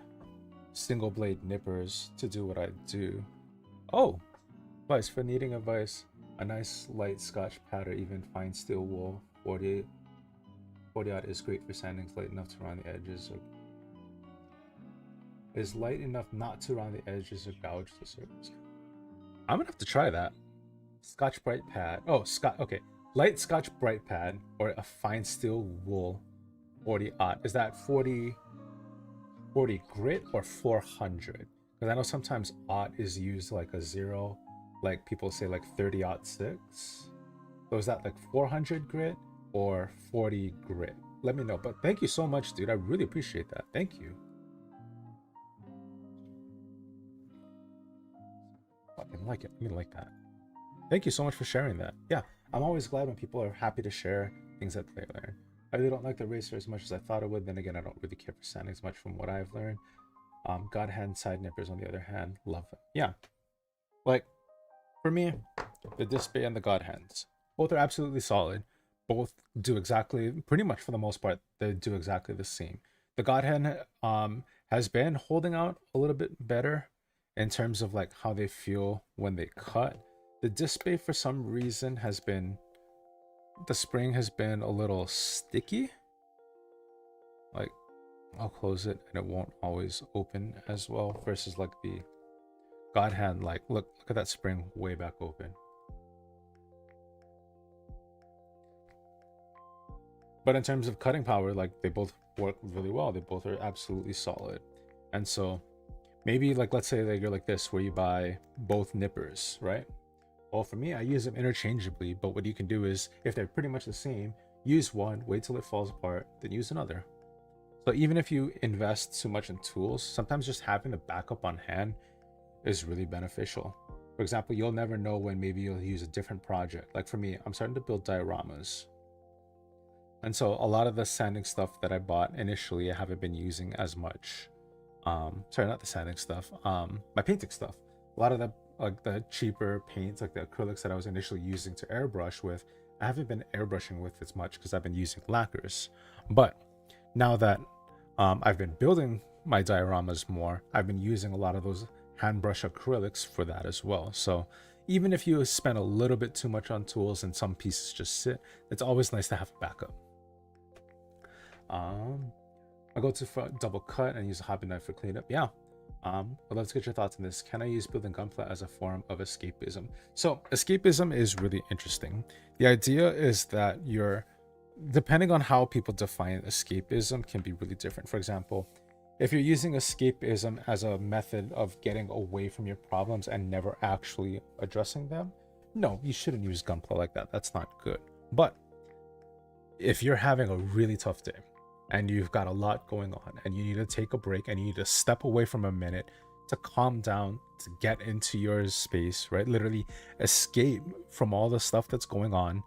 single blade nippers to do what I do. Oh, advice for needing advice: a nice light Scotch pad or even fine steel wool 40 aught is great for sanding. It's light enough to round the edges or is light enough not to round the edges or gouge the surface. I'm gonna have to try that. Scotch Brite pad. Oh, okay. Light Scotch Brite pad or a fine steel wool 40 aught. Is that 40 grit or 400? Because I know sometimes aught is used like a 0, like people say like 30-06. So is that like 400 grit or 40 grit? Let me know. But thank you so much, dude. I really appreciate that. Thank you. Fucking like it. I mean, like that. Thank you so much for sharing that. Yeah, I'm always glad when people are happy to share things that they learn. I really don't like the Racer as much as I thought I would. Then again, I don't really care for sanding as much from what I've learned. God hand side nippers, on the other hand, love them. Yeah, like for me, the disc bay and the God hands, both are absolutely solid. Both do exactly, pretty much for the most part, they do exactly the same. The God hand has been holding out a little bit better in terms of like how they feel when they cut. The disc bay, for some reason, has been, the spring has been a little sticky. Like, I'll close it and it won't always open as well versus like the God hand. Like, look at that spring way back open. But in terms of cutting power, like they both work really well. They both are absolutely solid. And so maybe like, let's say that you're like this, where you buy both nippers, right? Well, for me, I use them interchangeably, but what you can do is, if they're pretty much the same, use one, wait till it falls apart, then use another. So even if you invest too much in tools, sometimes just having the backup on hand is really beneficial. For example, you'll never know when maybe you'll use a different project. Like for me, I'm starting to build dioramas. And so a lot of the sanding stuff that I bought initially, I haven't been using as much. Sorry, not the sanding stuff, my painting stuff. A lot of the cheaper paints, like the acrylics that I was initially using to airbrush with, I haven't been airbrushing with as much because I've been using lacquers. But now that I've been building my dioramas more, I've been using a lot of those hand brush acrylics for that as well. So even if you spend a little bit too much on tools and some pieces just sit, it's always nice to have a backup. I go to double cut and use a hobby knife for cleanup. Yeah. I'd love to get your thoughts on this. Can I use building gunpla as a form of escapism? So escapism is really interesting. The idea is that depending on how people define escapism can be really different. For example, if you're using escapism as a method of getting away from your problems and never actually addressing them, no, you shouldn't use gunpla like that. That's not good. But if you're having a really tough day and you've got a lot going on and you need to take a break and you need to step away from a minute to calm down, to get into your space, right? Literally escape from all the stuff that's going on,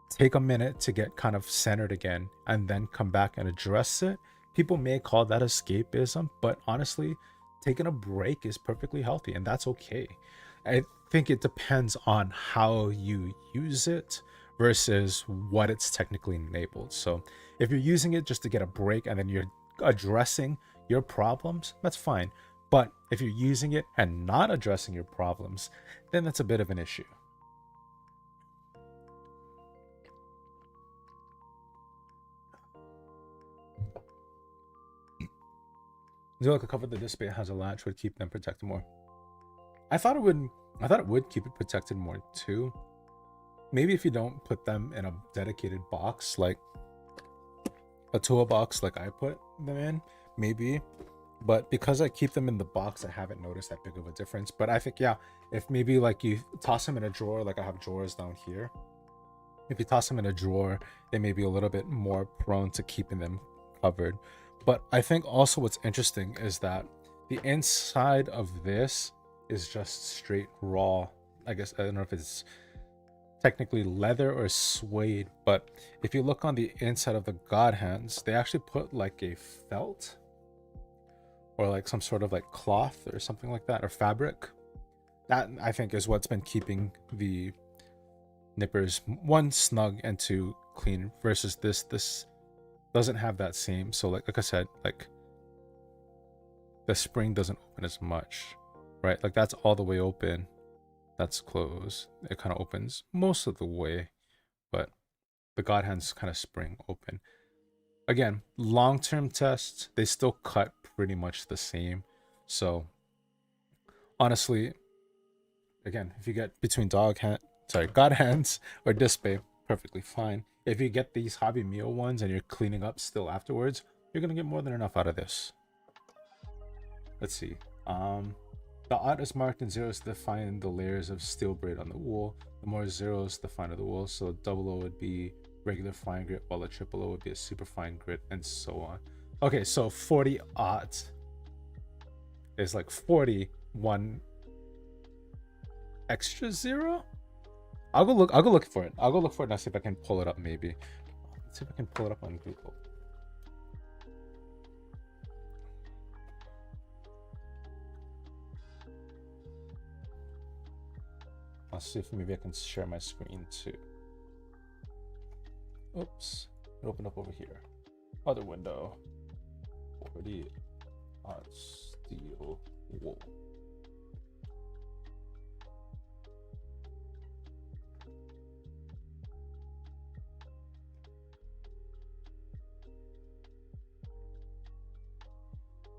take a minute to get kind of centered again, and then come back and address it. People may call that escapism, but honestly, taking a break is perfectly healthy and that's okay. I think it depends on how you use it versus what it's technically enabled. So if you're using it just to get a break and then you're addressing your problems, that's fine. But if you're using it and not addressing your problems, then that's a bit of an issue. Zillica covered the display has a latch would keep them protected more. I thought it would keep it protected more too. Maybe if you don't put them in a dedicated box, like a toolbox like I put them in, maybe. But because I keep them in the box, I haven't noticed that big of a difference. But I think, yeah, if maybe like you toss them in a drawer, like I have drawers down here. If you toss them in a drawer, they may be a little bit more prone to keeping them covered. But I think also what's interesting is that the inside of this is just straight raw. I guess, I don't know if it's technically leather or suede, but if you look on the inside of the God hands, they actually put like a felt or like some sort of like cloth or something like that, or fabric. That I think is what's been keeping the nippers, one, snug and two, clean, versus this doesn't have that same. So like I said, like the spring doesn't open as much, right? Like that's all the way open, that's closed. It kind of opens most of the way, but the God hands kind of spring open. Again, long-term tests, they still cut pretty much the same. So honestly, again, if you get between God hands or display, perfectly fine. If you get these Hobby Mio ones and you're cleaning up still afterwards, you're gonna get more than enough out of this. Let's see. The odd is marked in zeros to define the layers of steel braid on the wool. The more zeros, the finer the wool. So double O would be regular fine grit, while a triple O would be a super fine grit, and so on. Okay, so 40 odd is like 41 extra zero. I'll go look for it. I'll go look for it and I'll see if I can pull it up maybe. Let's see if I can pull it up on Google. I'll see if maybe I can share my screen too. Oops, it opened up over here. Other window. 40 odd steel wool.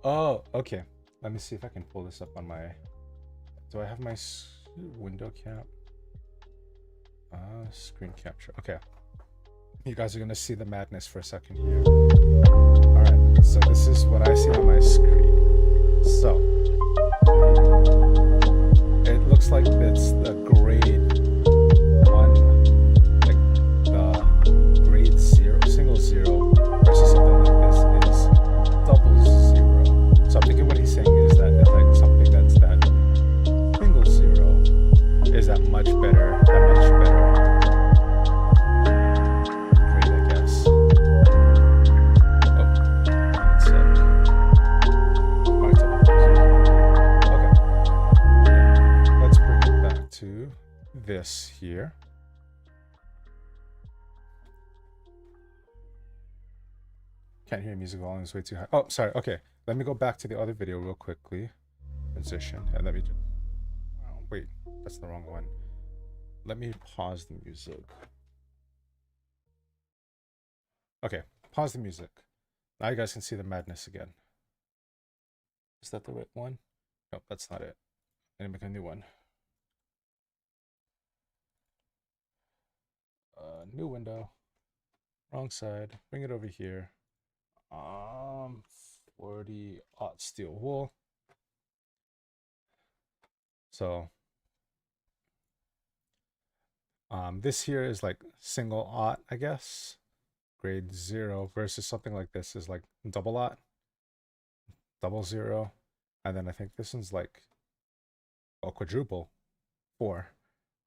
Oh, okay. Let me see if I can pull this up on my... Do I have my window cap? Screen capture. Okay. You guys are going to see the madness for a second here. Alright, so this is what I see on my screen. So, it looks like it's the grade 1, like the grade 0, single 0, versus something like this is double 0. So I'm thinking what he's saying is that it's like something that's that single 0 is that much better, grade, I guess. Oh, one sec. Marked up 0. Okay. Let's bring it back to this here. Can't hear music volume is way too high. Oh, sorry. Okay, let me go back to the other video real quickly. Transition, and let me just... Oh, wait, that's the wrong one. Let me pause the music. Okay, pause the music. Now you guys can see the madness again. Is that the right one? No, that's not it. I'm gonna make a new one. New window. Wrong side. Bring it over here. 40 aught steel wool. So This here is like single aught, I guess. Grade 0 versus something like this is like double aught, double 0. And then I think this one's like, well, quadruple 4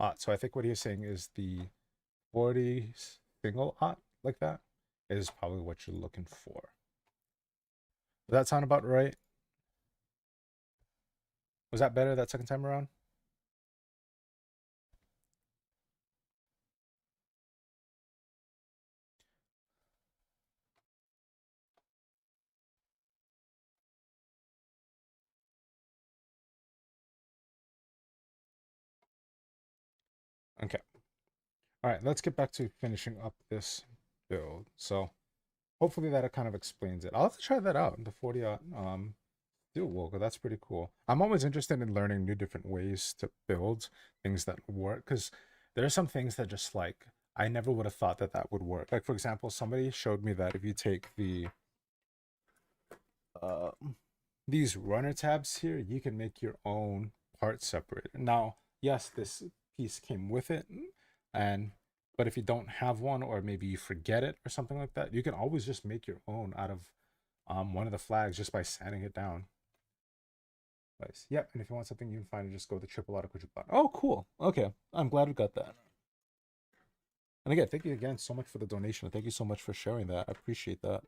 aught. So I think what he's saying is the 40 single aught like that is probably what you're looking for. Does that sound about right? Was that better that second time around? Okay. All right, let's get back to finishing up this build. So hopefully that kind of explains it. I'll have to try that out, the 40 aught dual wool. That's pretty cool. I'm always interested in learning new different ways to build things that work, because there are some things that just like I never would have thought that that would work. Like for example, somebody showed me that if you take uh, these runner tabs here, you can make your own part separator. Now, yes, this piece came with it, and but if you don't have one, or maybe you forget it or something like that, you can always just make your own out of one of the flags just by sanding it down. Nice. Yep. And if you want something, you can find it. Just go to triple auto quadruple auto. Oh, cool. Okay. I'm glad we got that. And again, thank you again so much for the donation. Thank you so much for sharing that. I appreciate that.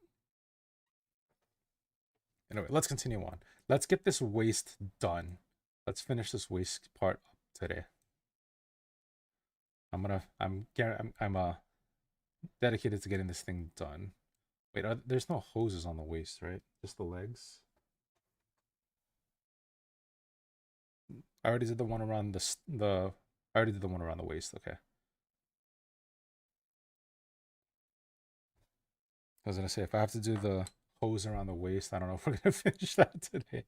Anyway, let's continue on. Let's get this waist done. Let's finish this waist part up today. I'm dedicated to getting this thing done. Wait, there's no hoses on the waist, right? Just the legs. I already did the one around I already did the one around the waist. Okay. I was gonna say if I have to do the hose around the waist, I don't know if we're gonna finish that today.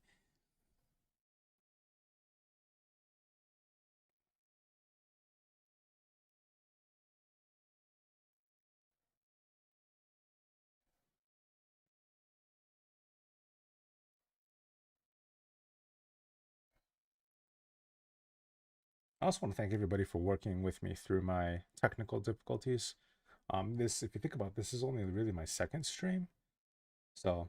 I also want to thank everybody for working with me through my technical difficulties. This, if you think about it, this is only really my second stream, so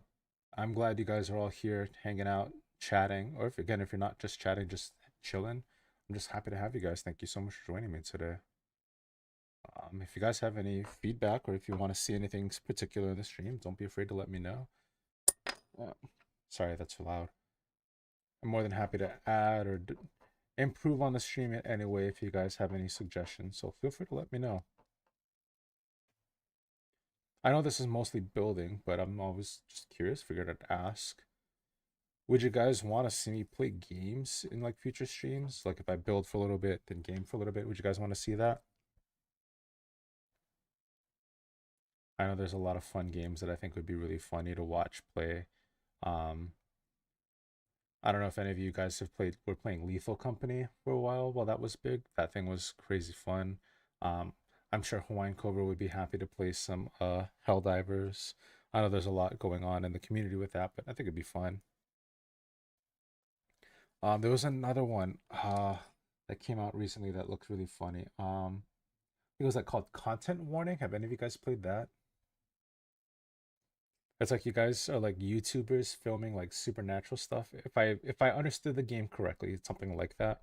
I'm glad you guys are all here hanging out, chatting, or if you're not just chatting, just chilling. I'm just happy to have you guys. Thank you so much for joining me today. If you guys have any feedback or if you want to see anything particular in the stream, don't be afraid to let me know. Sorry, that's too loud. I'm more than happy to add or improve on the stream in any way if you guys have any suggestions. So feel free to let me know. I know this is mostly building, but I'm always just curious, figured I'd ask. Would you guys want to see me play games in like future streams? Like if I build for a little bit, then game for a little bit, would you guys want to see that? I know there's a lot of fun games that I think would be really funny to watch play. Um, I don't know if any of you guys were playing Lethal Company for a while that was big. That thing was crazy fun. Um, I'm sure Hawaiian Cobra would be happy to play some Helldivers. I know there's a lot going on in the community with that, but I think it'd be fun. There was another one that came out recently that looked really funny. It was like called Content Warning. Have any of you guys played that? It's like you guys are like YouTubers filming like supernatural stuff. If I understood the game correctly, it's something like that.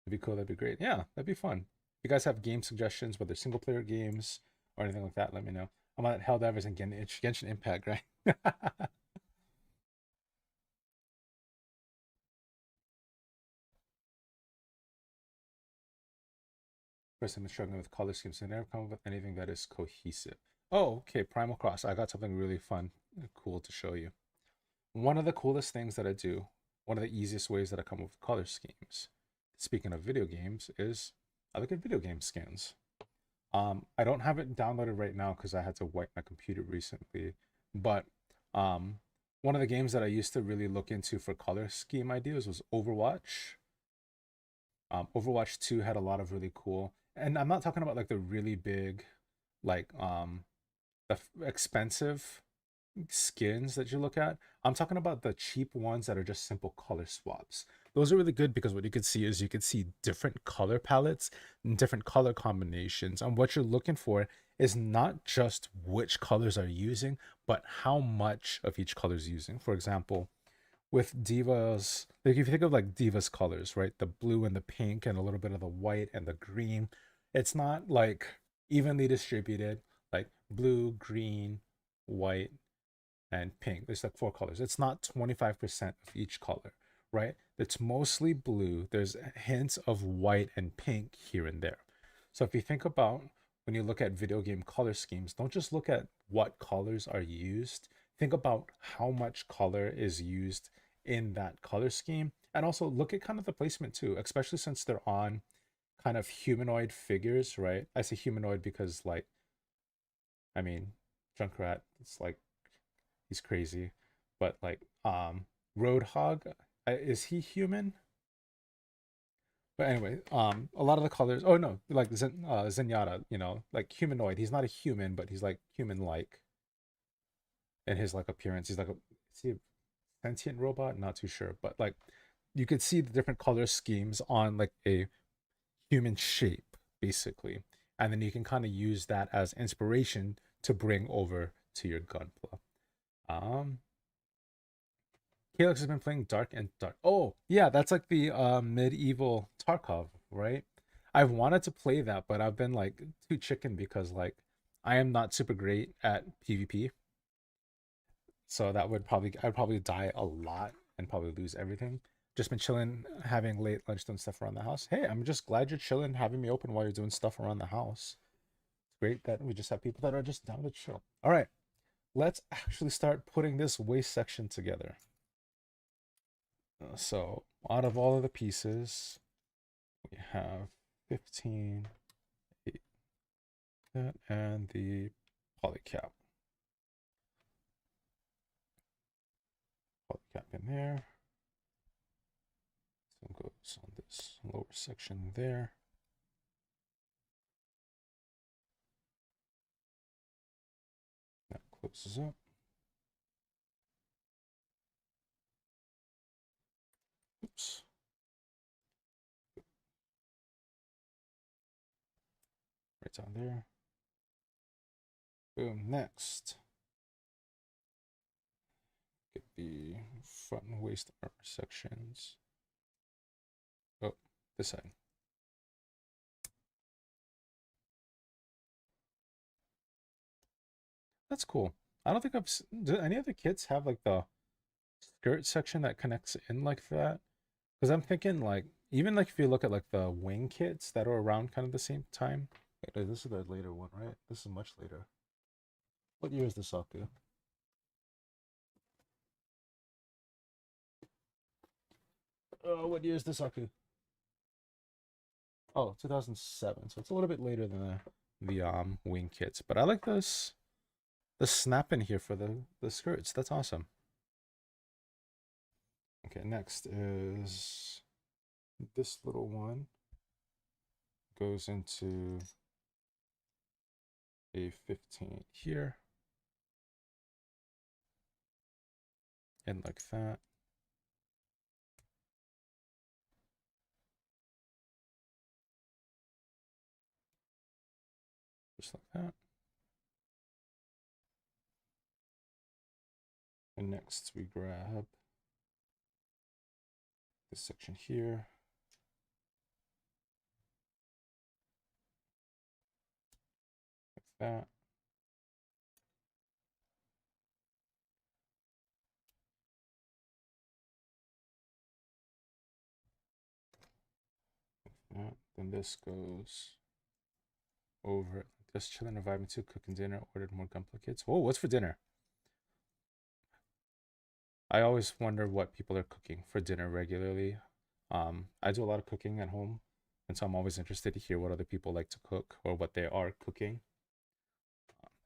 That'd be cool. That'd be great. Yeah, that'd be fun. If you guys have game suggestions, whether single player games or anything like that, let me know. I'm on Helldivers and Genshin Impact, right? First, I'm struggling with color schemes. I never come up with anything that is cohesive. Oh, okay. Primal Cross. I got something really fun, and cool to show you. One of the coolest things that I do, one of the easiest ways that I come up with color schemes, speaking of video games, is I look at video game skins. I don't have it downloaded right now because I had to wipe my computer recently, but um, one of the games that I used to really look into for color scheme ideas was Overwatch. Overwatch 2 had a lot of really cool, and I'm not talking about like the really big, like the expensive skins that you look at. I'm talking about the cheap ones that are just simple color swaps. those are really good because what you could see is you could see different color palettes and different color combinations. And what you're looking for is not just which colors are using, but how much of each color is using. For example, with Diva's, like if you think of like Diva's colors, right? The blue and the pink and a little bit of the white and the green, it's not like evenly distributed, like blue, green, white, and pink. There's like four colors. It's not 25% of each color, right? It's mostly blue. There's hints of white and pink here and there. So if you think about when you look at video game color schemes, don't just look at what colors are used. Think about how much color is used in that color scheme. And also look at kind of the placement too, especially since they're on kind of humanoid figures, right? I say humanoid because like, I mean, Junkrat, it's like he's crazy, but like Roadhog, is he human? But anyway, a lot of the colors. Oh no, like Zenyatta, you know, like humanoid. He's not a human, but he's like human-like in his like appearance. He's like is he a sentient robot? Not too sure, but like you could see the different color schemes on like a human shape, basically, and then you can kind of use that as inspiration to bring over to your gunpla. Um, Helix has been playing Dark and Dark. Oh, yeah, that's like the medieval Tarkov, right? I've wanted to play that, but I've been like too chicken because like I am not super great at PvP. So that would probably I'd probably die a lot and probably lose everything. Just been chilling, having late lunch doing stuff around the house. Hey, I'm just glad you're chilling, having me open while you're doing stuff around the house. It's great that we just have people that are just down to chill. All right, let's actually start putting this waist section together. So out of all of the pieces, we have 15, 8, that, and the polycap. Polycap in there. So it goes on this lower section there. That closes up. Oops. Right down there. Boom. Next, get the front and waist armor sections. Oh, this side. That's cool. I don't think do any of the kits have like the skirt section that connects in like that? Because I'm thinking like even like if you look at like the wing kits that are around kind of the same time. Wait, this is the later one, right? This is much later. What year is the Zaku? What year is the Zaku? Oh, 2007. So it's a little bit later than the wing kits. But I like this the snap in here for the skirts. That's awesome. Okay, next is this little one goes into a 15 here and like that. Just like that. And next we grab this section here. Like that. Like that. Then this goes over. Just chilling and vibing too, cooking dinner, ordered more gunpla kits. Oh, what's for dinner? I always wonder what people are cooking for dinner regularly. I do a lot of cooking at home, and so I'm always interested to hear what other people like to cook or what they are cooking.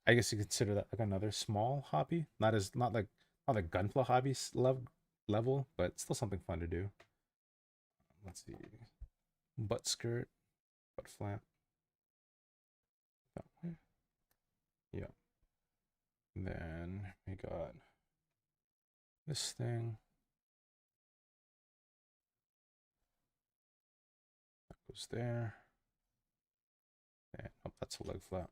I guess you consider that like another small hobby, not like gunpla hobbies level, but still something fun to do. Let's see, butt skirt, butt flap, that way. Yeah. And then we got this thing. goes there. And oh, that's a leg flap.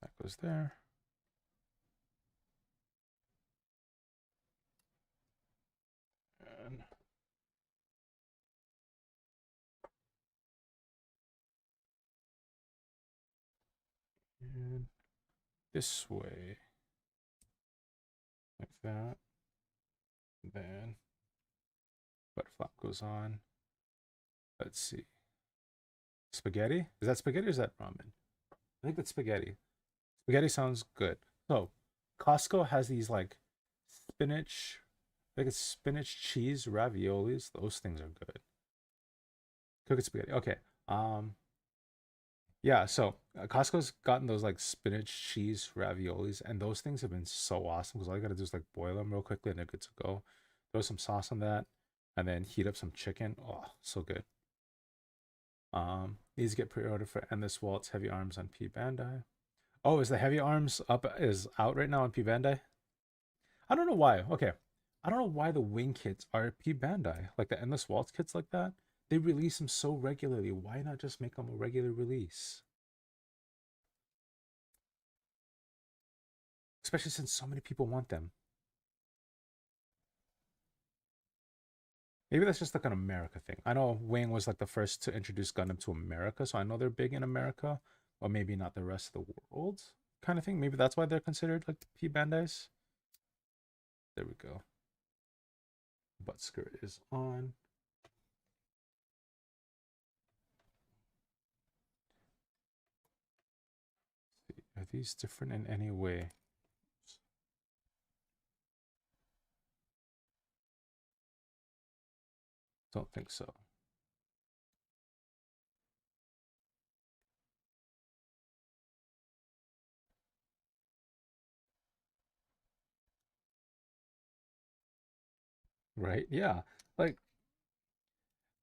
That goes there. And this way. Like that. And then butt flap goes on. Let's see. Spaghetti? Is that spaghetti or is that ramen? I think that's spaghetti. Spaghetti sounds good. So, Costco has these like spinach, I think it's spinach cheese raviolis. Those things are good. Cooked spaghetti. Okay. Yeah, so Costco's gotten those like spinach cheese raviolis, and those things have been so awesome because all you gotta do is like boil them real quickly and they're good to go. Throw some sauce on that, and then heat up some chicken. Oh, so good. These get pre-ordered for Endless Waltz Heavy Arms on P Bandai. Oh, is the Heavy Arms up is out right now on P Bandai? I don't know why. Okay. I don't know why the wing kits are P Bandai. Like the Endless Waltz kits like that. They release them so regularly. Why not just make them a regular release? Especially since so many people want them. Maybe that's just like an America thing. I know Wing was like the first to introduce Gundam to America, so I know they're big in America, or maybe not the rest of the world kind of thing. Maybe that's why they're considered like P Bandais. There we go. Butt skirt is on. Are these different in any way? Don't think so. Right? Yeah. Like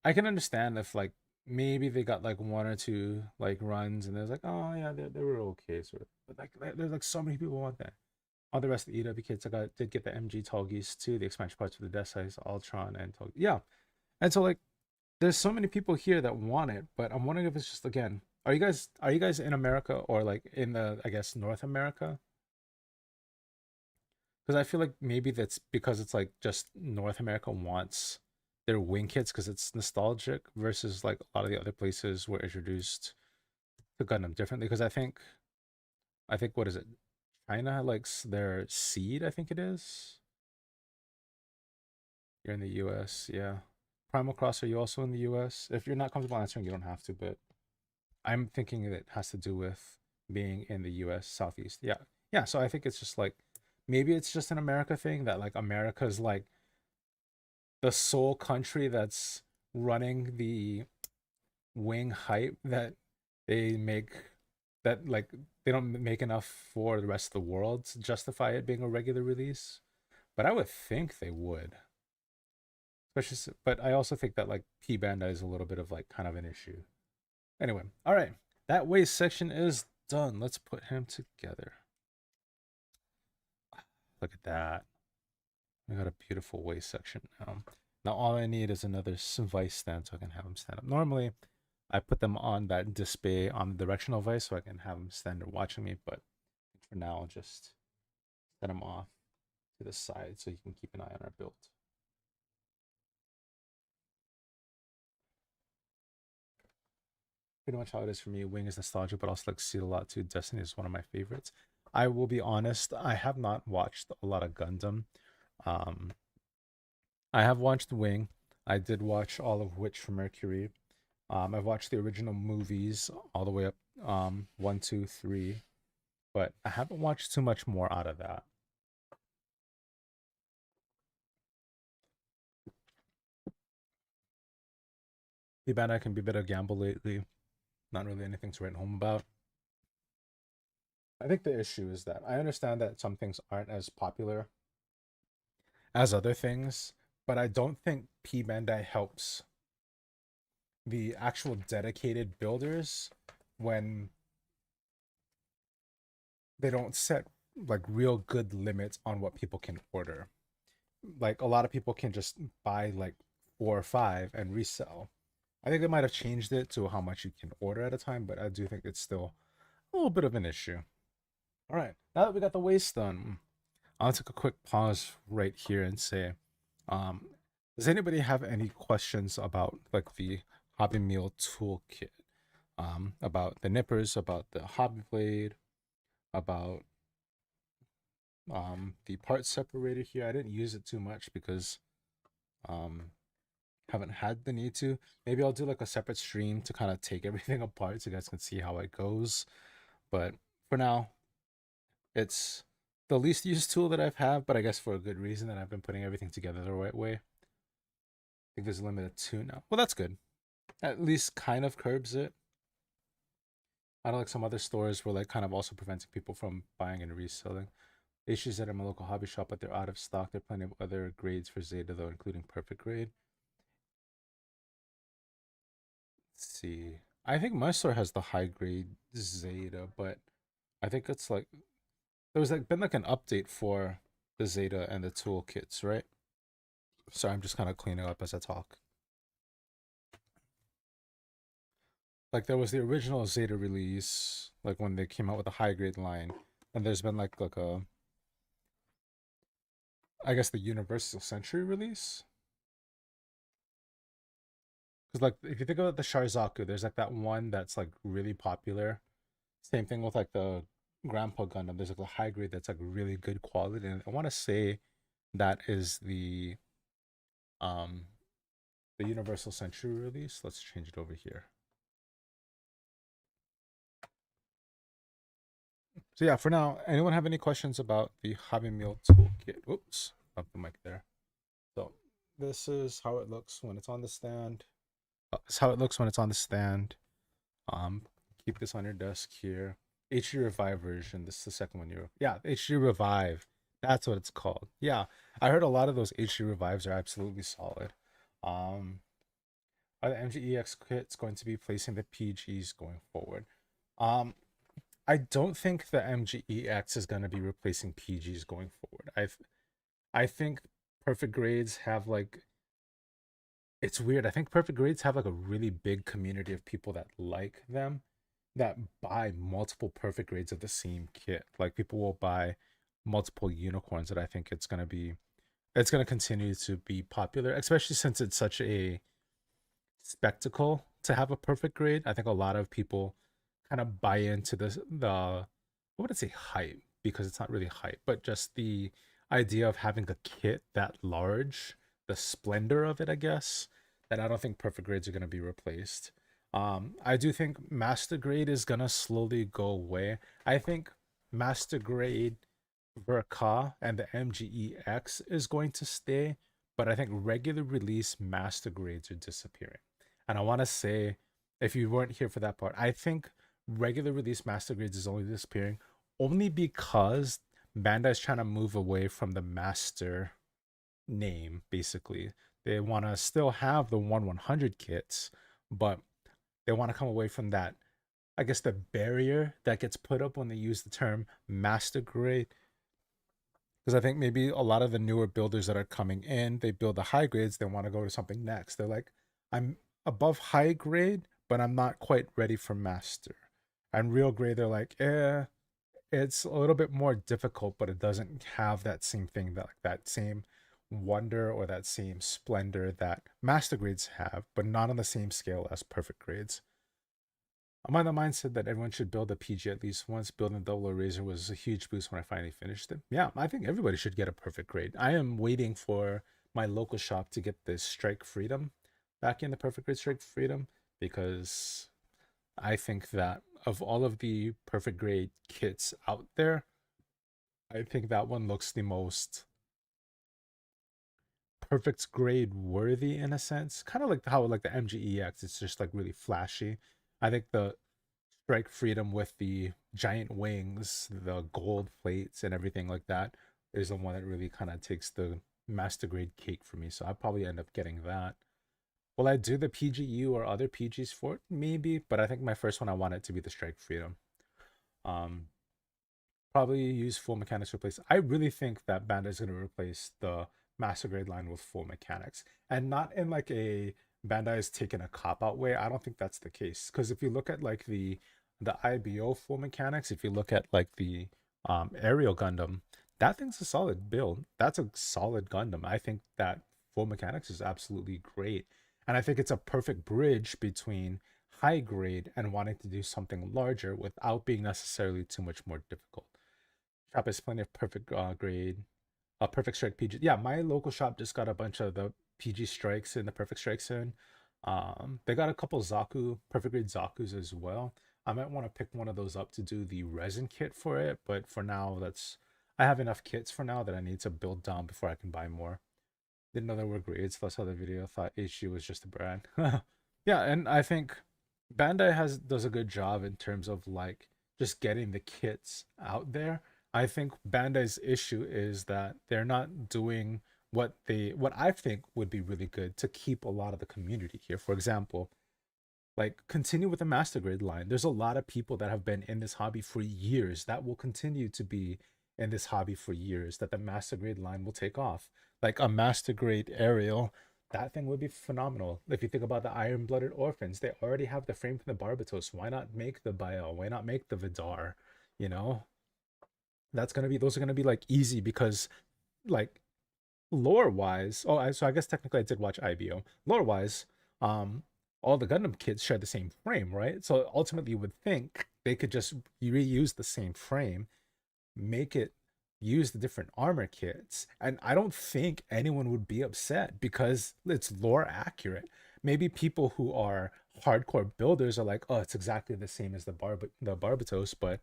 I can understand if like maybe they got like one or two like runs and there's like, oh yeah, they were okay sort of. But like there's like so many people want that. All the rest of the EW kits, did get the MG Tallgeese too, the expansion parts for the Death Size, Ultron, and Tallgeese. Yeah. And so like there's so many people here that want it, but I'm wondering if it's just again, are you guys in America or like in the I guess North America? Because I feel like maybe that's because it's like just North America wants their wing kits because it's nostalgic versus like a lot of the other places were introduced to Gundam differently. Because I think what is it? China likes their seed, I think it is. You're in the US, yeah. Primal Cross, are you also in the US? If you're not comfortable answering, you don't have to, but I'm thinking it has to do with being in the US Southeast. Yeah. Yeah, so I think it's just like maybe it's just an America thing that like America's like the sole country that's running the wing hype that they make that like they don't make enough for the rest of the world to justify it being a regular release. But I would think they would. Especially but I also think that like P Bandai is a little bit of like kind of an issue. Anyway, all right. That waist section is done. Let's put him together. Look at that. We got a beautiful waist section now. Now all I need is another vice stand so I can have him stand up. Normally, I put them on that display on the directional vice so I can have them stand there watching me. But for now, I'll just set them off to the side so you can keep an eye on our build. Pretty much how it is for me. Wing is nostalgic, but also like see it a lot too. Destiny is one of my favorites. I will be honest, I have not watched a lot of Gundam. Um, I have watched Wing. I did watch all of Witch from Mercury. I've watched the original movies all the way up 1, 2, 3, but I haven't watched too much more out of that. The band I can be a bit of gamble lately. Not really anything to write home about. I think the issue is that I understand that some things aren't as popular as other things, but I don't think P Bandai helps the actual dedicated builders when they don't set like real good limits on what people can order. like a lot of people can just buy like 4 or 5 and resell. I think they might have changed it to how much you can order at a time, but I do think it's still a little bit of an issue. All right, now that we got the waist done, I'll take a quick pause right here and say, um, does anybody have any questions about like the Hobby Meal Tool Kit? About the nippers, about the hobby blade, about the part separator here. I didn't use it too much because um haven't had the need to. Maybe I'll do like a separate stream to kind of take everything apart so you guys can see how it goes. But for now, it's the least used tool that I've had, but I guess for a good reason that I've been putting everything together the right way. I think there's a limit of 2 now. Well, that's good. At least kind of curbs it. I don't like some other stores where like kind of also preventing people from buying and reselling. Issues at my local hobby shop, but they're out of stock. There are plenty of other grades for Zeta though, including perfect grade. Let's see. I think my store has the high grade Zeta, but I think it's like there was like been like an update for the Zeta and the toolkits, right? So I'm just kind of cleaning up as I talk. Like there was the original Zeta release, like when they came out with the high grade line, and there's been like a I guess the Universal Century release. Because like if you think about the Zaku, there's like that one that's like really popular. Same thing with like the Grandpa Gundam. There's like a high grade that's like really good quality, and I want to say that is um the Universal Century release. Let's change it over here. So yeah, for now, anyone have any questions about the Hobby Meal Toolkit? Oops, up the mic there. So this is how it looks when it's on the stand. This is how it looks when it's on the stand. Um, Keep this on your desk here. HD Revive version. This is the second one you. Yeah, HD Revive. That's what it's called. Yeah, I heard a lot of those HD Revives are absolutely solid. Um, are the MGEX kits going to be placing the PGs going forward? Um, I don't think the MGEX is going to be replacing PGs going forward. I think perfect grades have like it's weird. I think perfect grades have like a really big community of people that like them that buy multiple perfect grades of the same kit. Like people will buy multiple unicorns that I think it's gonna continue to be popular, especially since it's such a spectacle to have a perfect grade. I think a lot of people kind of buy into the I wouldn't say hype because it's not really hype, but just the idea of having a kit that large, the splendor of it, I guess, that I don't think perfect grades are gonna be replaced. I do think master grade is gonna slowly go away. I think master grade Verka and the MGEX is going to stay, but I think regular release master grades are disappearing. And I want to say, if you weren't here for that part, I think regular release master grades is only disappearing only because Bandai is trying to move away from the master name, basically. They want to still have the 1/100 kits, but they want to come away from that, I guess, the barrier that gets put up when they use the term master grade, because I think maybe a lot of the newer builders that are coming in, they build the high grades, they want to go to something next. They're like, I'm above high grade, but I'm not quite ready for master. And real grade, they're like, it's a little bit more difficult, but it doesn't have that same thing, that same wonder or that same splendor that master grades have, but not on the same scale as perfect grades. I'm on the mindset that everyone should build a PG at least once. Building a double eraser was a huge boost when I finally finished it. Yeah, I think everybody should get a perfect grade. I am waiting for my local shop to get this Strike Freedom back in, the perfect grade Strike Freedom, because I think that of all of the perfect grade kits out there, I think that one looks the most perfect grade worthy in a sense. Kind of like how like the MGEX, it's just like really flashy. I think the Strike Freedom with the giant wings, the gold plates, and everything like that is the one that really kind of takes the master grade cake for me. So I'll probably end up getting that. Will I do the PGU or other PGs for it? Maybe, but I think my first one I want it to be the Strike Freedom. Um, Probably use full mechanics replace. I really think that Bandai is going to replace the master grade line with full mechanics, and not in like a Bandai is taking a cop out way. I don't think that's the case, because if you look at like the IBO full mechanics, if you look at like the aerial Gundam, that thing's a solid build. That's a solid Gundam. I think that full mechanics is absolutely great, and I think it's a perfect bridge between high grade and wanting to do something larger without being necessarily too much more difficult. Shop has plenty of perfect grade, perfect strike PG. Yeah, my local shop just got a bunch of the PG strikes in the perfect strikes in. They got a couple Zaku, perfect grade Zakus as well. I might want to pick one of those up to do the resin kit for it, but for now, I have enough kits for now that I need to build down before I can buy more. Didn't know there were grades. That's how the video. Thought HG was just a brand. Yeah, and I think Bandai does a good job in terms of like just getting the kits out there. I think Bandai's issue is that they're not doing what I think would be really good to keep a lot of the community here. For example, like continue with the master grade line. There's a lot of people that have been in this hobby for years that will continue to be in this hobby for years, that the master grade line will take off. Like a master grade aerial, that thing would be phenomenal. If you think about the Iron Blooded Orphans, they already have the frame from the Barbatos. Why not make the Bael? Why not make the Vidar? You know, those are gonna be like easy because like lore wise, so I guess technically I did watch IBO. Lore wise, um, all the Gundam kits share the same frame, right? So ultimately, you would think they could just reuse the same frame, make it use the different armor kits, and I don't think anyone would be upset because it's lore accurate. Maybe people who are hardcore builders are like, oh, it's exactly the same as the Barbatos, but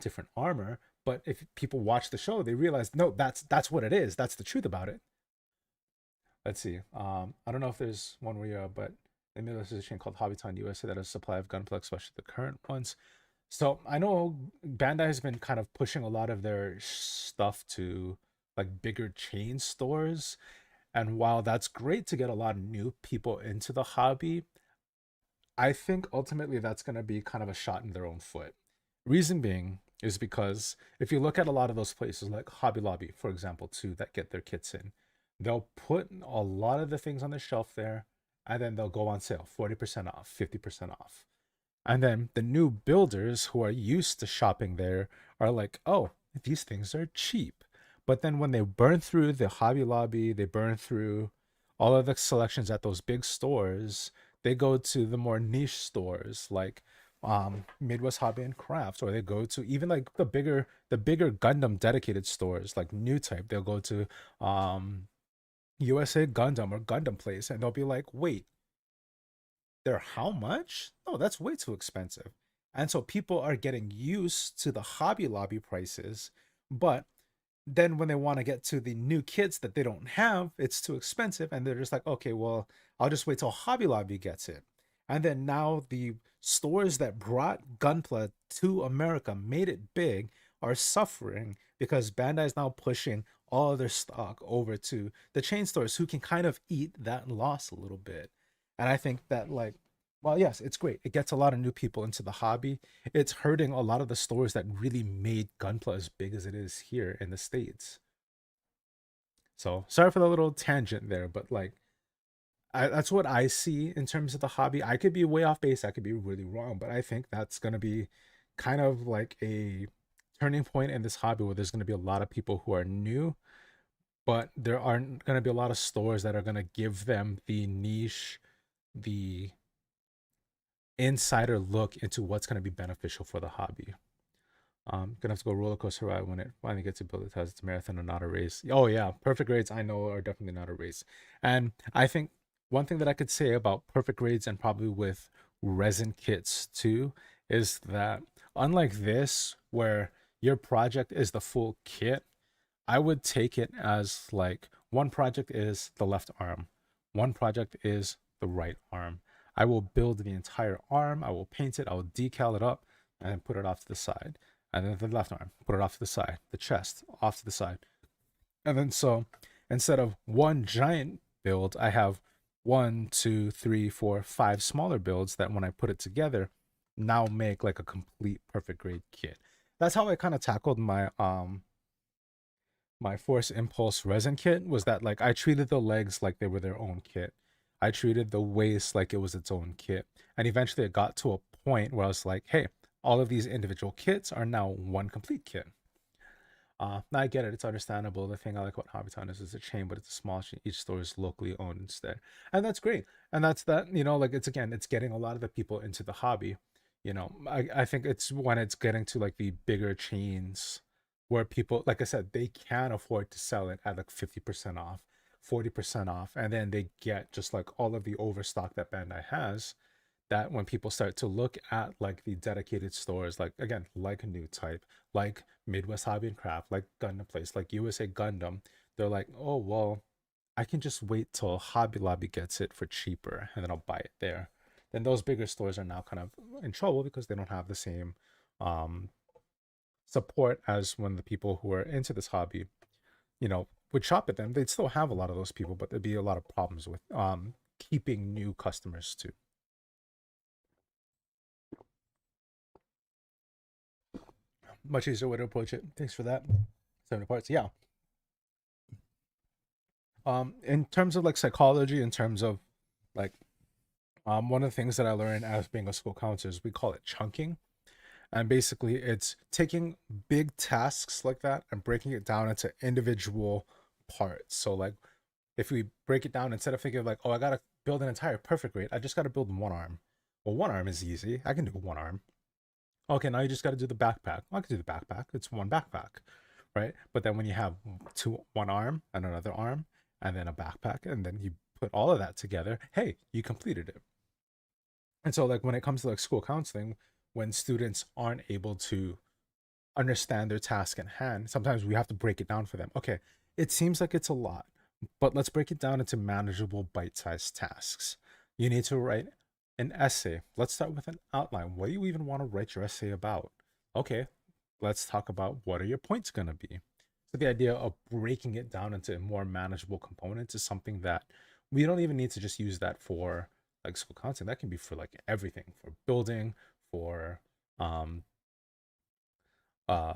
different armor. But if people watch the show, they realize no, that's what it is. That's the truth about it. Let's see. I don't know if there's one where you, but maybe there's a chain called Hobbyton USA that has a supply of Gunpla, especially the current ones. So I know Bandai has been kind of pushing a lot of their stuff to like bigger chain stores. And while that's great to get a lot of new people into the hobby, I think ultimately that's going to be kind of a shot in their own foot. Reason being is because if you look at a lot of those places like Hobby Lobby, for example, too, that get their kits in, they'll put a lot of the things on the shelf there and then they'll go on sale 40% off, 50% off. And then the new builders who are used to shopping there are like, oh, these things are cheap. But then when they burn through the Hobby Lobby, they burn through all of the selections at those big stores, they go to the more niche stores like Midwest Hobby and Crafts, or they go to even like the bigger Gundam dedicated stores like New Type. They'll go to USA Gundam or Gundam Place, and they'll be like, wait, they're how much? No, that's way too expensive. And so people are getting used to the Hobby Lobby prices, but then when they want to get to the new kits that they don't have, it's too expensive, and they're just like, okay, well, I'll just wait till Hobby Lobby gets it. And then now the stores that brought Gunpla to America, made it big, are suffering because Bandai is now pushing all their stock over to the chain stores who can kind of eat that loss a little bit. And I think that like, well, yes, it's great. It gets a lot of new people into the hobby. It's hurting a lot of the stores that really made Gunpla as big as it is here in the States. So sorry for the little tangent there, but like that's what I see in terms of the hobby. I could be way off base, I could be really wrong, but I think that's gonna be kind of like a turning point in this hobby where there's gonna be a lot of people who are new, but there aren't gonna be a lot of stores that are gonna give them the niche, the insider look into what's gonna be beneficial for the hobby. Gonna have to go roller coaster ride when it finally gets to build it as it's a marathon and not a race. Oh yeah, perfect grades I know are definitely not a race. And I think one thing that I could say about perfect grades and probably with resin kits too is that unlike this where your project is the full kit, I would take it as like one project is the left arm, one project is the right arm. I will build the entire arm, I will paint it, I will decal it up, and then put it off to the side. And then the left arm, put it off to the side, the chest off to the side. And then so instead of one giant build, I have one, two, three, four, five smaller builds that when I put it together, now make like a complete perfect grade kit. That's how I kind of tackled my my Force Impulse resin kit was that like I treated the legs like they were their own kit. I treated the waist like it was its own kit. And eventually it got to a point where I was like, hey, all of these individual kits are now one complete kit. Now I get it; it's understandable. The thing I like about Hobbytown is it's a chain, but it's a small chain. Each store is locally owned instead, and that's great. And that's that. Like it's again, it's getting a lot of the people into the hobby. I think it's when it's getting to like the bigger chains where people, like I said, they can afford to sell it at like 50% off, 40% off, and then they get just like all of the overstock that Bandai has, that when people start to look at like the dedicated stores, like again, like a New Type, like Midwest Hobby and Craft, like Gundam Place, like USA Gundam, they're like, oh well, I can just wait till Hobby Lobby gets it for cheaper and then I'll buy it there. Then those bigger stores are now kind of in trouble because they don't have the same um, support as when the people who are into this hobby, would shop at them. They'd still have a lot of those people, but there'd be a lot of problems with keeping new customers too. Much easier way to approach it. Thanks for that. 70 parts. Yeah. In terms of like psychology, in terms of like one of the things that I learned as being a school counselor is we call it chunking. And basically it's taking big tasks like that and breaking it down into individual parts. So like if we break it down, instead of thinking of like, oh, I gotta build an entire perfect rate, I just gotta build one arm. Well, one arm is easy. I can do one arm. Okay, now you just got to do the backpack. I can do the backpack. It's one backpack, right? But then when you have one arm and another arm and then a backpack and then you put all of that together, hey, you completed it. And so like when it comes to like school counseling, when students aren't able to understand their task at hand, sometimes we have to break it down for them. Okay, it seems like it's a lot, but let's break it down into manageable bite-sized tasks. You need to write an essay. Let's start with an outline. What do you even want to write your essay about? Okay, let's talk about what are your points going to be. So the idea of breaking it down into more manageable components is something that we don't even need to just use that for like school content. That can be for like everything, for building, for um uh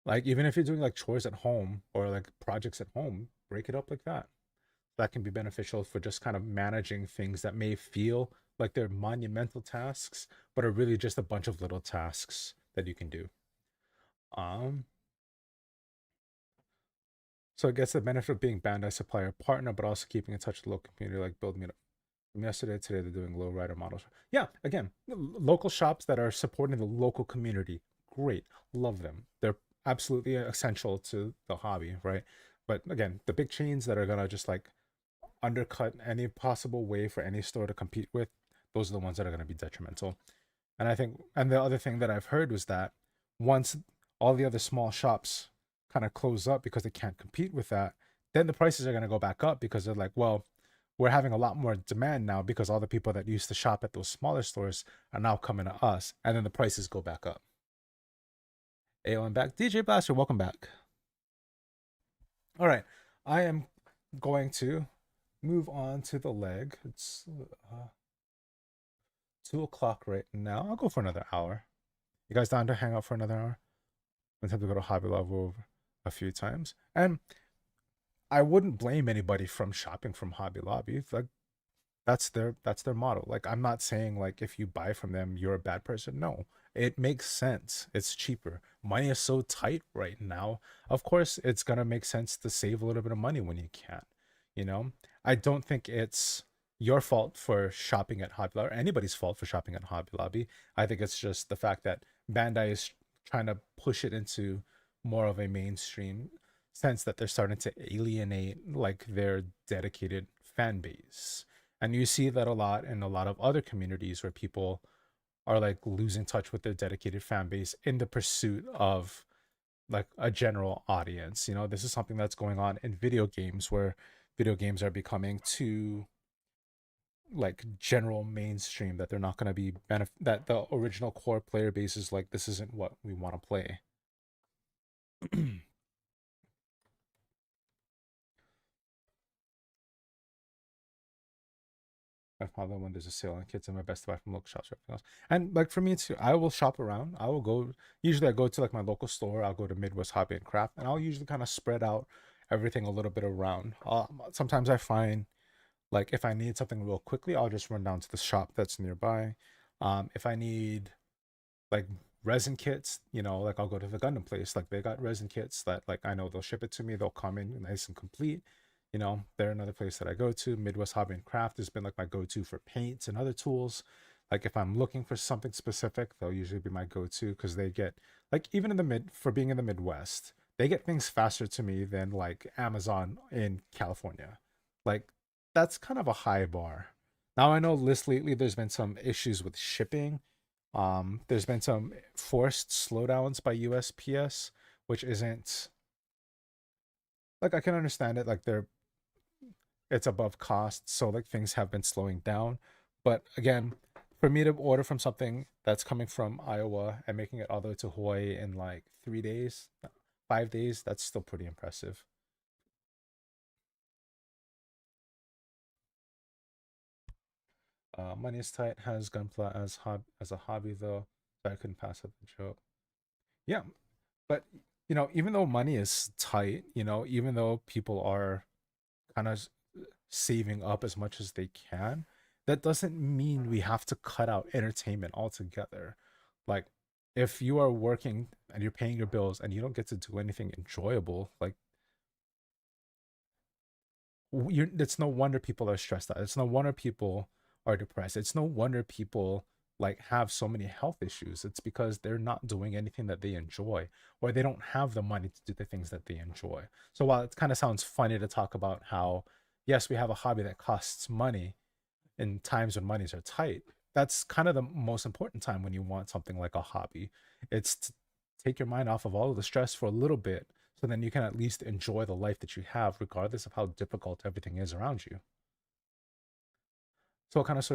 like even if you're doing like chores at home or like projects at home, break it up like that. That can be beneficial for just kind of managing things that may feel like they're monumental tasks, but are really just a bunch of little tasks that you can do. Um, so it gets the benefit of being Bandai supplier partner, but also keeping in touch with the local community, like building it up. From yesterday to today, they're doing low rider models. Yeah, again, local shops that are supporting the local community, great, love them. They're absolutely essential to the hobby, right? But again, the big chains that are gonna just like undercut any possible way for any store to compete with, those are the ones that are going to be detrimental. And I think, and the other thing that I've heard was that once all the other small shops kind of close up because they can't compete with that, then the prices are going to go back up because they're like, well, we're having a lot more demand now because all the people that used to shop at those smaller stores are now coming to us, and then the prices go back up. Ayo, I'm back. DJ Blaster, welcome back. All right, I am going to move on to the leg. It's 2 o'clock right now. I'll go for another hour. You guys down to hang out for another hour? I'm going to go to Hobby Lobby a few times. And I wouldn't blame anybody from shopping from Hobby Lobby. Like that's their model. Like I'm not saying like if you buy from them you're a bad person. No. It makes sense. It's cheaper. Money is so tight right now. Of course, it's going to make sense to save a little bit of money when you can. You know, I don't think it's your fault for shopping at Hobby Lobby or anybody's fault for shopping at Hobby Lobby. I think it's just the fact that Bandai is trying to push it into more of a mainstream sense that they're starting to alienate like their dedicated fan base. And you see that a lot in a lot of other communities where people are like losing touch with their dedicated fan base in the pursuit of like a general audience. This is something that's going on in video games where video games are becoming too like general mainstream that they're not going to be that the original core player base is like this isn't what we want to play. I found that when there's a sale on kits, and my best to buy from local shops or everything else. And like for me too, I will shop around. I will go. Usually, I go to like my local store. I'll go to Midwest Hobby and Craft, and I'll usually kind of spread out everything a little bit around. Sometimes I find like if I need something real quickly, I'll just run down to the shop that's nearby. If I need like resin kits, like I'll go to the Gundam place. Like they got resin kits that like I know they'll ship it to me. They'll come in nice and complete. They're another place that I go to. Midwest Hobby and Craft has been like my go-to for paints and other tools. Like if I'm looking for something specific, they'll usually be my go-to because they get like even in the mid for being in the Midwest, they get things faster to me than like Amazon in California. Like that's kind of a high bar. Now I know this lately there's been some issues with shipping. There's been some forced slowdowns by USPS, which isn't like I can understand it. Like it's above cost, so like things have been slowing down. But again, for me to order from something that's coming from Iowa and making it all the way to Hawaii in like 3 days, 5 days, that's still pretty impressive. Money is tight. Has Gunpla as a hobby though, so I couldn't pass up the joke. Yeah, but even though money is tight, even though people are kind of saving up as much as they can, that doesn't mean we have to cut out entertainment altogether. Like, if you are working and you're paying your bills and you don't get to do anything enjoyable, like, it's no wonder people are stressed out. It's no wonder people are depressed. It's no wonder people like have so many health issues. It's because they're not doing anything that they enjoy or they don't have the money to do the things that they enjoy. So while it kind of sounds funny to talk about how yes, we have a hobby that costs money in times when monies are tight, that's kind of the most important time when you want something like a hobby. It's to take your mind off of all of the stress for a little bit so then you can at least enjoy the life that you have regardless of how difficult everything is around you. So what kind of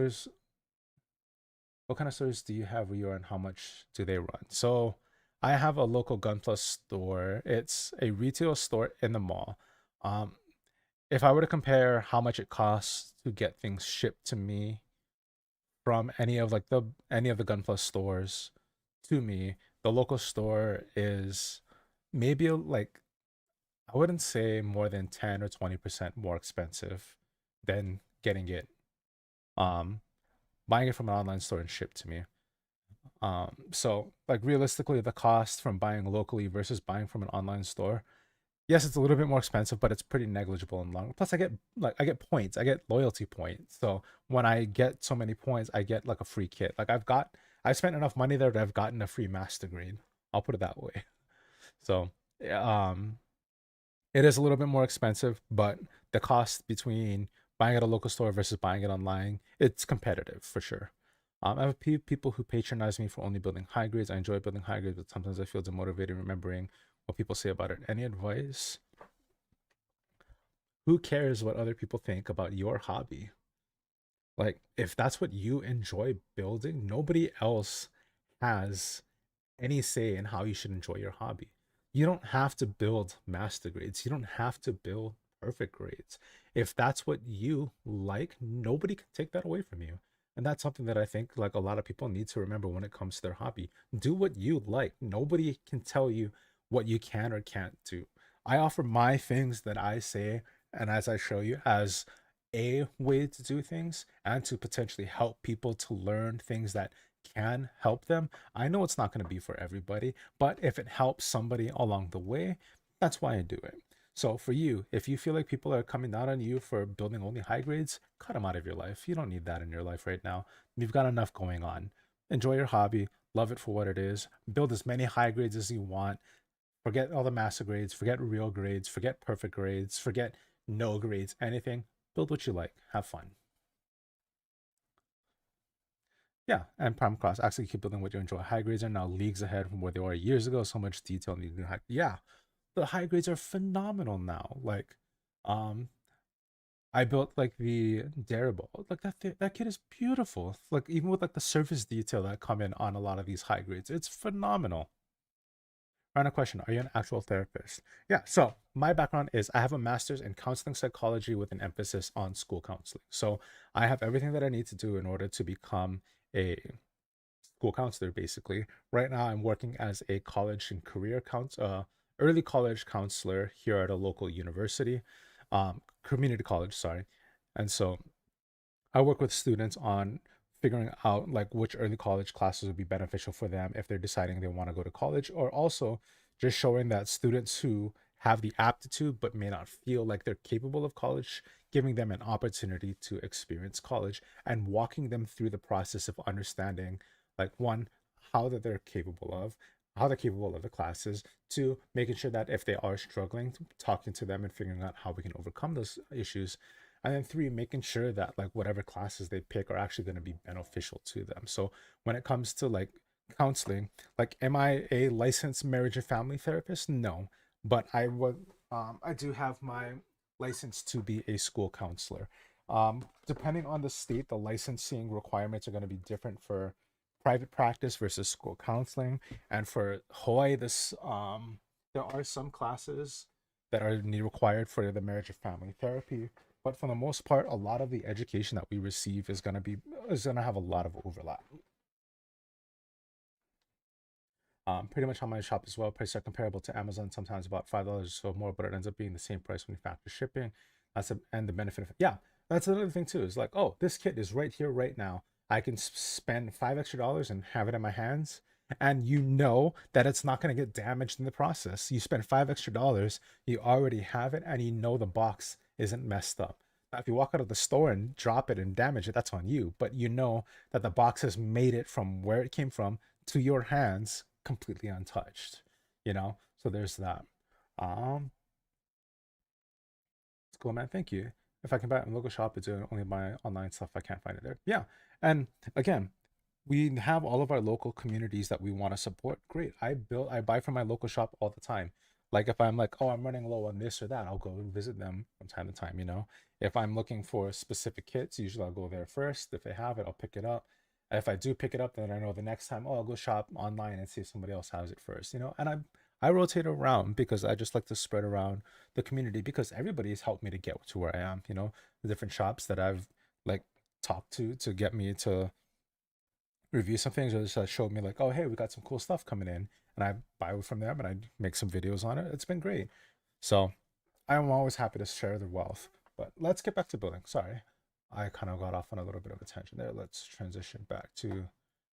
stores do you have where you are and how much do they run? So I have a local Gunpla store. It's a retail store in the mall. um if I were to compare how much it costs to get things shipped to me from any of the Gunpla stores to me, the local store is maybe like I wouldn't say more than 10 or 20% more expensive than getting it um buying it from an online store and shipped to me. So like realistically the cost from buying locally versus buying from an online store, yes, it's a little bit more expensive, but it's pretty negligible in long. Plus, I get points. I get loyalty points. So when I get so many points, I get like a free kit. Like I've spent enough money there that I've gotten a free master grade. I'll put it that way. So yeah, it is a little bit more expensive, but the cost between buying at a local store versus buying it online, it's competitive for sure. I have people who patronize me for only building high grades. I enjoy building high grades, but sometimes I feel demotivated remembering what people say about it. Any advice? Who cares what other people think about your hobby? Like, if that's what you enjoy building, nobody else has any say in how you should enjoy your hobby. You don't have to build master grades. You don't have to build perfect grades. If that's what you like, nobody can take that away from you. And that's something that I think like a lot of people need to remember when it comes to their hobby. Do what you like. Nobody can tell you what you can or can't do. I offer my things that I say and as I show you as a way to do things and to potentially help people to learn things that can help them. I know it's not going to be for everybody, but if it helps somebody along the way, that's why I do it. So for you, if you feel like people are coming down on you for building only high grades, cut them out of your life. You don't need that in your life right now. You've got enough going on. Enjoy your hobby, love it for what it is, build as many high grades as you want. Forget all the master grades, forget real grades, forget perfect grades, forget no grades, anything. Build what you like, have fun. Yeah, and Prime Cross actually keep building what you enjoy. High grades are now leagues ahead from where they were years ago. So much detail needed. Yeah, the high grades are phenomenal now. Like, um, I built like the Darable. Like that kit is beautiful. Like even with like the surface detail that come in on a lot of these high grades, it's phenomenal. Final question: are you an actual therapist? Yeah. So my background is I have a master's in counseling psychology with an emphasis on school counseling. So I have everything that I need to do in order to become a school counselor. Basically, right now I'm working as a college and career early college counselor here at a local university, community college. Sorry, and so I work with students on figuring out like which early college classes would be beneficial for them if they're deciding they want to go to college, or also just showing that students who have the aptitude but may not feel like they're capable of college, giving them an opportunity to experience college and walking them through the process of understanding, like, one, how that they're capable of, how they're capable of the classes, two, making sure that if they are struggling, talking to them and figuring out how we can overcome those issues, and then three, making sure that like whatever classes they pick are actually going to be beneficial to them. So when it comes to like counseling, like, am I a licensed marriage and family therapist? No, but I do have my license to be a school counselor. Depending on the state, the licensing requirements are going to be different for private practice versus school counseling. And for Hawaii, there are some classes that are required for the marriage and family therapy, but for the most part, a lot of the education that we receive is gonna have a lot of overlap. Pretty much on my shop as well, prices are comparable to Amazon, sometimes about $5 or so more, but it ends up being the same price when you factor shipping. And the benefit of, yeah, that's another thing too. Is like, oh, this kit is right here, right now. I can spend $5 extra and have it in my hands, and you know that it's not going to get damaged in the process. You spend $5 extra, you already have it, and you know the box isn't messed up. Now, if you walk out of the store and drop it and damage it, that's on you. But you know that the box has made it from where it came from to your hands completely untouched, so there's that. It's cool, man. Thank you. If I can buy it in a local shop, it's only buy online stuff. I can't find it there. Yeah. And again, we have all of our local communities that we want to support. Great. I buy from my local shop all the time. Like, if I'm like, oh, I'm running low on this or that, I'll go and visit them from time to time. If I'm looking for specific kits, usually I'll go there first. If they have it, I'll pick it up. If I do pick it up, then I know the next time, oh, I'll go shop online and see if somebody else has it first. And I rotate around because I just like to spread around the community, because everybody's helped me to get to where I am. The different shops that I've like talked to get me to review some things, or just showed me like, oh, hey, we got some cool stuff coming in, and I buy it from them and I make some videos on it. It's been great. So I'm always happy to share the wealth. But let's get back to building. Sorry, I kind of got off on a little bit of a tangent there. Let's transition back to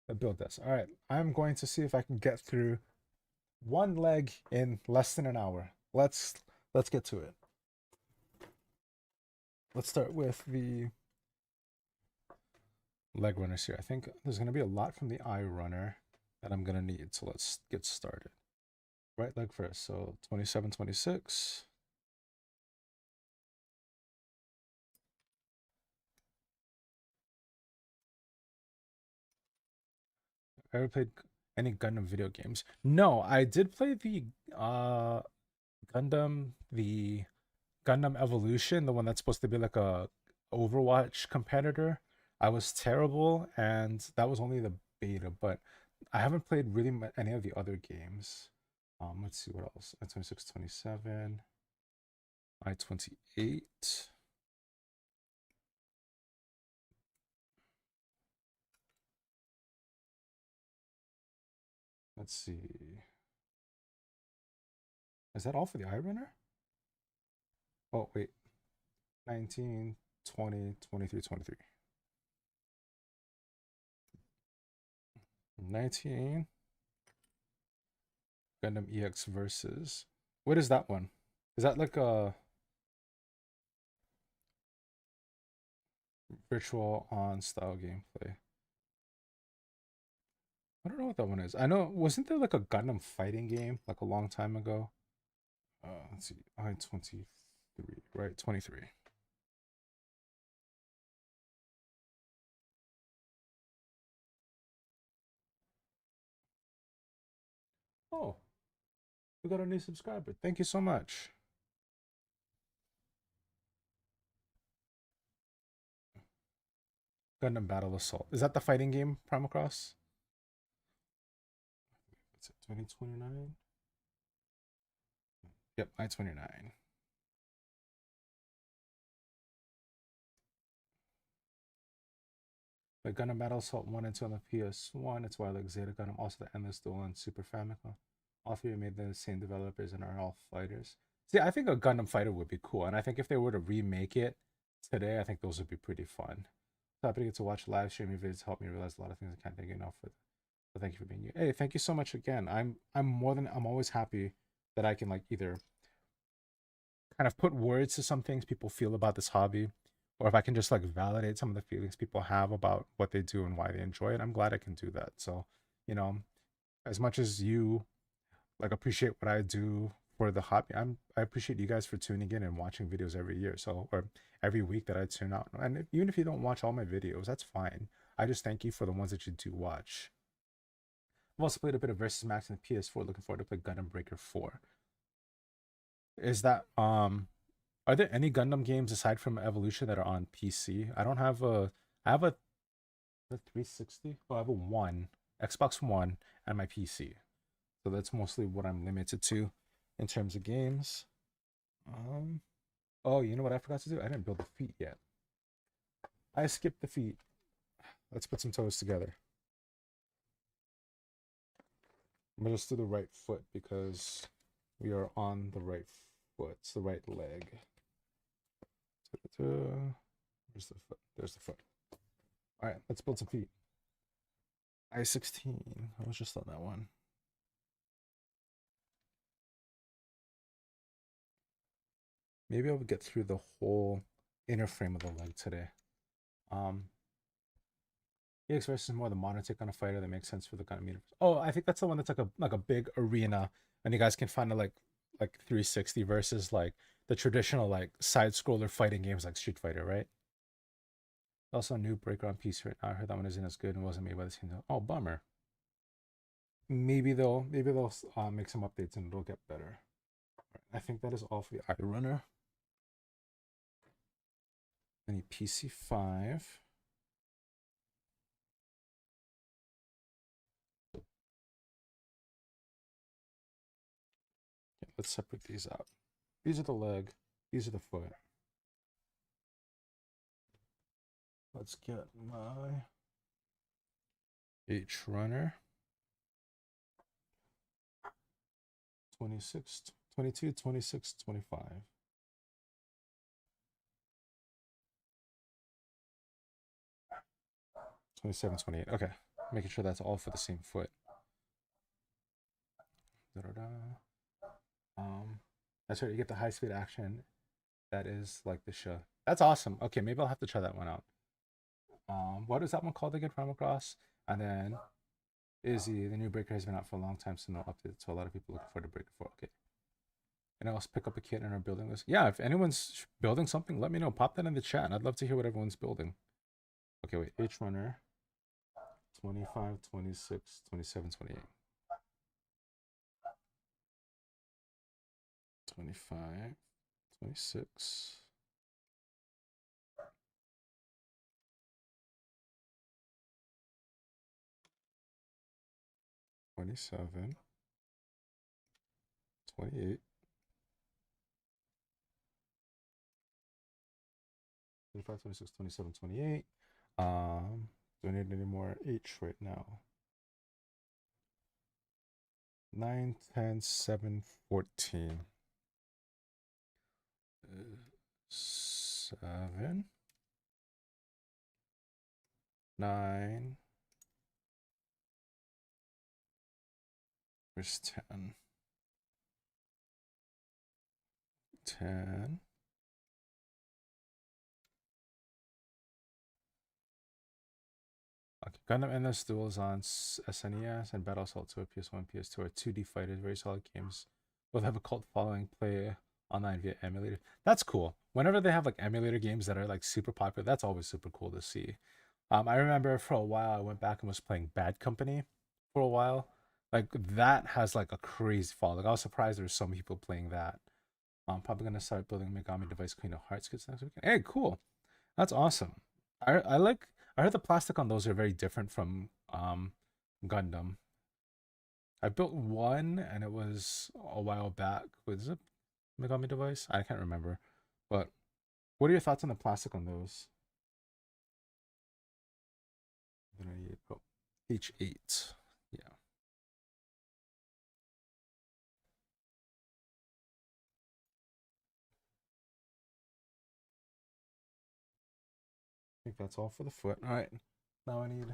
the build desk. All right, I'm going to see if I can get through one leg in less than an hour. Let's get to it. Let's start with the leg runners here. I think there's going to be a lot from the eye runner that I'm going to need. So let's get started. Right leg first. So 27, 26. Ever played any Gundam video games? No, I did play the Gundam, the Gundam Evolution, the one that's supposed to be like a Overwatch competitor. I was terrible, and that was only the beta, but I haven't played really any of the other games. Let's see what else. I-26, 27, I-28. Let's see. Is that all for the eye runner? Oh, wait. 19, 20, 23, 23. 19. Gundam EX versus. What is that one? Is that like a virtual on style gameplay? I don't know what that one is. I know, wasn't there like a Gundam fighting game like a long time ago? Let's see. I-23, right? 23. Oh, we got a new subscriber. Thank you so much. Gundam Battle Assault. Is that the fighting game, Primal Cross? What's it, 2029? Yep, I-29. But Gundam Battle Assault 1 and 2 on the PS1, it's why I like Zeta Gundam, also the Endless Duel and Super Famicom. All three are made by the same developers and are all fighters. See, I think a Gundam fighter would be cool, and I think if they were to remake it today, I think those would be pretty fun. So happy to get to watch live streaming videos help me realize a lot of things I can't think enough with. So thank you for being you. Hey, thank you so much again. I'm always happy that I can like either kind of put words to some things people feel about this hobby, or if I can just like validate some of the feelings people have about what they do and why they enjoy it. I'm glad I can do that. So, you know, as much as you like appreciate what I do for the hobby, I appreciate you guys for tuning in and watching videos every year. So, or every week that I tune out. And even if you don't watch all my videos, that's fine. I just thank you for the ones that you do watch. I've also played a bit of Versus Max in the PS4. Looking forward to play Gundam Breaker 4. Is that are there any Gundam games aside from Evolution that are on PC? I have a 360. Oh, I have a one, Xbox One, and my PC. So that's mostly what I'm limited to in terms of games. Um, oh, you know what I forgot to do? I didn't build the feet yet. I skipped the feet. Let's put some toes together. I'm gonna just do the right foot because we are on the right foot. It's the right leg. Where's the foot? There's the foot. All right, let's build some feet. I-16. I was just on that one. Maybe I would get through the whole inner frame of the leg today. EX versus more the modern take on a fighter that makes sense for the kind of universe. Oh, I think that's the one that's like a big arena, and you guys can find it like 360 versus like the traditional like side scroller fighting games like Street Fighter, right? Also, a new Breaker on PC right now. I heard that one isn't as good and wasn't made by the same. Oh, bummer. Maybe they'll make some updates and it'll get better. I think that is all for the Eye Runner. I need PC5. Okay, let's separate these out. These are the leg. These are the foot. Let's get my H runner. 26, 22, 26, 25. 27, 28. Okay. Making sure that's all for the same foot. Da-da-da. That's right. You get the high speed action. That is like the show. That's awesome. Okay, maybe I'll have to try that one out. What is that one called again? Primal Cross. And then Izzy, the new Breaker has been out for a long time, so no update. So a lot of people looking forward to Breaker 4. Okay. And else pick up a kit in our building list. Yeah, if anyone's building something, let me know. Pop that in the chat. And I'd love to hear what everyone's building. Okay, wait. H runner 25, 26, 27, 28. 25, 26. 27, 28, 25, 26, 27, 28. Do I need any more H right now? 9, 10, 7, 14. 7, 9. Where's 10? 10. Okay, Gundam Endless Duels on SNES and Battle Assault 2 PS1, PS2 are 2D fighters, very solid games. Both have a cult following, play online via emulator. That's cool. Whenever they have like emulator games that are like super popular, that's always super cool to see. I remember for a while I went back and was playing Bad Company for a while. Like that has like a crazy following. I was surprised there were so many people playing that. I'm probably gonna start building Megami Device Queen of Hearts kits next weekend. Hey, cool. That's awesome. I like I heard the plastic on those are very different from Gundam. I built one and it was a while back. Was it Megami device. I can't remember. But what are your thoughts on the plastic on those? Oh, H8. Yeah. I think that's all for the foot. All right. Now I need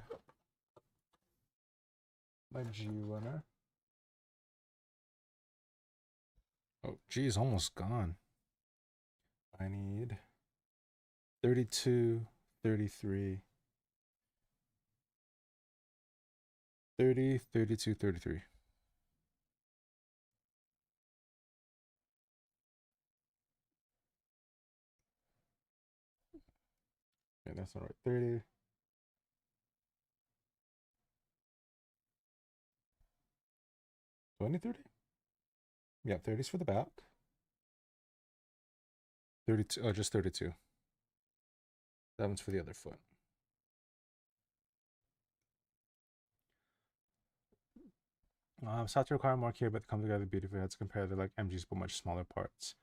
my G runner. Oh, G is almost gone. I need 32, 33, 30, 32, 33. Yeah, that's not right. 30. 20, 30? Yeah, 30's for the back. 32. Oh, just 32. That one's for the other foot. Sats require more care, but they come together beautifully. Let's compare the like MGs, but much smaller parts.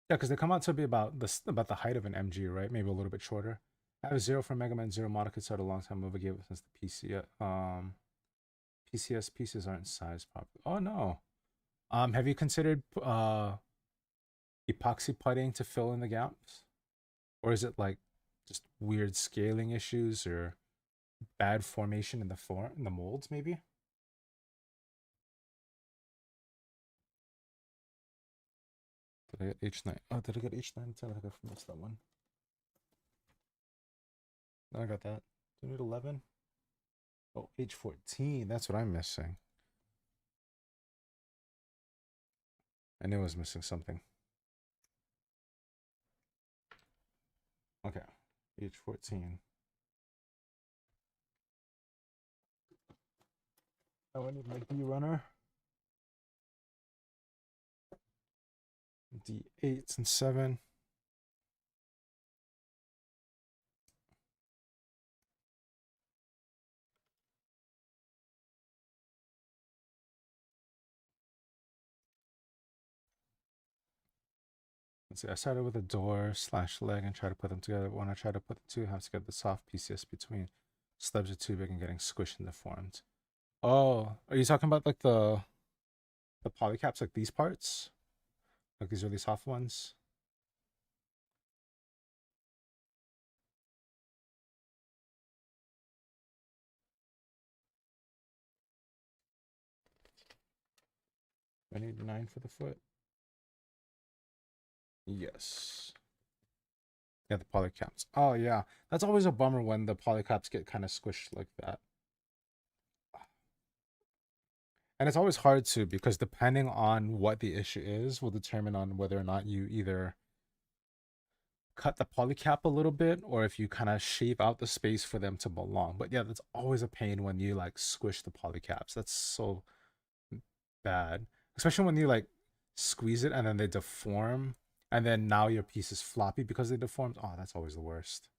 Yeah, because they come out to be about the height of an MG, right? Maybe a little bit shorter. I have 0 for Mega Man, 0 Monica started a long time ago, gave it since the PCS pieces aren't sized properly. Oh no. Have you considered epoxy putting to fill in the gaps? Or is it like just weird scaling issues or bad formation in the molds maybe? Did I get H9? Oh, did I get H9? I think I missed that one. No, I got that. Do I need 11? Oh, H14. That's what I'm missing. I knew I was missing something. Okay. H14. Oh, I need my D runner. D8s and 7. Let's see, I started with a door slash leg and tried to put them together. But when I try to put the two halves together, the soft PCS between stubs are too big and getting squished and deformed. Oh, are you talking about like the polycaps, like these parts? Like these really soft ones? I need 9 for the foot. Yes. Yeah, the polycaps. Oh yeah, that's always a bummer when the polycaps get kind of squished like that. And it's always hard to because depending on what the issue is will determine on whether or not you either cut the polycap a little bit or if you kind of shave out the space for them to belong. But yeah, that's always a pain when you like squish the polycaps. That's so bad. Especially when you like squeeze it and then they deform and then now your piece is floppy because they deformed. Oh, that's always the worst.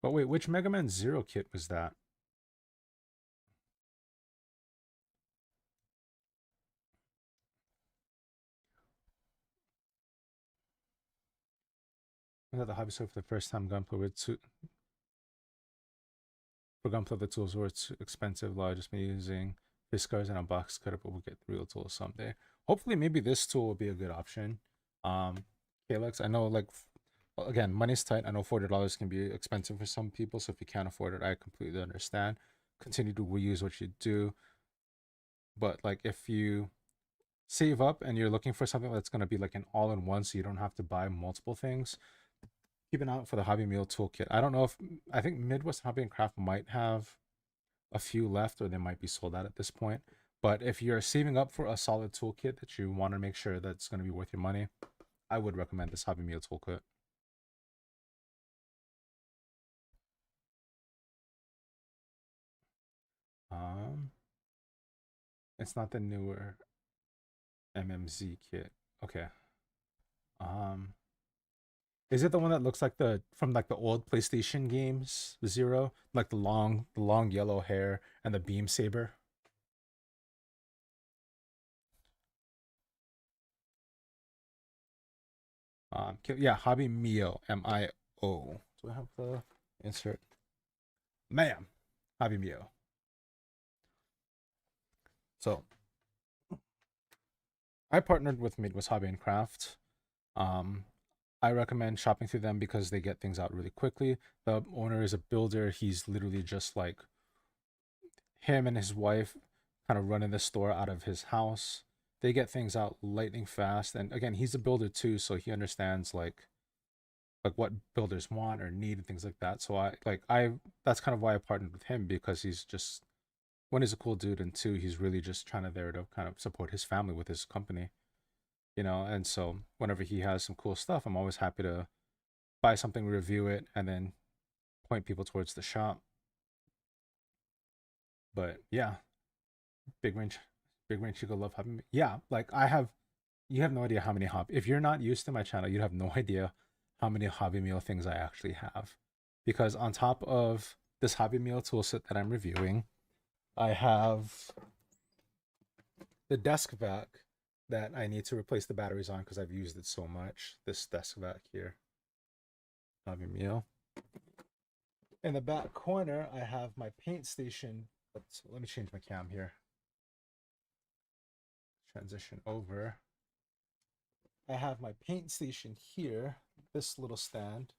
But wait, which Mega Man Zero kit was that? I got the hobby store for the first time. Gunpla with two for Gunpla the tools were too expensive. I've just been using Fiskars and a box cutter, but we'll get the real tools someday. Hopefully, maybe this tool will be a good option. Kalex, I know like again, money's tight. I know $40 can be expensive for some people, so if you can't afford it, I completely understand. Continue to reuse what you do, but like if you save up and you're looking for something that's going to be like an all-in-one, so you don't have to buy multiple things, keep an eye out for the Hobby Meal Tool Kit. I don't know if I think Midwest Hobby and Craft might have a few left, or they might be sold out at this point. But if you're saving up for a solid toolkit that you want to make sure that's going to be worth your money, I would recommend this Hobby Meal Toolkit. Um, it's not the newer MMZ kit. Okay. Um, is it the one that looks like the from like the old PlayStation games, the Zero, like the long yellow hair, and the beam saber. Yeah, Hobby Mio, Mio. Do I have the insert? Ma'am, Hobby Mio. So I partnered with Midwest Hobby and Craft. Um, I recommend shopping through them because they get things out really quickly. The owner is a builder. He's literally just like him and his wife kind of running the store out of his house. They get things out lightning fast. And again, he's a builder too, so he understands like what builders want or need and things like that. So I that's kind of why I partnered with him, because he's just, one, he's a cool dude, and two, he's really just trying to there to kind of support his family with his company, you know. And so whenever he has some cool stuff, I'm always happy to buy something, review it, and then point people towards the shop. But yeah, big range, big range. You go love Hobby. Yeah, like I have, you have no idea how many hobby. If you're not used to my channel, you have no idea how many Hobby Meal things I actually have. Because on top of this Hobby Meal tool set that I'm reviewing, I have the desk vac that I need to replace the batteries on because I've used it so much. This desk vac here, Hobby Meal. In the back corner, I have my paint station. Let me change my cam here. Transition over. I have my paint station here, this little stand,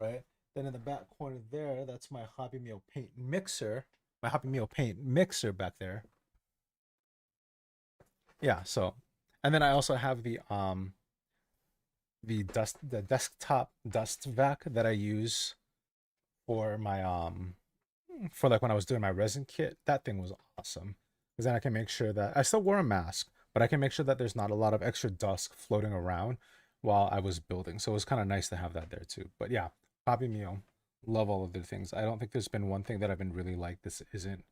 right? Then in the back corner there, that's my Hobby Meal paint mixer. My Hobby Meal paint mixer back there. Yeah, so, and then I also have the desktop dust vac that I use for my for like when I was doing my resin kit. That thing was awesome because then I can make sure that I still wore a mask, but I can make sure that there's not a lot of extra dust floating around while I was building. So it was kind of nice to have that there too. But yeah, Hobby Meal, love all of their things. I don't think there's been one thing that I've been really like, this isn't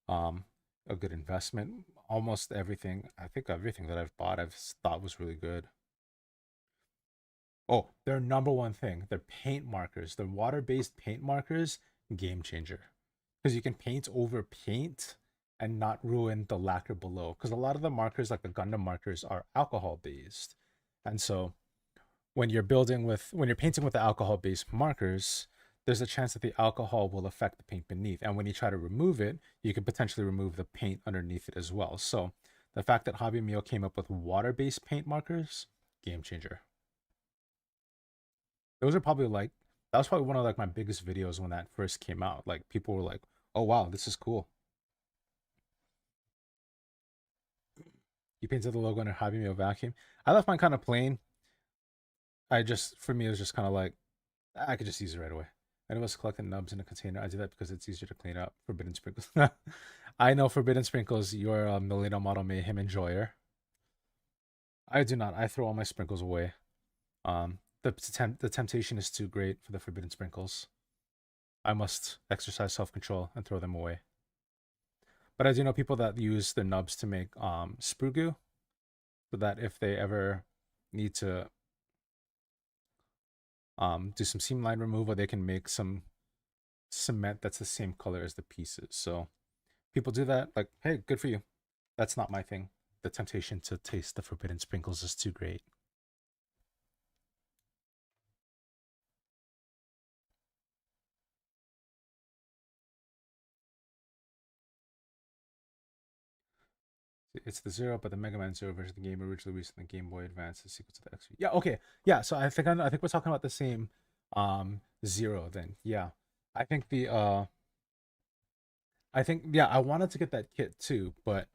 um a good investment. Almost everything, I think everything that I've bought I've thought was really good. Oh, their number one thing, their paint markers, their water-based paint markers, game changer. Because you can paint over paint and not ruin the lacquer below. Because a lot of the markers, like the Gundam markers, are alcohol-based. And so when you're painting with the alcohol-based markers, there's a chance that the alcohol will affect the paint beneath. And when you try to remove it, you can potentially remove the paint underneath it as well. So the fact that Hobby Mio came up with water-based paint markers, game changer. Those are probably like, that was probably one of like my biggest videos when that first came out. Like people were like, "Oh wow, this is cool." You painted the logo on a Hobby Meal vacuum. I left mine kind of plain. I just, for me, it was just kind of like I could just use it right away. And it was collecting nubs in a container. I do that because it's easier to clean up. Forbidden Sprinkles. I know Forbidden Sprinkles, you're a Millennial Model Mayhem enjoyer. I do not. I throw all my sprinkles away. The temptation is too great for the Forbidden Sprinkles. I must exercise self control and throw them away. But I do know people that use the nubs to make sprue goo, so that if they ever need to do some seam line removal, they can make some cement that's the same color as the pieces. So people do that. Like, hey, good for you. That's not my thing. The temptation to taste the forbidden sprinkles is too great. It's the Zero, but the Mega Man Zero version of the game originally released in the Game Boy Advance, the sequel to the XP. Yeah, okay. Yeah, so I think we're talking about the same Zero then. Yeah. I think the I think, yeah, I wanted to get that kit too, but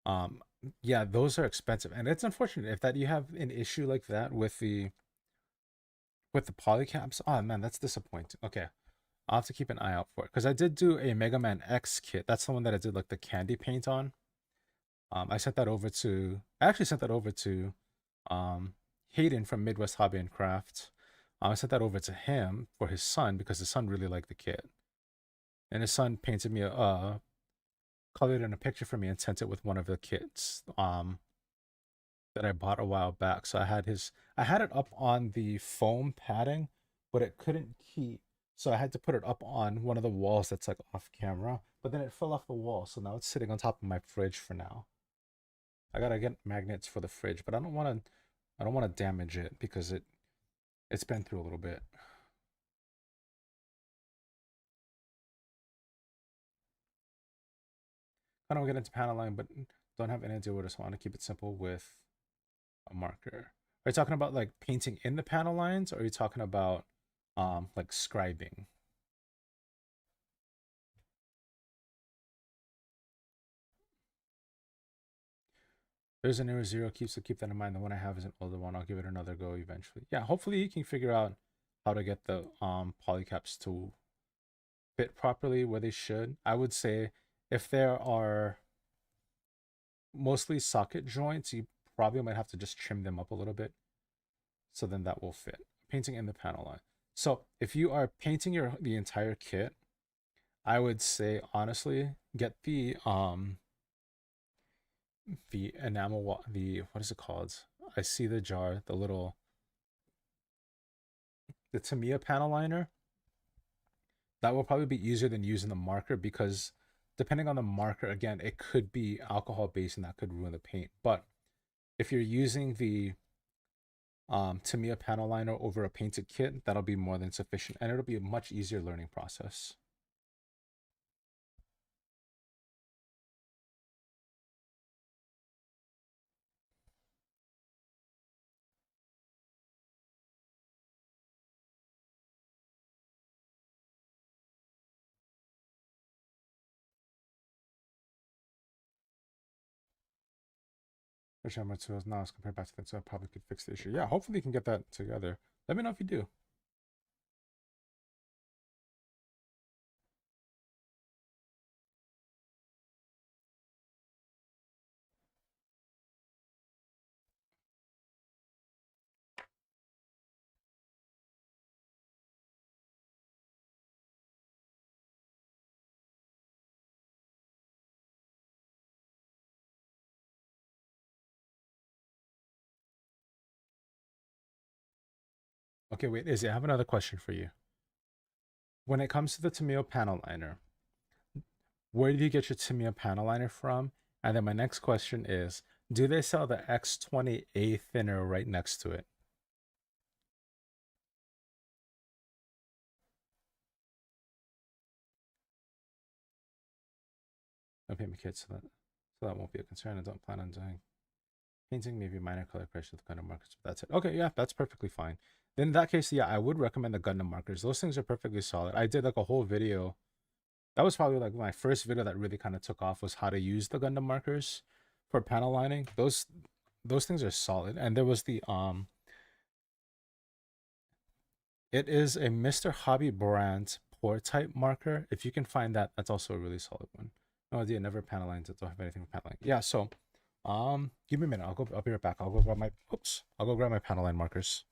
um yeah, those are expensive. And it's unfortunate if that you have an issue like that with the polycaps. Oh man, that's disappointing. Okay. I'll have to keep an eye out for it. Because I did do a Mega Man X kit. That's the one that I did like the candy paint on. I actually sent that over to Hayden from Midwest Hobby and Craft. I sent that over to him for his son because his son really liked the kit. And his son painted me colored in a picture for me and sent it with one of the kits that I bought a while back. So I had it up on the foam padding, but it couldn't keep. So I had to put it up on one of the walls that's like off camera, but then it fell off the wall. So now it's sitting on top of my fridge for now. I gotta get magnets for the fridge, but I don't want to damage it because it's been through a little bit. I don't get into panel line, but don't have any idea what I just want to keep it simple with a marker. Are you talking about like painting in the panel lines, or are you talking about like scribing? There's an error 0 keep, so keep that in mind. The one I have is an older one. I'll give it another go eventually. Yeah, hopefully you can figure out how to get the polycaps to fit properly where they should. I would say if there are mostly socket joints, you probably might have to just trim them up a little bit. So then that will fit. Painting in the panel line. So if you are painting the entire kit, I would say honestly get the enamel, the what is it called? I see the jar, the Tamiya panel liner. That will probably be easier than using the marker because depending on the marker, again, it could be alcohol based and that could ruin the paint. But if you're using the Tamiya panel liner over a painted kit, that'll be more than sufficient and it'll be a much easier learning process. Which are my tools now as compared back to that, so I probably could fix the issue. Yeah, hopefully you can get that together. Let me know if you do. Okay, wait, Izzy, I have another question for you. When it comes to the Tamiya panel liner, where do you get your Tamiya panel liner from? And then my next question is, do they sell the X20A thinner right next to it? No payment kits, so that won't be a concern. I don't plan on doing painting, maybe minor color correction with Gundam markers, but that's it. Okay, yeah, that's perfectly fine. Then in that case, yeah, I would recommend the Gundam markers. Those things are perfectly solid. I did like a whole video. That was probably like my first video that really kind of took off was how to use the Gundam markers for panel lining. Those things are solid. And there was the it is a Mr. Hobby brand pour type marker. If you can find that, that's also a really solid one. No idea, never panel lines. I don't have anything for panel line. Yeah, so give me a minute. I'll be right back. I'll go grab my panel line markers.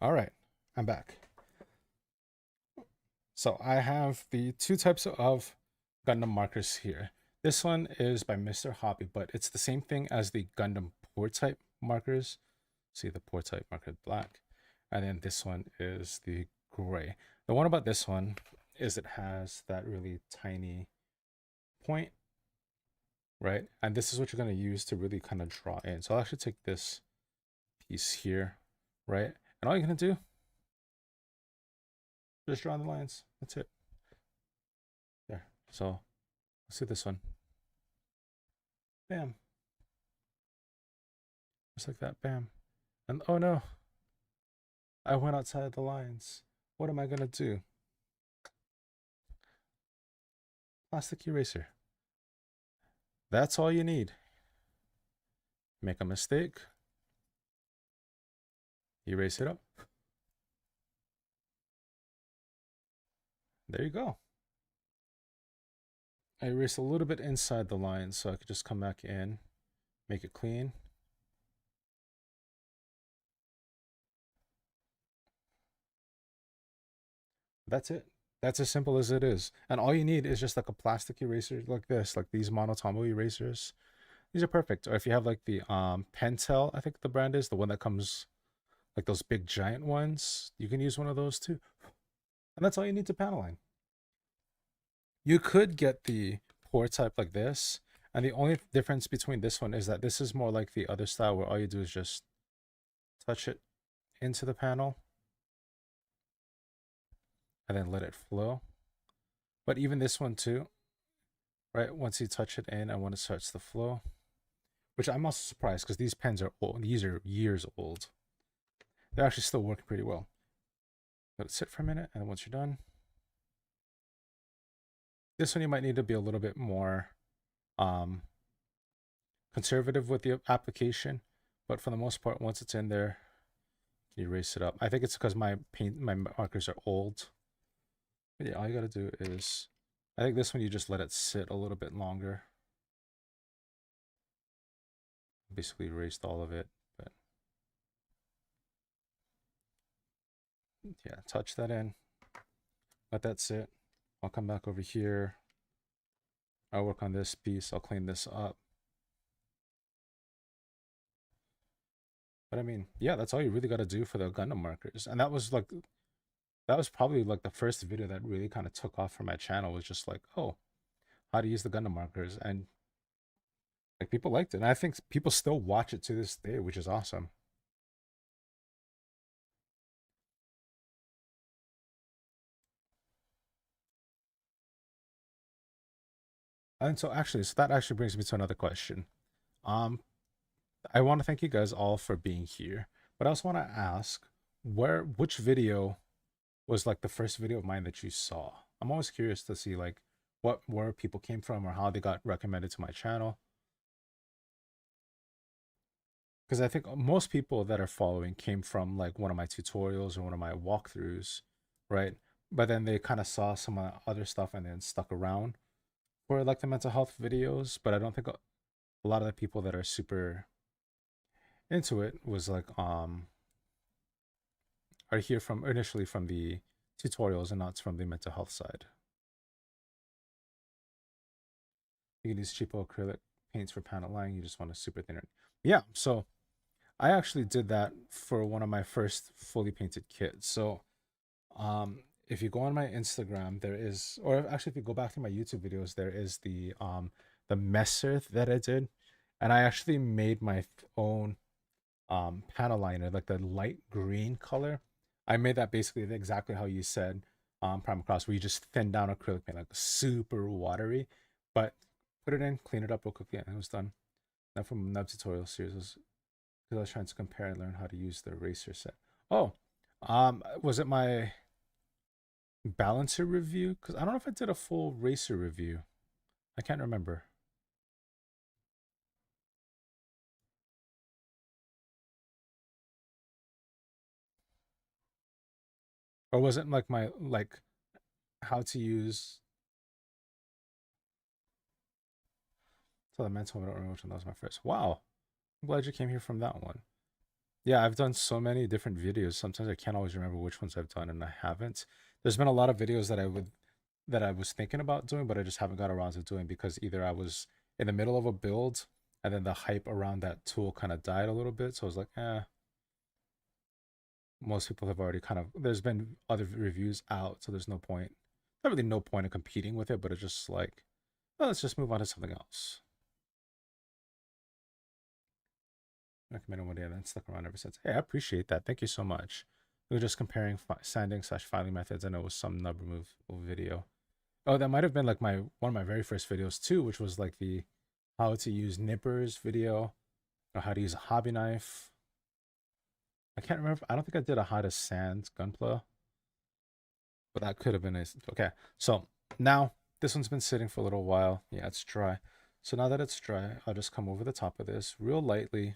All right, I'm back. So I have the two types of Gundam markers here. This one is by Mr. Hobby, but it's the same thing as the Gundam pour type markers. See the pour type marker black. And then this one is the gray. The one about this one is it has that really tiny point, right? And this is what you're going to use to really kind of draw in. So I'll actually take this piece here, right? And all you're going to do, just draw the lines. That's it. There. So let's do this one. Bam. Just like that. Bam. And oh no, I went outside the lines. What am I going to do? Plastic eraser. That's all you need. Make a mistake, erase it up. There you go. I erased a little bit inside the line, so I could just come back in, make it clean. That's it. That's as simple as it is. And all you need is just like a plastic eraser like this, like these Monotomo erasers. These are perfect. Or if you have like the Pentel, I think the brand is, the one that comes like those big giant ones, you can use one of those too. And that's all you need to panel line. You could get the pour type like this, and the only difference between this one is that this is more like the other style where all you do is just touch it into the panel and then let it flow. But even this one too, right? Once you touch it in and when it starts to flow, which I'm also surprised because these pens are old. These are years old. They're actually still working pretty well. Let it sit for a minute, and once you're done, this one you might need to be a little bit more conservative with the application, but for the most part, once it's in there, you erase it up. I think it's because my markers are old. But yeah, all you gotta do is, I think this one you just let it sit a little bit longer. Basically erased all of it, but yeah, touch that in, let that sit. I'll come back over here. I'll work on this piece. I'll clean this up. But I mean, yeah, that's all you really got to do for the Gundam markers. And that was probably like the first video that really kind of took off for my channel, was just like, oh, how to use the Gundam markers. And like people liked it. And I think people still watch it to this day, which is awesome. And so that actually brings me to another question. Um, I want to thank you guys all for being here, but I also want to ask which video was like the first video of mine that you saw. I'm always curious to see like where people came from or how they got recommended to my channel. Because I think most people that are following came from like one of my tutorials or one of my walkthroughs, right? But then they kind of saw some other stuff and then stuck around for like the mental health videos. But I don't think a lot of the people that are super into it was like are here from initially from the tutorials and not from the mental health side. You can use cheapo acrylic paints for panel lining. You just want a super thinner. Yeah, so I actually did that for one of my first fully painted kits. So if you go on my Instagram, there is, or actually if you go back to my YouTube videos, there is the messer that I did. And I actually made my own panel liner, like the light green color. I made that basically exactly how you said, prime across, where you just thin down acrylic paint, like super watery, but put it in, clean it up real quickly, and it was done. Now from Nub tutorial series was because I was trying to compare and learn how to use the eraser set. Oh, was it my balancer review? Because I don't know if I did a full racer review. I can't remember. Or was it like my how to use? So the mental, I don't remember which one that was my first. Wow, I'm glad you came here from that one. Yeah, I've done so many different videos. Sometimes I can't always remember which ones I've done and I haven't. There's been a lot of videos that I was thinking about doing, but I just haven't got around to doing because either I was in the middle of a build and then the hype around that tool kind of died a little bit. So I was like, most people have already kind of, there's been other reviews out, so there's no point. Not really no point in competing with it, but it's just like, well, let's just move on to something else. Recommended one day and then stuck around ever since. Hey, I appreciate that. Thank you so much. We were just comparing sanding / filing methods. I know it was some nub removal video. Oh, that might have been like one of my very first videos too, which was like the how to use nippers video, or how to use a hobby knife. I can't remember. I don't think I did a how to sand gunpla, but that could have been a, okay. So now this one's been sitting for a little while. Yeah, it's dry. So now that it's dry, I'll just come over the top of this real lightly.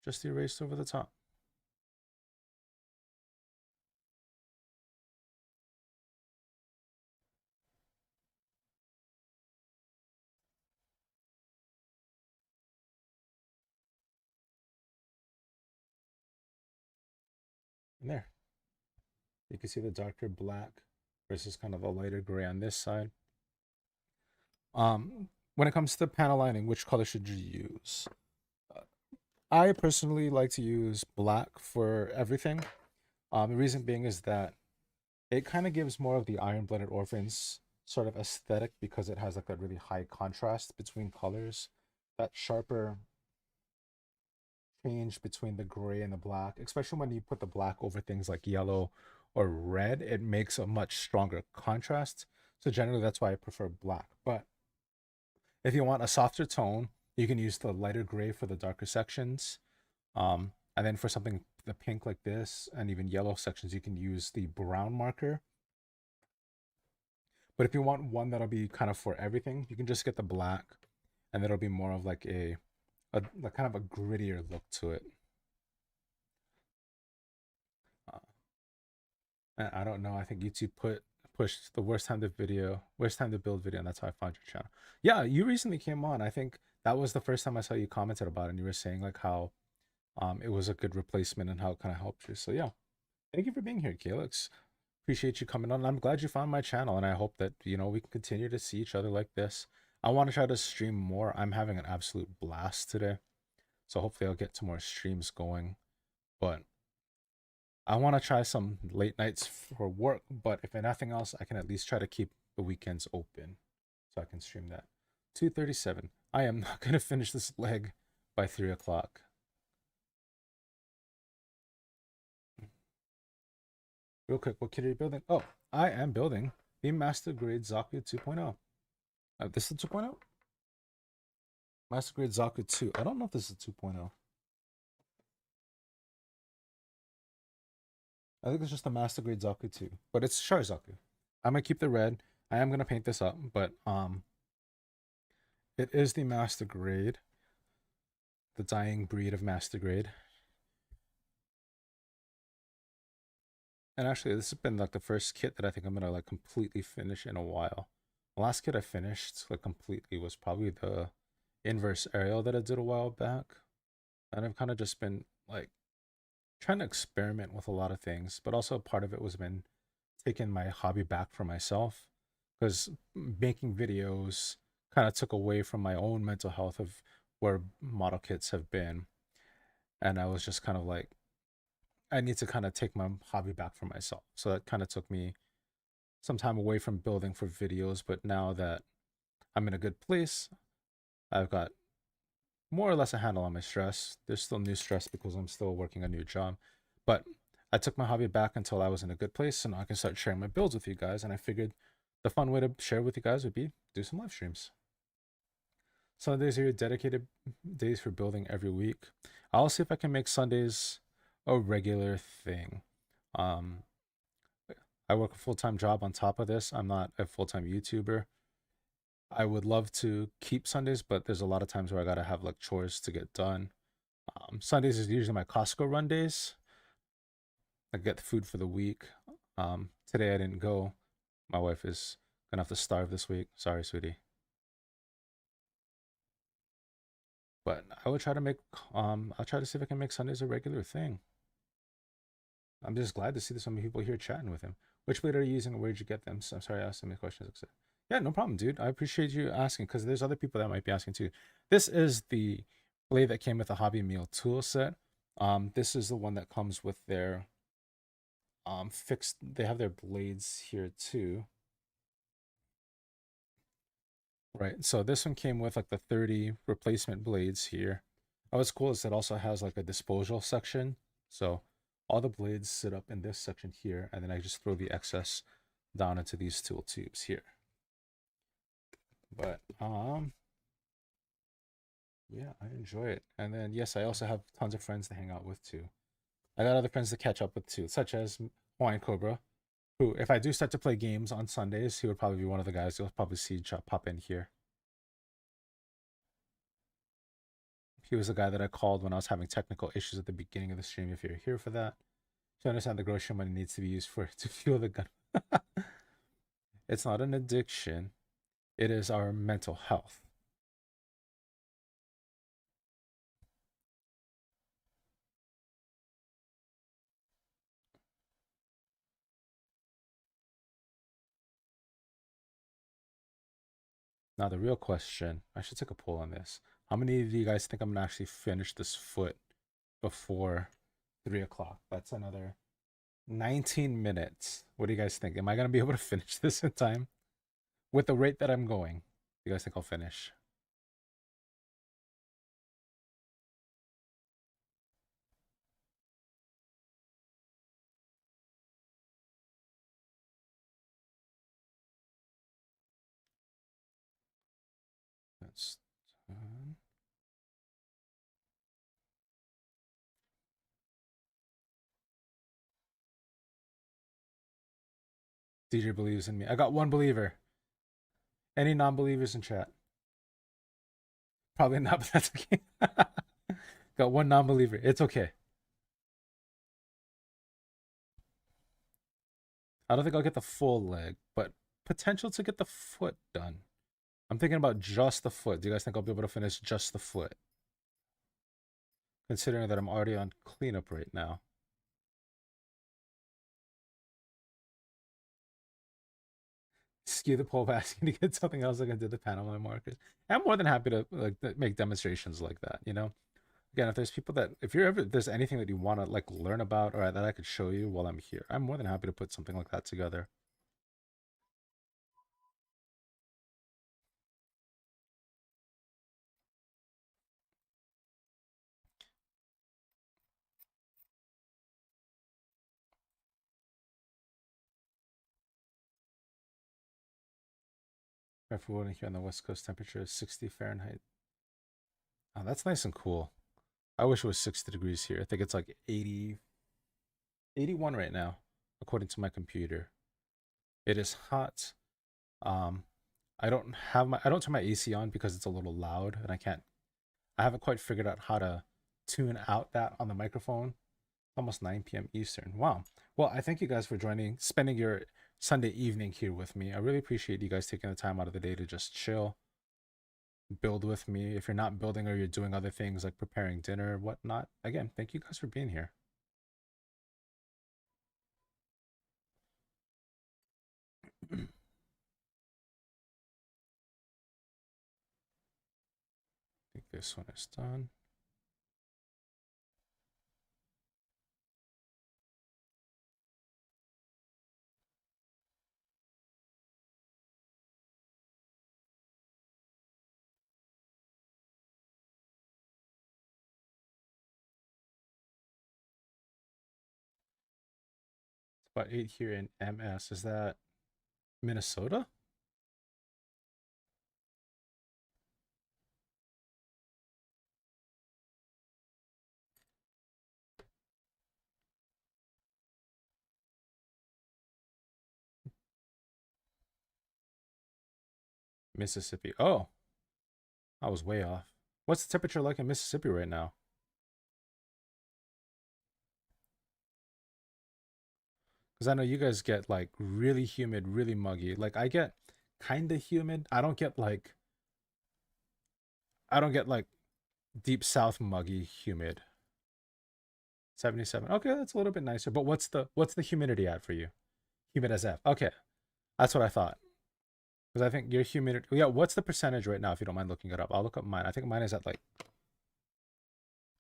Just erase over the top. And there. You can see the darker black versus kind of a lighter gray on this side. When it comes to panel lining, which color should you use? I personally like to use black for everything. The reason being is that it kind of gives more of the iron blended orphans sort of aesthetic because it has like a really high contrast between colors. That sharper change between the gray and the black, especially when you put the black over things like yellow or red, it makes a much stronger contrast. So generally that's why I prefer black. But if you want a softer tone, you can use the lighter gray for the darker sections. And then for something the pink like this and even yellow sections, you can use the brown marker. But if you want one that'll be kind of for everything, you can just get the black, and that'll be more of like a like kind of a grittier look to it. Uh, and I don't know. I think YouTube pushed the worst time to build video, and that's how I found your channel. Yeah, you recently came on. I think that was the first time I saw you commented about it, and you were saying like how it was a good replacement and how it kind of helped you. So yeah, thank you for being here, Calix. Appreciate you coming on. I'm glad you found my channel, and I hope that we can continue to see each other like this. I want to try to stream more. I'm having an absolute blast today, so hopefully I'll get to more streams going. But I want to try some late nights for work, but if nothing else, I can at least try to keep the weekends open so I can stream that. 2:37. I am not going to finish this leg by 3 o'clock. Real quick, what kit are you building? Oh, I am building the Master Grade Zaku 2.0. This is 2.0? Master Grade Zaku 2. I don't know if this is 2.0. I think it's just the Master Grade Zaku 2, but it's Char Zaku. I'm gonna keep the red. I am gonna paint this up, but it is the Master Grade, the dying breed of Master Grade. And actually, this has been like the first kit that I think I'm gonna like completely finish in a while. The last kit I finished like completely was probably the inverse aerial that I did a while back, and I've kind of just been like trying to experiment with a lot of things, but also part of it was been taking my hobby back for myself because making videos kind of took away from my own mental health of where model kits have been, and I was just kind of like, I need to kind of take my hobby back for myself. So that kind of took me some time away from building for videos, but now that I'm in a good place, I've got more or less a handle on my stress. There's still new stress because I'm still working a new job, but I took my hobby back until I was in a good place, so now I can start sharing my builds with you guys. And I figured the fun way to share with you guys would be do some live streams. Sundays are your dedicated days for building every week. I'll see if I can make Sundays a regular thing. Um, I work a full-time job on top of this. I'm not a full-time YouTuber. I would love to keep Sundays, but there's a lot of times where I gotta have like chores to get done. Sundays is usually my Costco run days. I get the food for the week. Today I didn't go. My wife is gonna have to starve this week. Sorry, sweetie. But I would try to make I'll try to see if I can make Sundays a regular thing. I'm just glad to see so many people here chatting with him. Which blade are you using and where'd you get them? So I'm sorry I asked so many questions. Yeah, no problem, dude. I appreciate you asking because there's other people that might be asking too. This is the blade that came with the Hobby Mio Tool set. This is the one that comes with their fixed, they have their blades here too. Right, so this one came with like the 30 replacement blades here. Oh, what's cool is it also has like a disposal section. So all the blades sit up in this section here, and then I just throw the excess down into these tool tubes here. But yeah, I enjoy it. And then yes, I also have tons of friends to hang out with too. I got other friends to catch up with too, such as Hawaiian Cobra. Who, if I do start to play games on Sundays, he would probably be one of the guys you'll probably see pop in here. He was the guy that I called when I was having technical issues at the beginning of the stream. If you're here for that, to understand the grocery money needs to be used for to fuel the gun. It's not an addiction. It is our mental health. Now the real question, I should take a poll on this. How many of you guys think I'm gonna actually finish this foot before 3 o'clock? That's another 19 minutes. What do you guys think? Am I gonna be able to finish this in time? With the rate that I'm going, do you guys think I'll finish? That's done. DJ believes in me. I got one believer. Any non-believers in chat? Probably not, but that's okay. Got one non-believer. It's okay. I don't think I'll get the full leg, but potential to get the foot done. I'm thinking about just the foot. Do you guys think I'll be able to finish just the foot? Considering that I'm already on cleanup right now. Skew the poll by asking to get something else like I did the Panama markers. I'm more than happy to like make demonstrations like that, you know? Again, if there's people that, if you're ever, there's anything that you want to like learn about or that I could show you while I'm here, I'm more than happy to put something like that together. Everyone here on the West Coast, temperature is 60 Fahrenheit. Oh, that's nice and cool. I wish it was 60 degrees here. I think it's like 80, 81 right now, according to my computer. It is hot. Um, I don't turn my AC on because it's a little loud and I haven't quite figured out how to tune out that on the microphone. Almost 9 p.m. Eastern. Wow. Well, I thank you guys for spending your Sunday evening here with me. I really appreciate you guys taking the time out of the day to just chill, build with me. If you're not building or you're doing other things like preparing dinner or whatnot, again, thank you guys for being here. I think this one is done. It's about 8 here in MS. Is that Minnesota? Mississippi. Oh, I was way off. What's the temperature like in Mississippi right now? Because I know you guys get like really humid, really muggy. Like I get kind of humid. I don't get like deep south muggy humid. 77. Okay, that's a little bit nicer. But what's the humidity at for you? Humid as F. Okay. That's what I thought. Because I think your humidity, yeah, what's the percentage right now if you don't mind looking it up? I'll look up mine. I think mine is at like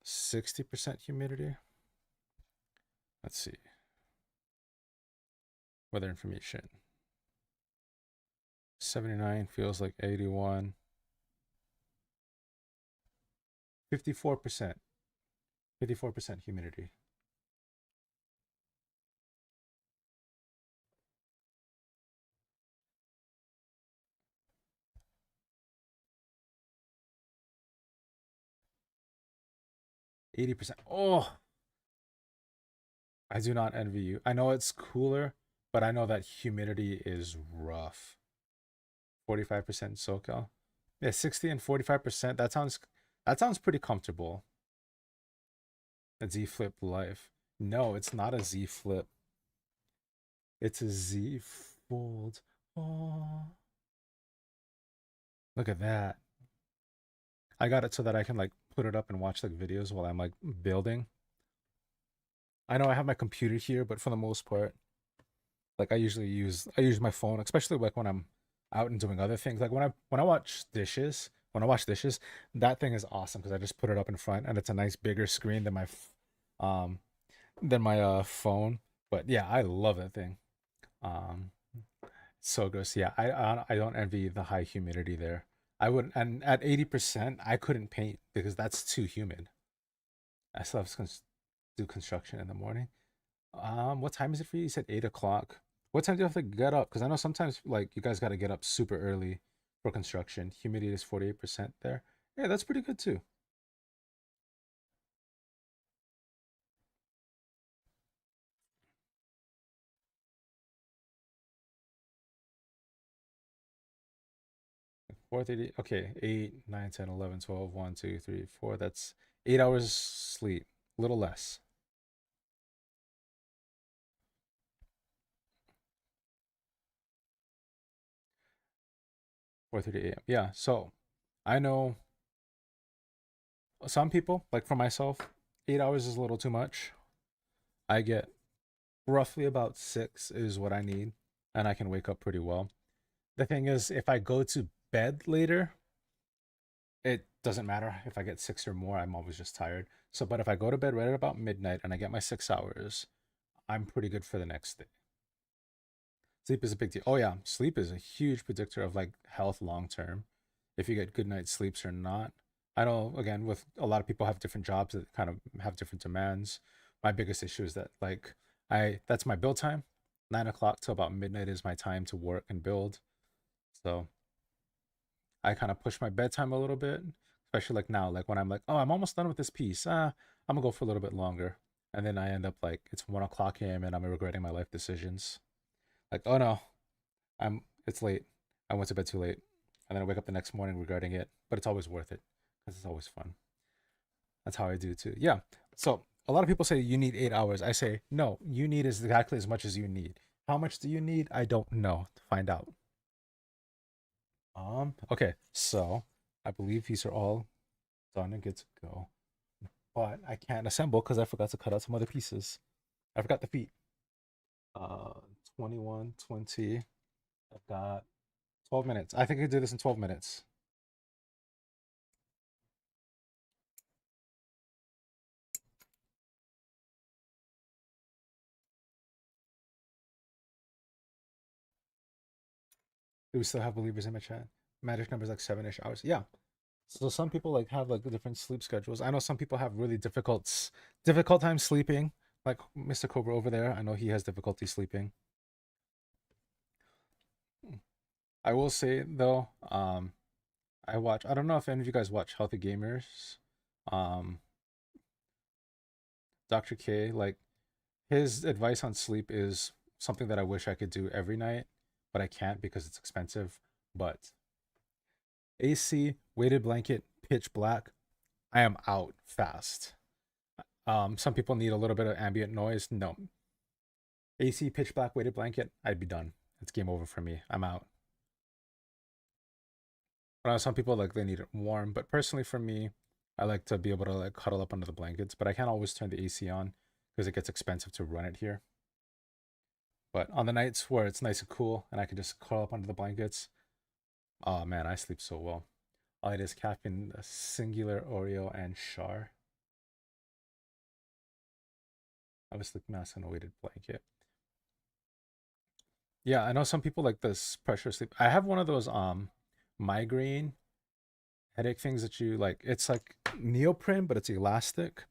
60% humidity. Let's see. Weather information. 79 feels like 81. 54%. 54% humidity. %. Oh, I do not envy you. I know it's cooler, but I know that humidity is rough. 45% SoCal. Yeah, 60 and 45%. That sounds pretty comfortable. A Z Flip Life. No, it's not a Z Flip. It's a Z Fold. Oh, look at that. I got it so that I can like put it up and watch like videos while I'm like building. I know I have my computer here, but for the most part, like I use my phone, especially like when I'm out and doing other things. Like when I watch dishes, that thing is awesome because I just put it up in front and it's a nice bigger screen than um my phone. But yeah, I love that thing. Um so good. So yeah, I don't envy the high humidity there. I would, and at 80%, I couldn't paint because that's too humid. I still have to do construction in the morning. What time is it for you? You said 8 o'clock. What time do you have to get up? Because I know sometimes like you guys got to get up super early for construction. Humidity is 48% there. Yeah, that's pretty good too. 4:30. Okay, 8, 9, 10, 11, 12, 1, 2, 3, 4. That's 8 hours sleep. A little less. 4:30 a.m. Yeah, so I know some people, like for myself, 8 hours is a little too much. I get roughly about 6 is what I need, and I can wake up pretty well. The thing is, if I go to bed later, it doesn't matter if I get 6 or more. I'm always just tired. So, but if I go to bed right at about midnight and I get my 6 hours, I'm pretty good for the next day. Sleep is a big deal. Oh yeah, sleep is a huge predictor of like health long term. If you get good night's sleeps or not. I know again with a lot of people have different jobs that kind of have different demands. My biggest issue is that like I that's my build time. 9 o'clock till about midnight is my time to work and build. So I kind of push my bedtime a little bit, especially like now, like when I'm like, oh, I'm almost done with this piece. I'm gonna go for a little bit longer. And then I end up like it's 1 o'clock a.m. and I'm regretting my life decisions. Like, oh no, it's late. I went to bed too late. And then I wake up the next morning regretting it. But it's always worth it because it's always fun. That's how I do too. Yeah. So a lot of people say you need 8 hours. I say, no, you need exactly as much as you need. How much do you need? I don't know. To find out. Okay, so I believe these are all done and good to go. But I can't assemble because I forgot to cut out some other pieces. I forgot the feet. Uh 21, 20. I've got 12 minutes. I think I can do this in 12 minutes. Do we still have believers in my chat? Magic numbers like 7-ish hours. Yeah. So some people like have like different sleep schedules. I know some people have really difficult time sleeping. Like Mr. Cobra over there. I know he has difficulty sleeping. I will say though, I don't know if any of you guys watch Healthy Gamers. Um Dr. K, like his advice on sleep is something that I wish I could do every night, but I can't because it's expensive. But AC, weighted blanket, pitch black, I am out fast. Some people need a little bit of ambient noise. No. AC, pitch black, weighted blanket, I'd be done. It's game over for me. I'm out. But some people like they need it warm, but personally for me, I like to be able to like cuddle up under the blankets, but I can't always turn the AC on because it gets expensive to run it here. But on the nights where it's nice and cool and I can just curl up under the blankets, oh man, I sleep so well. All it is caffeine, a singular Oreo, and Char. I was sleep mask and a weighted blanket. Yeah, I know some people like this pressure sleep. I have one of those migraine headache things that you like. It's like neoprene, but it's elastic.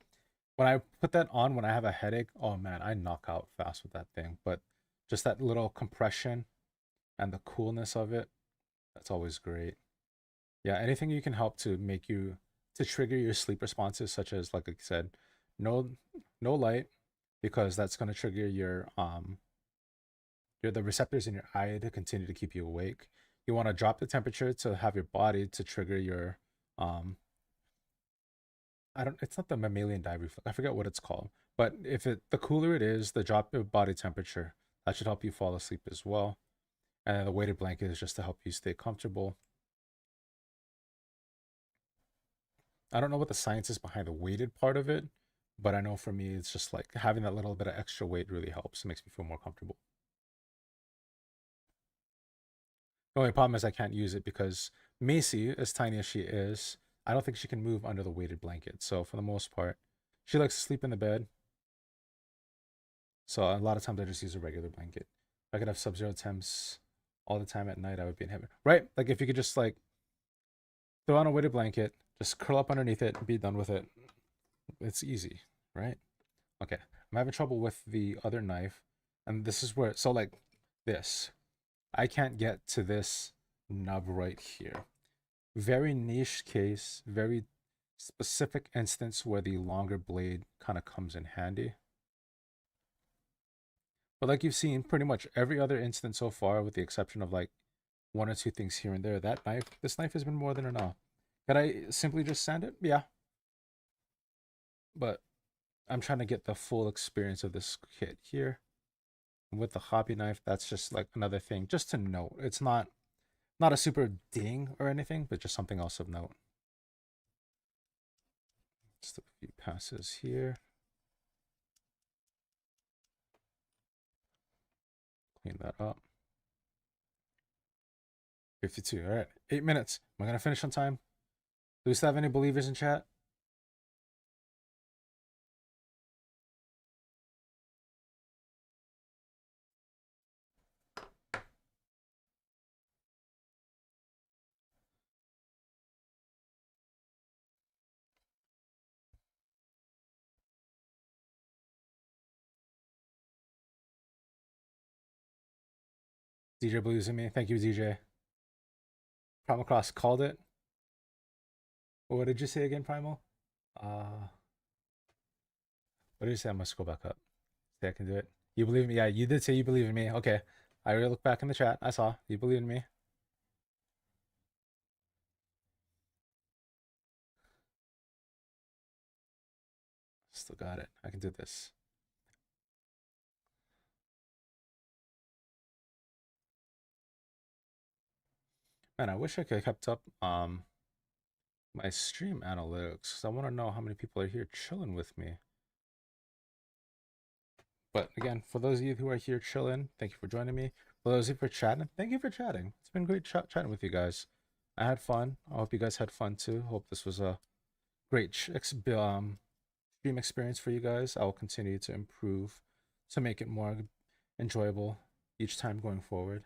When I put that on when I have a headache, oh man, I knock out fast with that thing. But just that little compression and the coolness of it, that's always great. Yeah, anything you can help to make you to trigger your sleep responses, such as like I said, no no light, because that's gonna trigger your the receptors in your eye to continue to keep you awake. You want to drop the temperature to have your body to trigger your I don't it's not the mammalian dive reflex. I forget what it's called. But if it the cooler it is, the drop of body temperature, that should help you fall asleep as well. And the weighted blanket is just to help you stay comfortable. I don't know what the science is behind the weighted part of it, but I know for me it's just like having that little bit of extra weight really helps. It makes me feel more comfortable. The only problem is I can't use it because Macy, as tiny as she is, I don't think she can move under the weighted blanket. So for the most part, she likes to sleep in the bed. So a lot of times I just use a regular blanket. If I could have sub-zero temps all the time at night, I would be in heaven. Right? Like if you could just like throw on a weighted blanket, just curl up underneath it, and be done with it. It's easy, right? Okay. I'm having trouble with the other knife. And this is where, so like this. I can't get to this nub right here. Very niche case, very specific instance where the longer blade kind of comes in handy. But like you've seen, pretty much every other instance so far, with the exception of like one or two things here and there, this knife has been more than enough. Can I simply just sand it? Yeah. But I'm trying to get the full experience of this kit here. With the hobby knife, that's just like another thing, just to note. It's not a super ding or anything, but just something else of note. Just a few passes here. Clean that up. 52. All right. 8 minutes. Am I going to finish on time? Do we still have any believers in chat? DJ believes in me. Thank you, DJ. Primacross called it. What did you say again, Primal? What did you say? I must scroll back up. Say I can do it. You believe in me? Yeah, you did say you believe in me. Okay. I already looked back in the chat. I saw. You believe in me. Still got it. I can do this. Man, I wish I could have kept up my stream analytics. I want to know how many people are here chilling with me. But again, for those of you who are here chilling, thank you for joining me. For those of you for chatting, thank you for chatting. It's been great chatting with you guys. I had fun. I hope you guys had fun too. Hope this was a great stream experience for you guys. I will continue to improve to make it more enjoyable each time going forward.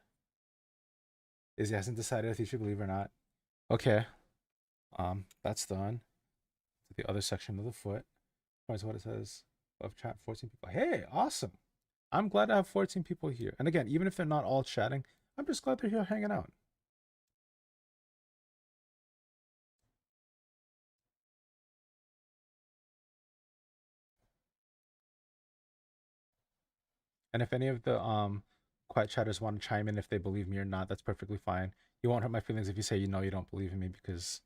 Izzy hasn't decided if he should believe or not. Okay. That's done. To the other section of the foot. That's what it says. Of chat 14 people. Hey, awesome. I'm glad to have 14 people here. And again, even if they're not all chatting, I'm just glad they're here hanging out. And if any of the quiet chatters want to chime in if they believe me or not, that's perfectly fine. You won't hurt my feelings if you say you know you don't believe in me, because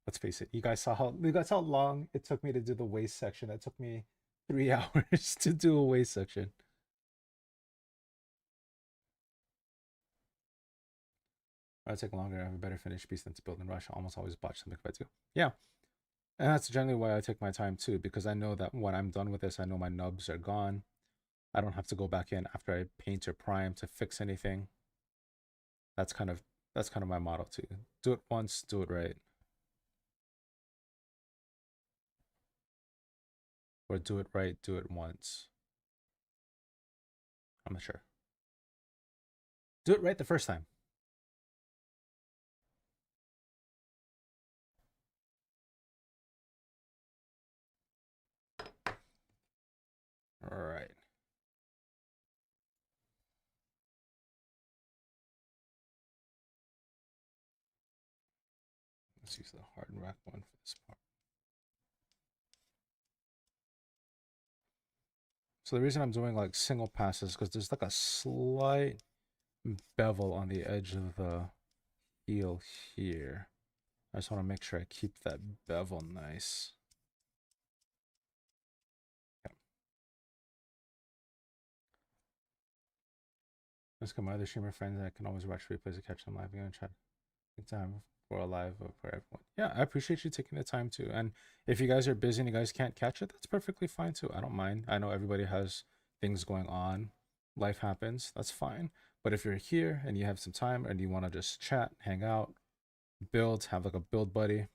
let's face it, you guys saw how long it took me to do the waist section. It took me 3 hours to do a waist section. I'd take longer. I have a better finished piece than to build and rush. I almost always botch something if I do. Yeah. And that's generally why I take my time too, because I know that when I'm done with this, I know my nubs are gone. I don't have to go back in after I paint or prime to fix anything. That's kind of my motto too. Do it once, do it right. Or do it right, do it once. I'm not sure. Do it right the first time. All right. Let's use the hard rack one for this part. So the reason I'm doing like single passes because there's like a slight bevel on the edge of the heel here. I just want to make sure I keep that bevel nice. Okay. Let's get my other streamer friends. I can always watch replays to catch them live. I'm gonna try to take time for a live for everyone. Yeah, I appreciate you taking the time to. And if you guys are busy and you guys can't catch it, that's perfectly fine too. I don't mind. I know everybody has things going on. Life happens. That's fine. But if you're here and you have some time and you want to just chat, hang out, build, have like a build buddy,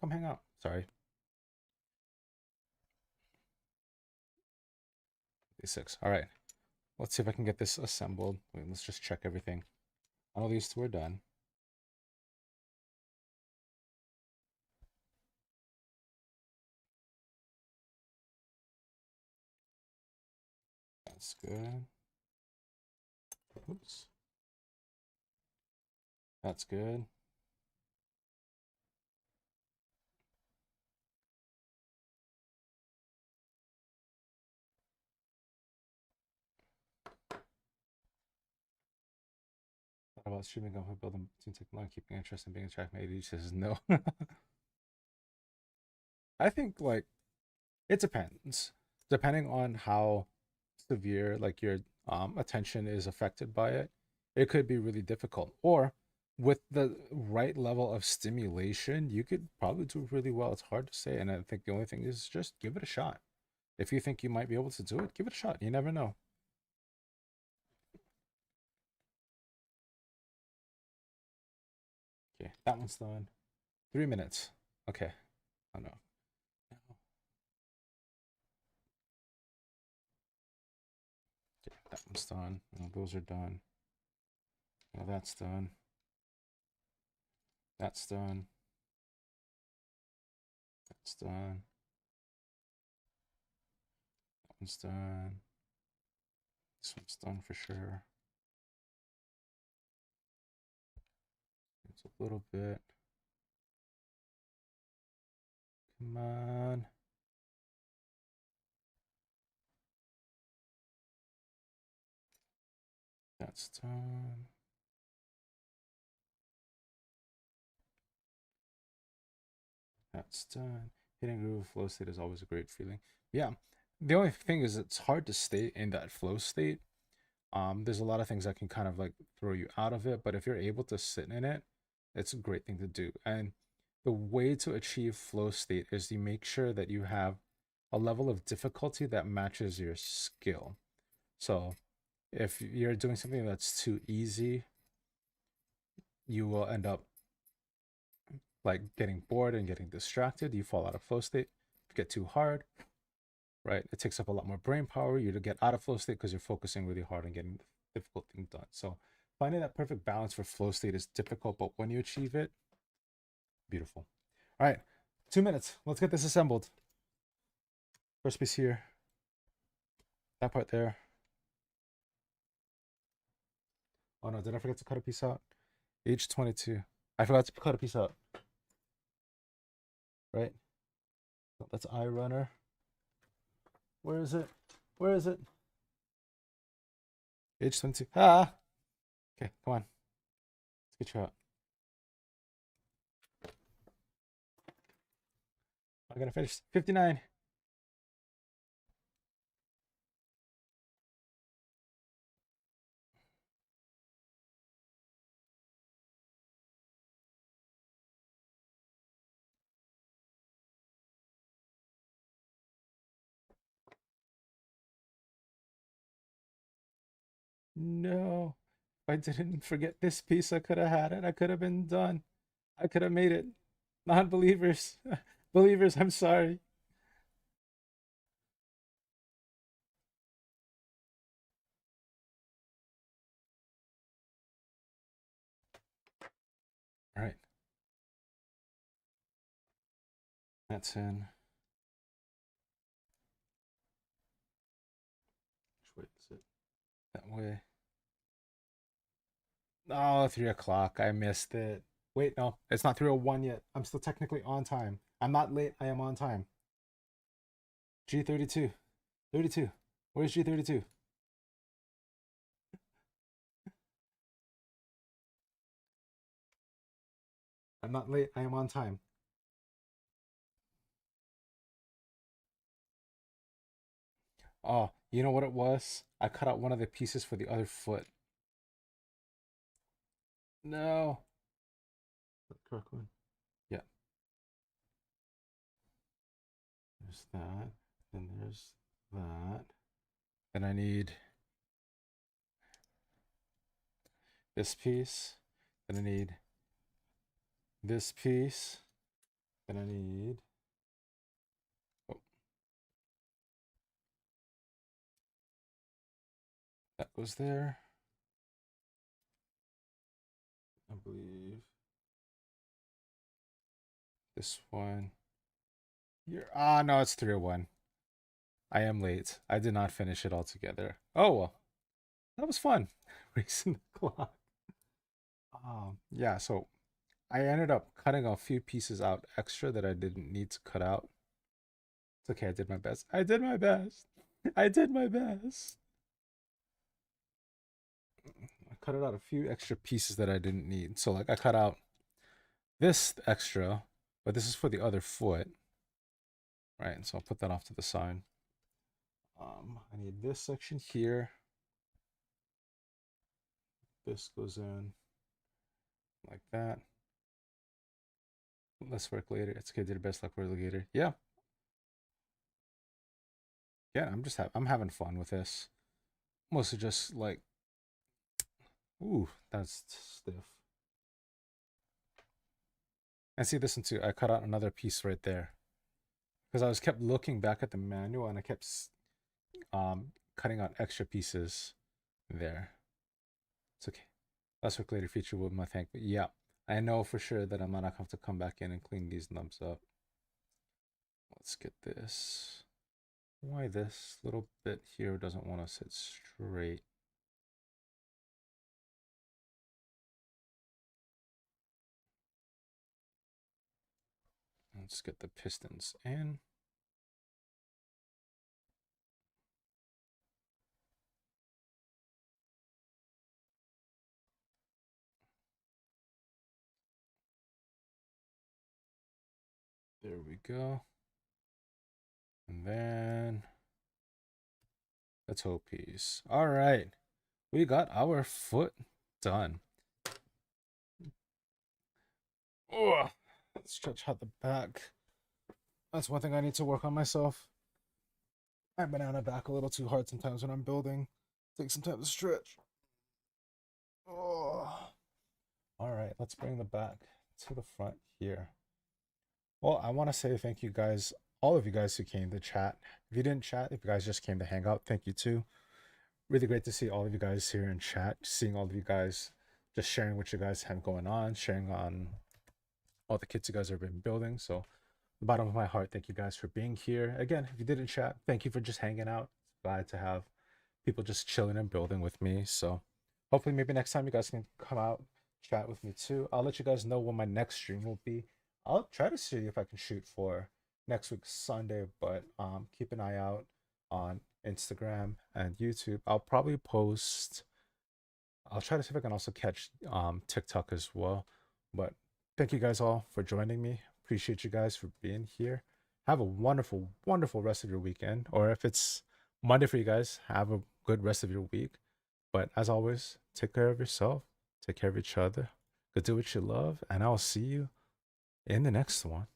come hang out. Sorry. D6. All right. Let's see if I can get this assembled. Wait, let's just check everything. I know these two are done. That's good. Oops. That's good. Thought about streaming up and building seems like long keeping interest in being attracted. Maybe says no. I think like it depends. Depending on how severe like your attention is affected by it, it could be really difficult. Or with the right level of stimulation, you could probably do really well. It's hard to say, and I think the only thing is just give it a shot. If you think you might be able to do it, give it a shot. You never know. Okay, that one's done. 3 minutes. Okay. Oh no. Okay, that one's done. No, those are done. No, that's done. That's done. That's done. That one's done. This one's done for sure. It's a little bit. Come on. That's done. That's done. Hitting groove flow state is always a great feeling. Yeah. The only thing is it's hard to stay in that flow state. There's a lot of things that can kind of like throw you out of it, but if you're able to sit in it, it's a great thing to do. And the way to achieve flow state is you make sure that you have a level of difficulty that matches your skill. So if you're doing something that's too easy, you will end up like getting bored and getting distracted. You fall out of flow state. If you get too hard, right? It takes up a lot more brain power. You to get out of flow state because you're focusing really hard on getting the difficult thing done. So finding that perfect balance for flow state is difficult, but when you achieve it, beautiful. All right, 2 minutes. Let's get this assembled. First piece here. That part there. Oh no, did I forget to cut a piece out? H22. I forgot to cut a piece out. Right? That's eye runner. Where is it? Where is it? H22. Ah! Okay, come on. Let's get you out. I'm gonna finish. 59. No. If I didn't forget this piece, I could have had it. I could have been done. I could have made it. Non-believers. Believers, I'm sorry. All right. That's in. Which way is it? That way. Oh, 3 o'clock. I missed it. Wait, no, it's not 3:01 yet. I'm still technically on time. I'm not late. I am on time. G32. 32. Where's G32? I'm not late. I am on time. Oh, you know what it was? I cut out one of the pieces for the other foot. No. The correct one. Yeah. There's that. Then there's that. Then I need this piece. Then I need this piece. Then I need. Oh, that goes there. I believe this one here. Ah, no, it's 301. I am late. I did not finish it all together. Oh, well, that was fun. Racing the clock. Yeah, so I ended up cutting a few pieces out extra that I didn't need to cut out. It's okay, I did my best. I did my best. I did my best. I cut out a few extra pieces that I didn't need. So like I cut out this extra, but this is for the other foot. Right, so I'll put that off to the side. I need this section here. This goes in like that. Less work later. It's okay. Did the best luck work later. Yeah, yeah. I'm having fun with this. Mostly just like, ooh, that's stiff. And see this one too. I cut out another piece right there because I was kept looking back at the manual and I kept cutting out extra pieces there. It's okay. Less work later feature with my thank. But yeah, I know for sure that I'm not gonna have to come back in and clean these nubs up. Let's get this. Why this little bit here doesn't want to sit straight? Let's get the pistons in. There we go. And then the toe piece. All right. We got our foot done. Oh, let's stretch out the back. That's one thing I need to work on myself. I banana back a little too hard sometimes when I'm building. Take some time to stretch. Oh. All right, let's bring the back to the front here. Well, I want to say thank you guys, all of you guys who came to chat. If you didn't chat, if you guys just came to hang out, thank you too. Really great to see all of you guys here in chat, seeing all of you guys just sharing what you guys have going on, sharing on all the kits you guys have been building. So, the bottom of my heart, thank you guys for being here. Again, if you didn't chat, thank you for just hanging out. It's glad to have people just chilling and building with me. So, hopefully, maybe next time you guys can come out, chat with me too. I'll let you guys know when my next stream will be. I'll try to see if I can shoot for next week's Sunday, but keep an eye out on Instagram and YouTube. I'll probably post. I'll try to see if I can also catch TikTok as well. But thank you guys all for joining me. Appreciate you guys for being here. Have a wonderful, wonderful rest of your weekend. Or if it's Monday for you guys, have a good rest of your week. But as always, take care of yourself, take care of each other, go do what you love, and I'll see you in the next one.